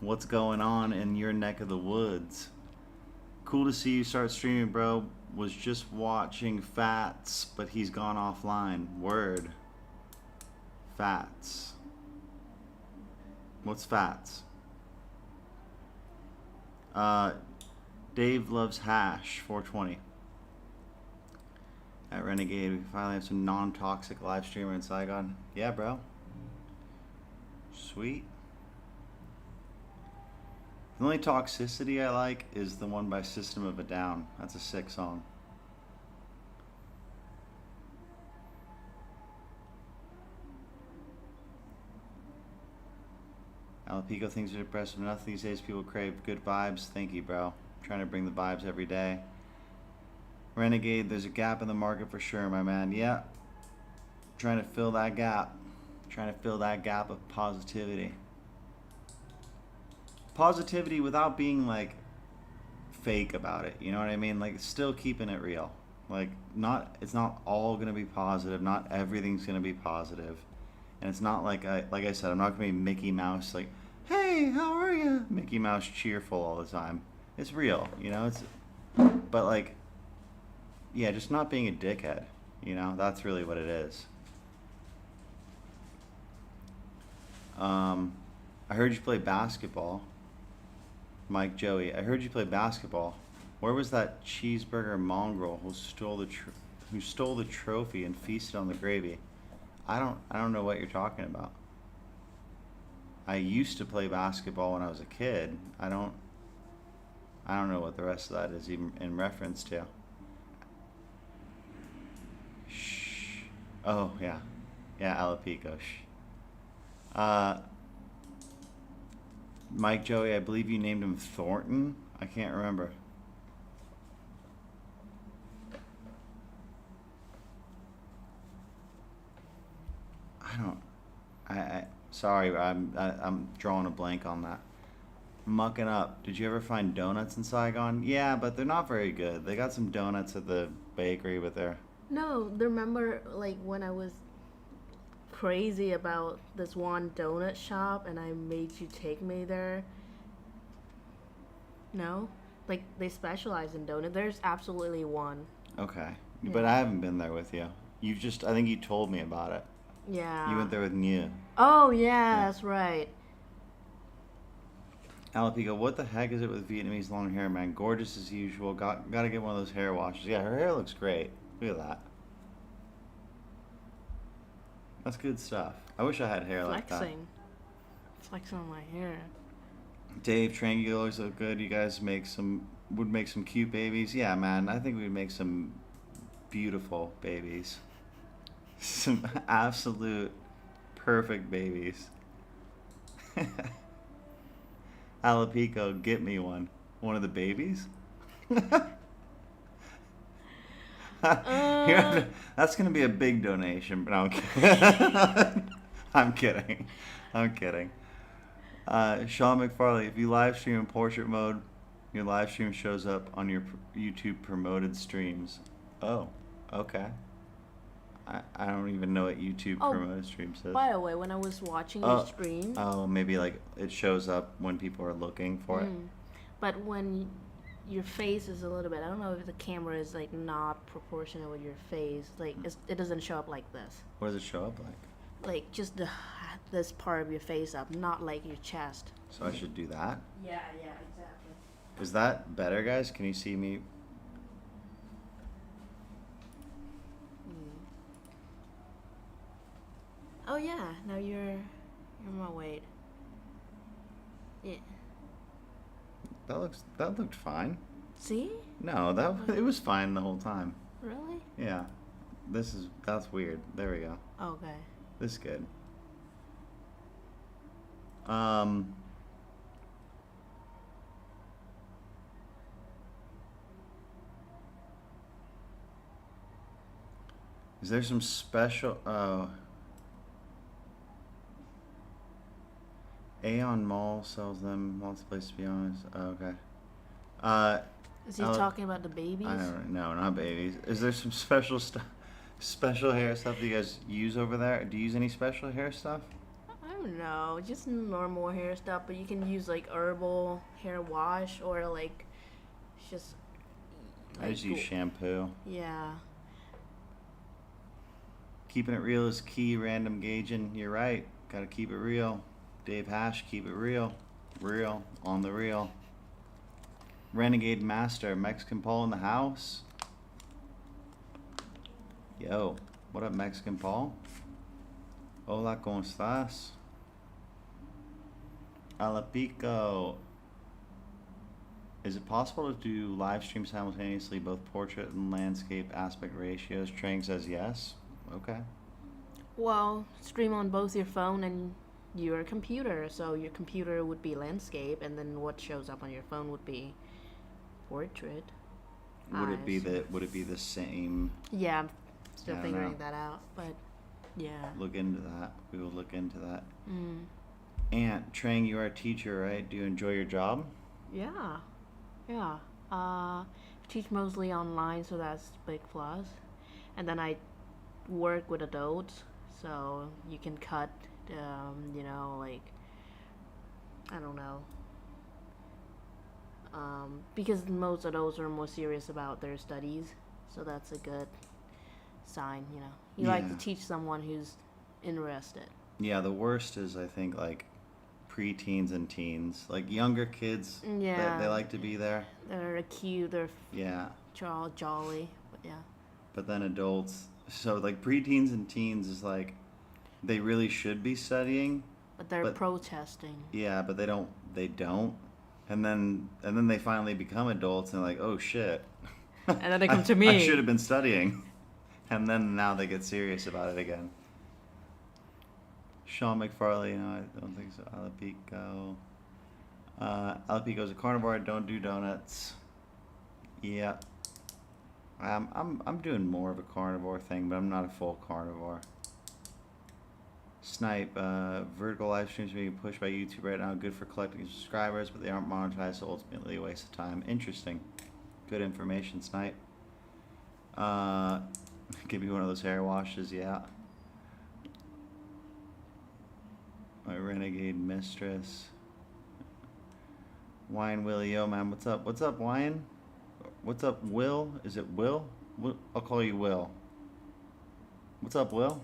What's going on in your neck of the woods? Cool to see you start streaming, bro. Was just watching Fats, but he's gone offline. Word. Fats. What's Fats? Dave loves hash 420. At Renegade, we finally have some non-toxic live streamer in Saigon. Yeah, bro. Sweet. The only toxicity I like is the one by System of a Down. That's a sick song. Alapico thinks are depressed enough these days. People crave good vibes. Thank you, bro. I'm trying to bring the vibes every day. Renegade, there's a gap in the market for sure, my man. Yeah. Trying to fill that gap. Trying to fill that gap of positivity. Positivity without being like fake about it, you know what I mean? Like still keeping it real. Like it's not all gonna be positive, not everything's gonna be positive. And it's not like I said, I'm not gonna be Mickey Mouse like, hey, how are you? Mickey Mouse cheerful all the time. It's real, you know, but like, yeah, just not being a dickhead, you know, that's really what it is. I heard you play basketball. Mike Joey, I heard you play basketball. Where was that cheeseburger mongrel who stole the who stole the trophy and feasted on the gravy. I don't know what you're talking about. I used to play basketball when I was a kid. I don't know what the rest of that is even in reference to. Shh. Oh yeah. Yeah, Alapico. Shh. Mike Joey, I believe you named him Thornton. I can't remember. Sorry, I'm drawing a blank on that. Mucking up. Did you ever find donuts in Saigon? Yeah, but they're not very good. They got some donuts at the bakery, but they're... No, remember like when I was crazy about this one donut shop and I made you take me there? No? Like they specialize in donuts. There's absolutely one. Okay. Yeah. But I haven't been there with you. I think you told me about it. Yeah. You went there with Nia. Oh yeah, that's right. Alapico, what the heck is it with Vietnamese long hair, man? Gorgeous as usual. Gotta get one of those hair washes. Yeah, her hair looks great. Look at that. That's good stuff. I wish I had hair like that. Flexing on my hair. Dave, triangulars look good. You guys would make some cute babies. Yeah, man. I think we'd make some beautiful babies. Some absolute perfect babies. Alapico, get me one. One of the babies? That's going to be a big donation, but I'm kidding. I'm kidding. Sean McFarley, if you live stream in portrait mode, your live stream shows up on your YouTube promoted streams. Oh, okay. I don't even know what YouTube promoted stream says. By the way, when I was watching your stream... Oh, maybe like it shows up when people are looking for it. But when your face is a little bit... I don't know if the camera is like not proportional with your face. Like it doesn't show up like this. What does it show up like? Like just this part of your face up, not like your chest. So I should do that? Yeah, exactly. Is that better, guys? Can you see me? Oh yeah, now you're more weight. Yeah. That looked fine. See? No, it was fine the whole time. Really? Yeah. That's weird. There we go. Okay. This is good. Is there some special Aeon Mall sells them. Lots of places, to be honest. Oh, okay. Is he talking about the babies? No, not babies. Is there some special hair stuff that you guys use over there? Do you use any special hair stuff? I don't know, just normal hair stuff. But you can use like herbal hair wash or like just. I just use shampoo. Yeah. Keeping it real is key. Random gauging. You're right. Gotta keep it real. Dave Hash, keep it real. Real. On the real. Renegade Master. Mexican Paul in the house. Yo. What up, Mexican Paul? Hola, ¿cómo estás? Alapico. Is it possible to do live stream simultaneously, both portrait and landscape aspect ratios? Trang says yes. Okay. Well, stream on both your phone and your computer. So your computer would be landscape, and then what shows up on your phone would be portrait. Would it be the same? Yeah, I'm still figuring that out, but yeah. Look into that. We will look into that. Aunt Trang, you are a teacher, right? Do you enjoy your job? Yeah. I teach mostly online, so that's a big plus. And then I work with adults, so you can cut, like, I don't know. Because most adults are more serious about their studies, so that's a good sign, You like to teach someone who's interested. Yeah, the worst is, I think, like, pre-teens and teens. Like, younger kids, they like to be there. They're cute, they're jolly, but yeah. but then adults. So like preteens and teens is like they really should be studying, But they're but protesting. yeah, but they don't. They don't. And then they finally become adults and they're like, oh shit. And then they come to I me. should have been studying. And then now they get serious about it again. Sean McFarley, no, I don't think so. Alapico. Alapico's a carnivore. I don't do donuts. Yeah. I'm doing more of a carnivore thing, but I'm not a full carnivore. Snipe, vertical live streams being pushed by YouTube right now. Good for collecting subscribers, but they aren't monetized, so ultimately a waste of time. Interesting. Good information, Snipe. Give me one of those hair washes, yeah. My renegade mistress. Wine Willie, yo man, what's up? What's up, Wine? What's up, Will? Is it Will? I'll call you Will. What's up, Will?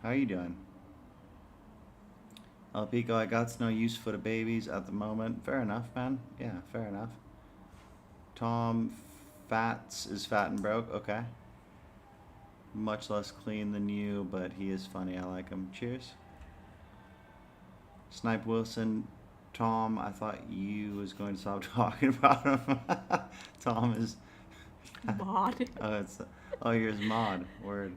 How are you doing? El Pico, I got no use for the babies at the moment. Fair enough, man. Yeah, fair enough. Tom Fats is fat and broke. Okay. Much less clean than you, but he is funny. I like him. Cheers. Snipe Wilson. Tom, I thought you was going to stop talking about him. Tom is... Mod. Oh, here's Mod. Word.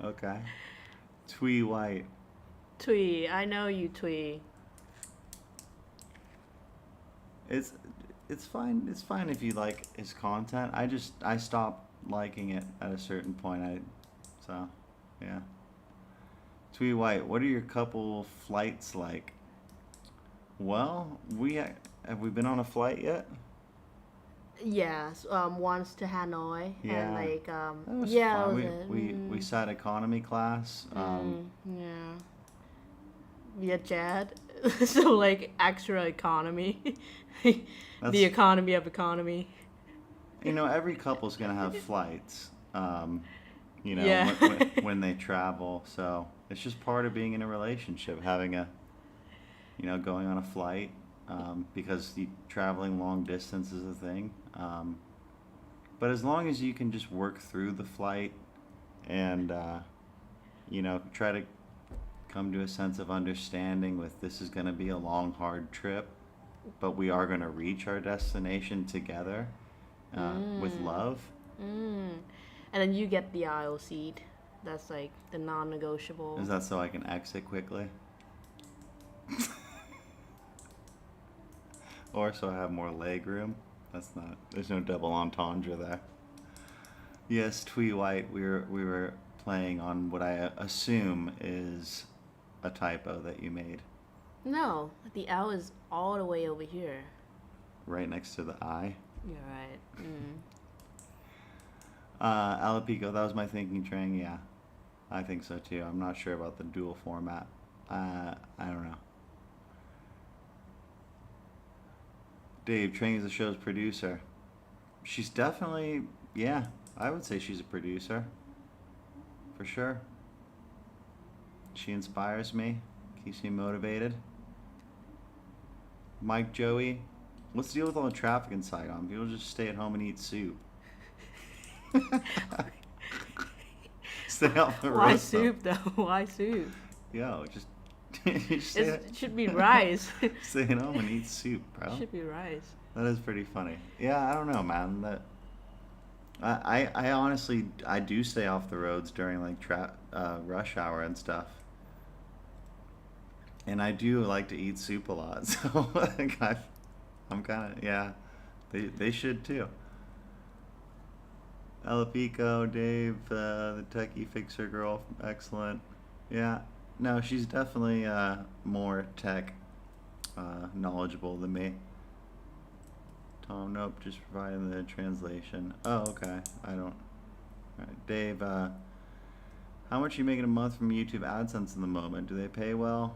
Okay. Twee White. Twee, I know you, Twee. It's fine. It's fine if you like his content. I stopped liking it at a certain point. So yeah. Twee White, what are your couple flights like? Well, have we been on a flight yet? Yes, once to Hanoi. Yeah. And like, That was yeah, fun. that was it. We sat economy class. Yeah. Via jet. So like extra economy. The economy of economy. You know, every couple's gonna have flights. You know, Yeah. when they travel. So it's just part of being in a relationship, having going on a flight, because traveling long distance is a thing. But as long as you can just work through the flight and, try to come to a sense of understanding with this is going to be a long, hard trip, but we are going to reach our destination together with love. And then you get the aisle seat. That's like the non-negotiable. Is that so I can exit quickly? Or so I have more leg room? There's no double entendre there. Yes, Twee White, we were playing on what I assume is a typo that you made. No, the L is all the way over here. Right next to the I. You're right. Alapico, that was my thinking train, yeah. I think so too. I'm not sure about the dual format. I don't know. Dave, Trang is the show's producer. She's definitely, yeah, I would say she's a producer. For sure. She inspires me, keeps me motivated. Mike, Joey, what's the deal with all the traffic in Saigon? People just stay at home and eat soup. Stay off the road. Why soup though? Why soup? Yo, just It should be rice. stay at home and eat soup, bro. It should be rice. That is pretty funny. Yeah, I don't know, man. I honestly I do stay off the roads during like rush hour and stuff, and I do like to eat soup a lot. So like I'm kind of, yeah. They should too. Alapico, Dave, the techie fixer girl, excellent. Yeah, no, she's definitely more tech knowledgeable than me. Tom, nope, just providing the translation. Oh, okay. I don't. Alright, Dave, how much are you making a month from YouTube AdSense in the moment? Do they pay well?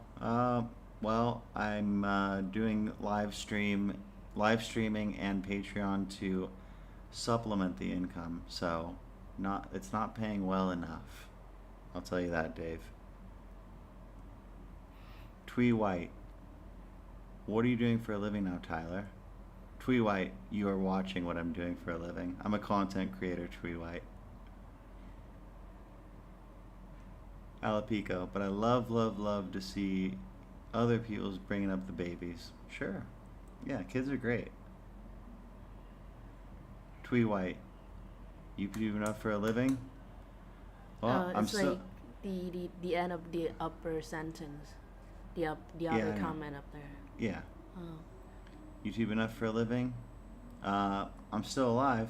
Well, I'm doing live streaming and Patreon to supplement the income, so it's not paying well enough. I'll tell you that, Dave. Twee White, what are you doing for a living now, Tyler? Twee White, you are watching what I'm doing for a living. I'm a content creator, Twee White. Alapico, but I love, love, love to see other people's bringing up the babies. Sure. Yeah, kids are great. Twee White, you do enough for a living? Well, I'm It's still... like the end of the upper sentence. The Yeah, other I know. comment up there. Yeah. Oh. YouTube enough for a living? I'm still alive.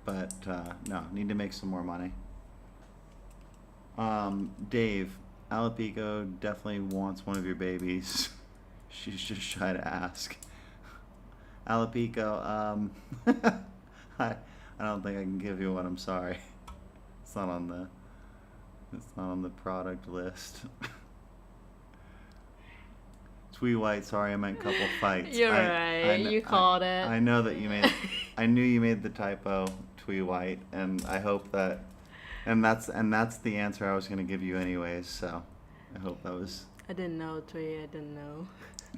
But, no, need to make some more money. Dave, Alapico definitely wants one of your babies. She's just shy to ask. Alapico, I don't think I can give you one, I'm sorry. It's not on the product list. Twee White, sorry, I meant couple fights. You're right. You called it. I know that you made. I knew you made the typo, Twee White, and I hope that, and that's the answer I was going to give you anyways. So, I hope that was. I didn't know, Twee. I didn't know.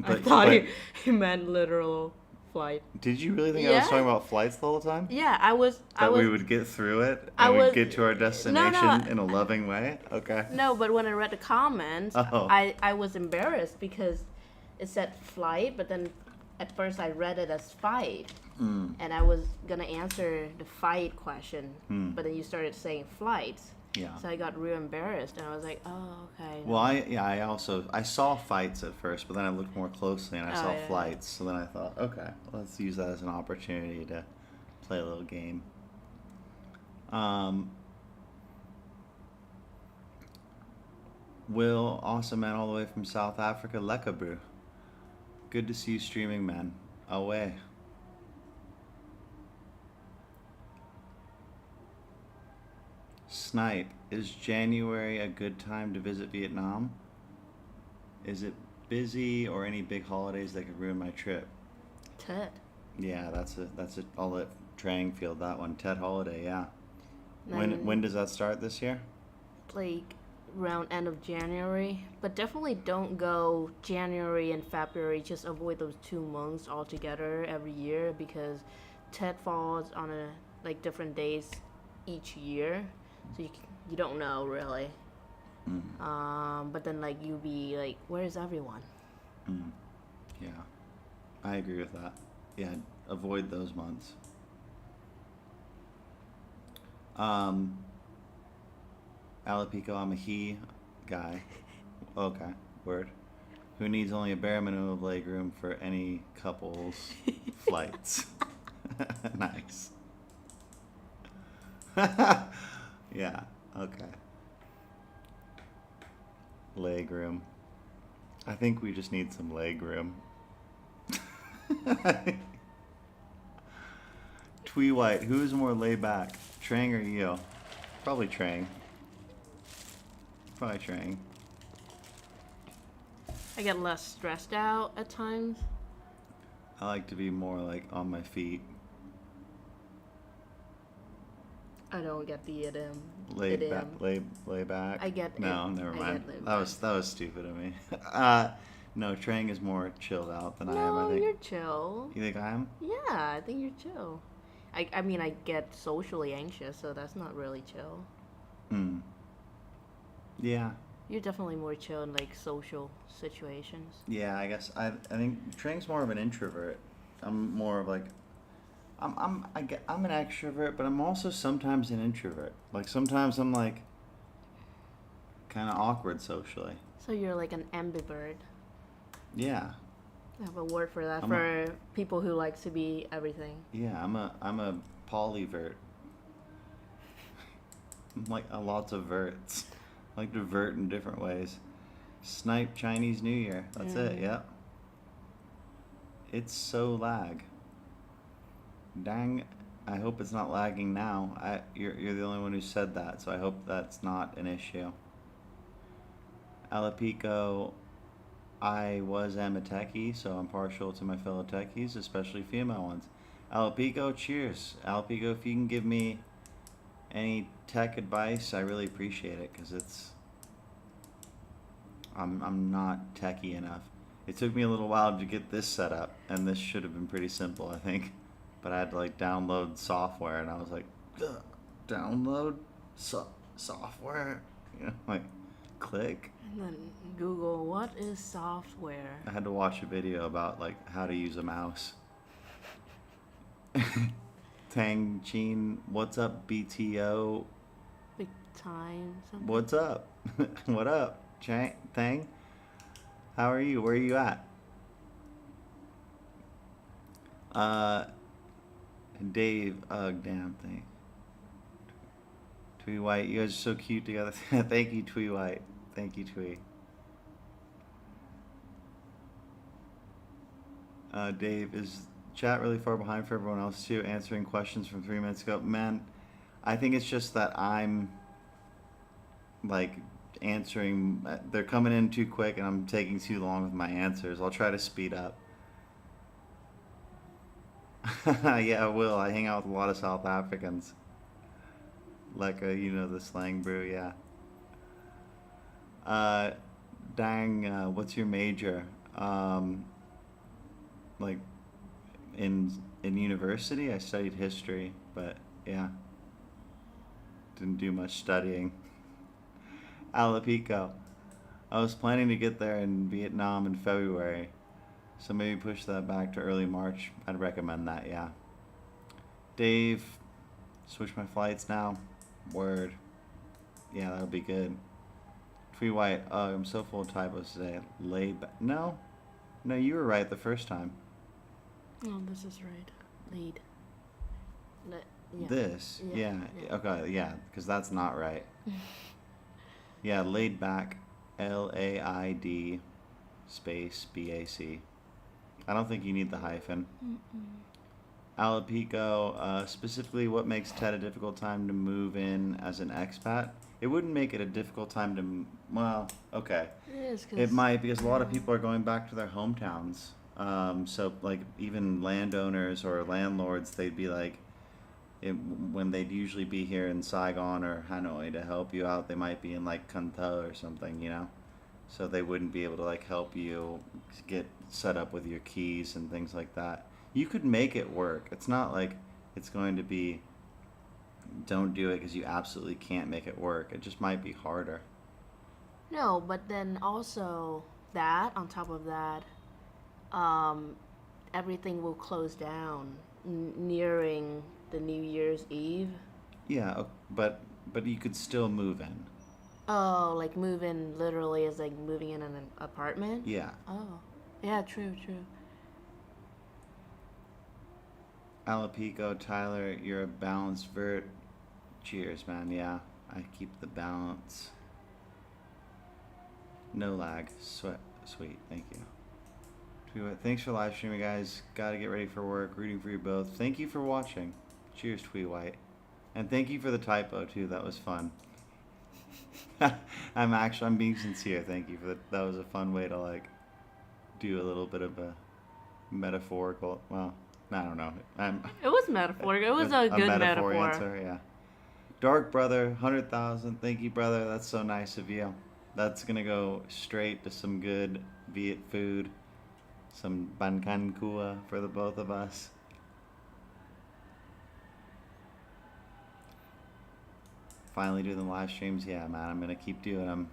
I But- thought but- he meant literal flight. Did you really think I was Yeah. talking about flights the whole time? Yeah, I was. That we would get through it I and we'd was- get to our destination no. in a loving way. Okay. No, but when I read the comments, Oh. I was embarrassed because it said flight, but then at first I read it as fight, Mm. and I was gonna answer the fight question, Hmm. but then you started saying flights, Yeah. so I got real embarrassed, and I was like, oh, okay. Well, I saw fights at first, but then I looked more closely and I Oh, saw yeah. flights. So then I thought, okay, let's use that as an opportunity to play a little game. Will, awesome man, all the way from South Africa, Lekabru. Good to see you streaming, man. Away. Snipe, is January a good time to visit Vietnam? Is it busy or any big holidays that could ruin my trip? Tet. Yeah, that's a I'll let Trang field that one. Tet holiday, yeah. Then, When does that start this year? like around end of January, but definitely don't go January and February. Just avoid those 2 months altogether every year because Tet falls on a like different days each year, so you don't know really. But then like you be like, where is everyone? Yeah, I agree with that. Yeah, avoid those months. Alapico, I'm a he guy. Okay, word. Who needs only a bare minimum of leg room for any couples flights? Nice. Yeah, okay. Leg room. I think we just need some leg room. Twee White, who's more laid back, Trang or you? Probably Trang. Probably Trang. I get less stressed out at times. I like to be more like on my feet, I don't get the laid idiom. back, lay back. I get No, it. never I mind. get laid That was stupid of me. No, Trang is more chilled out than I am. I No, think. you're chill. You think I am? Yeah, I think you're chill. I mean, I get socially anxious, so that's not really chill. Hmm. Yeah. You're definitely more chill in like social situations. Yeah, I guess I think Trang's more of an introvert. I'm more of like I'm an extrovert, but I'm also sometimes an introvert. Like sometimes I'm like kind of awkward socially. So you're like an ambivert. Yeah. I have a word for that I'm for people who likes to be everything. Yeah, I'm a polyvert. I'm like lots of verts. I like to vert in different ways. Snipe Chinese New Year. That's it. Yep. It's so lag. Dang. I hope it's not lagging now. You're the only one who said that, so I hope that's not an issue. Alapico, I am a techie, so I'm partial to my fellow techies, especially female ones. Alapico, cheers. Alapico, if you can give me any tech advice, I really appreciate it, because I'm not techie enough. It took me a little while to get this set up, and this should have been pretty simple, I think. But I had to like download software, and I was like, "Ugh, download software, you know, like click. And then Google, what is software? I had to watch a video about like how to use a mouse. Tang Chin, what's up, BTO? Big time something. What's up? What up, Tang? How are you? Where are you at? Dave, damn thing. Twee White, you guys are so cute together. Thank you, Twee White. Thank you, Twee. Dave, is chat really far behind for everyone else too? Answering questions from 3 minutes ago. Man, I think it's just that I'm like answering, they're coming in too quick and I'm taking too long with my answers. I'll try to speed up. Yeah, I will. I hang out with a lot of South Africans. Like, you know, the slang brew, yeah. Dang, what's your major? Like, in university, I studied history, but yeah. Didn't do much studying. Alapico. I was planning to get there in Vietnam in February, so maybe push that back to early March. I'd recommend that, yeah. Dave, switch my flights now. Word. Yeah, that would be good. Twee White, I'm so full of typos today. No, you were right the first time. Oh, this is right. Lead. Yeah. This, yeah. Okay, yeah, because that's not right. Yeah, laid back, LAID space BAC. I don't think you need the hyphen. Alapico, specifically, what makes Ted a difficult time to move in as an expat? It wouldn't make it a difficult time to, well, okay. It is. It might, because a lot of people are going back to their hometowns. So, like, even landowners or landlords, they'd be like, when they'd usually be here in Saigon or Hanoi to help you out, they might be in, like, Can Tho or something, you know? So they wouldn't be able to, like, help you get set up with your keys and things like that. You could make it work. It's not like it's going to be, don't do it because you absolutely can't make it work. It just might be harder. No, but then also that, on top of that, everything will close down nearing the New Year's Eve. Yeah, but you could still move in. Oh, like move in literally is like moving in an apartment? Yeah. Oh, yeah, true. Alapico, Tyler, you're a balanced vert. Cheers, man. Yeah, I keep the balance. No lag. Sweet. Thank you. Thanks for live streaming, guys. Gotta get ready for work. Rooting for you both. Thank you for watching. Cheers, Twee White. And thank you for the typo, too. That was fun. I'm being sincere. Thank you for that. That was a fun way to, like, do a little bit of a metaphorical, well, I don't know. It was metaphorical. It was a good metaphor. Answer, yeah. Dark Brother, 100,000. Thank you, brother. That's so nice of you. That's going to go straight to some good Viet food. Some ban can kua for the both of us. Finally doing the live streams. Yeah, man, I'm going to keep doing them.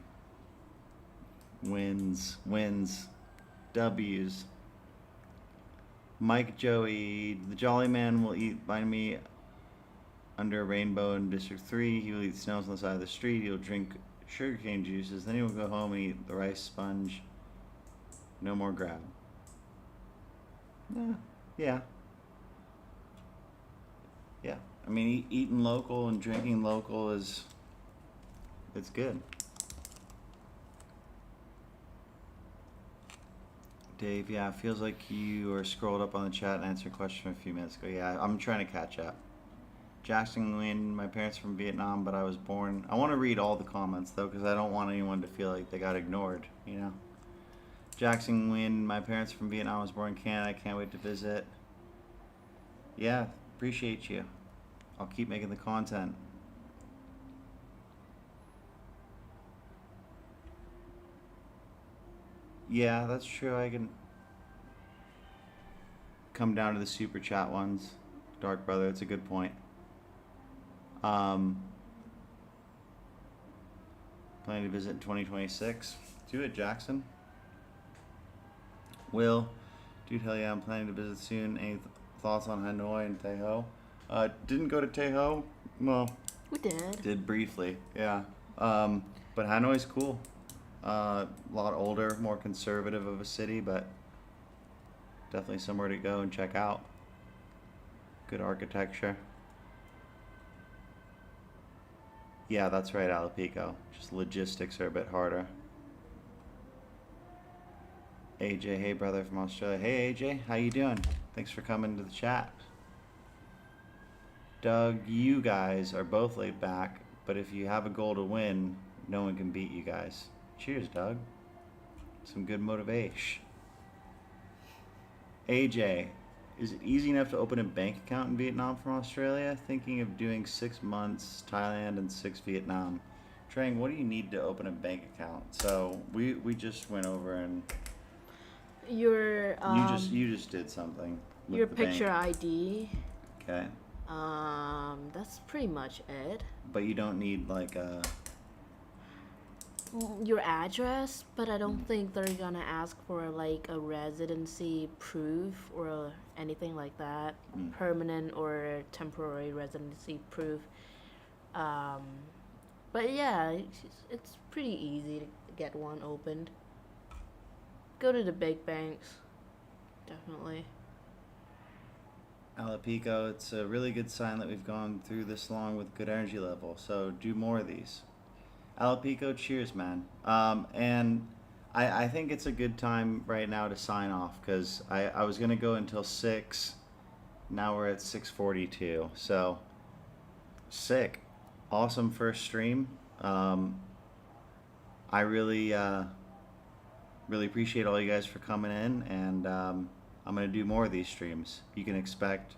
Wins, W's. Mike Joey, the Jolly Man will eat by me under a rainbow in District 3. He will eat snails on the side of the street. He'll drink sugarcane juices. Then he will go home and eat the rice sponge. No more grab. Yeah. I mean, eating local and drinking local it's good. Dave, yeah, it feels like you are scrolled up on the chat and answered a question a few minutes ago. Yeah, I'm trying to catch up. Jackson Nguyen, my parents are from Vietnam, but I was born. I want to read all the comments, though, because I don't want anyone to feel like they got ignored, you know? Jackson Nguyen, my parents are from Vietnam, I was born in Canada, I can't wait to visit. Yeah, appreciate you. I'll keep making the content. Yeah, that's true. I can come down to the super chat ones. Dark Brother, it's a good point. Um, Planning to visit in 2026. Do it, Jackson. Will, dude, hell yeah, I'm planning to visit soon. Any thoughts on Hanoi and Taeho? Didn't go to Taeho. Well, We did. did briefly, yeah. But Hanoi's cool. A lot older, more conservative of a city, but definitely somewhere to go and check out. Good architecture. Yeah, that's right, Alapico. Just logistics are a bit harder. AJ, hey brother from Australia. Hey AJ, how you doing? Thanks for coming to the chat. Doug, you guys are both laid back, but if you have a goal to win, no one can beat you guys. Cheers, Doug. Some good motivation. AJ, is it easy enough to open a bank account in Vietnam from Australia? Thinking of doing 6 months Thailand and 6 Vietnam. Trang, what do you need to open a bank account? So we just went over and Your you just did something with your the picture bank. ID. Okay. That's pretty much it. But you don't need like a Your address, but I don't think they're gonna ask for like a residency proof or anything like that. Permanent or temporary residency proof. Um, but yeah, it's pretty easy to get one opened. Go to the big banks, definitely. Alapico. It's a really good sign that we've gone through this long with good energy level. So do more of these. Alapico, cheers, man. And I think it's a good time right now to sign off because I was gonna go until 6. Now we're at 6:42. So sick, awesome first stream. I really appreciate all you guys for coming in, and I'm gonna do more of these streams. You can expect.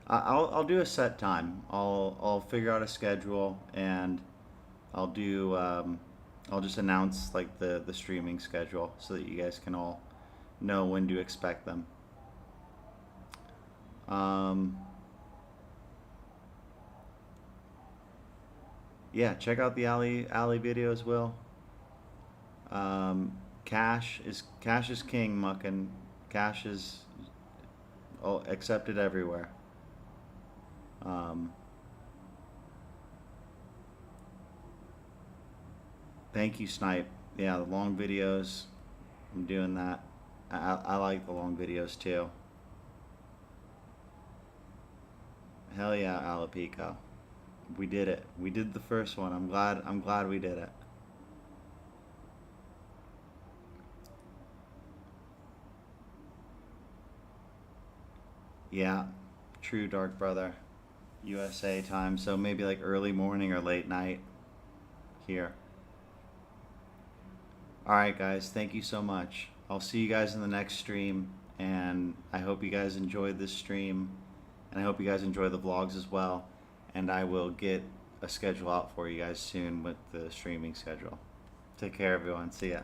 I'll do a set time. I'll figure out a schedule and I'll do. I'll just announce like the streaming schedule so that you guys can all know when to expect them. Yeah, check out the alley video as well. Cash is king, muckin'. Cash is accepted everywhere. Thank you, Snipe. Yeah, the long videos. I'm doing that. I like the long videos too. Hell yeah, Alapico. We did it. We did the first one. I'm glad we did it. Yeah, true, Dark Brother. USA time, so maybe like early morning or late night here. Alright guys, thank you so much. I'll see you guys in the next stream, and I hope you guys enjoyed this stream, and I hope you guys enjoy the vlogs as well, and I will get a schedule out for you guys soon with the streaming schedule. Take care everyone, see ya.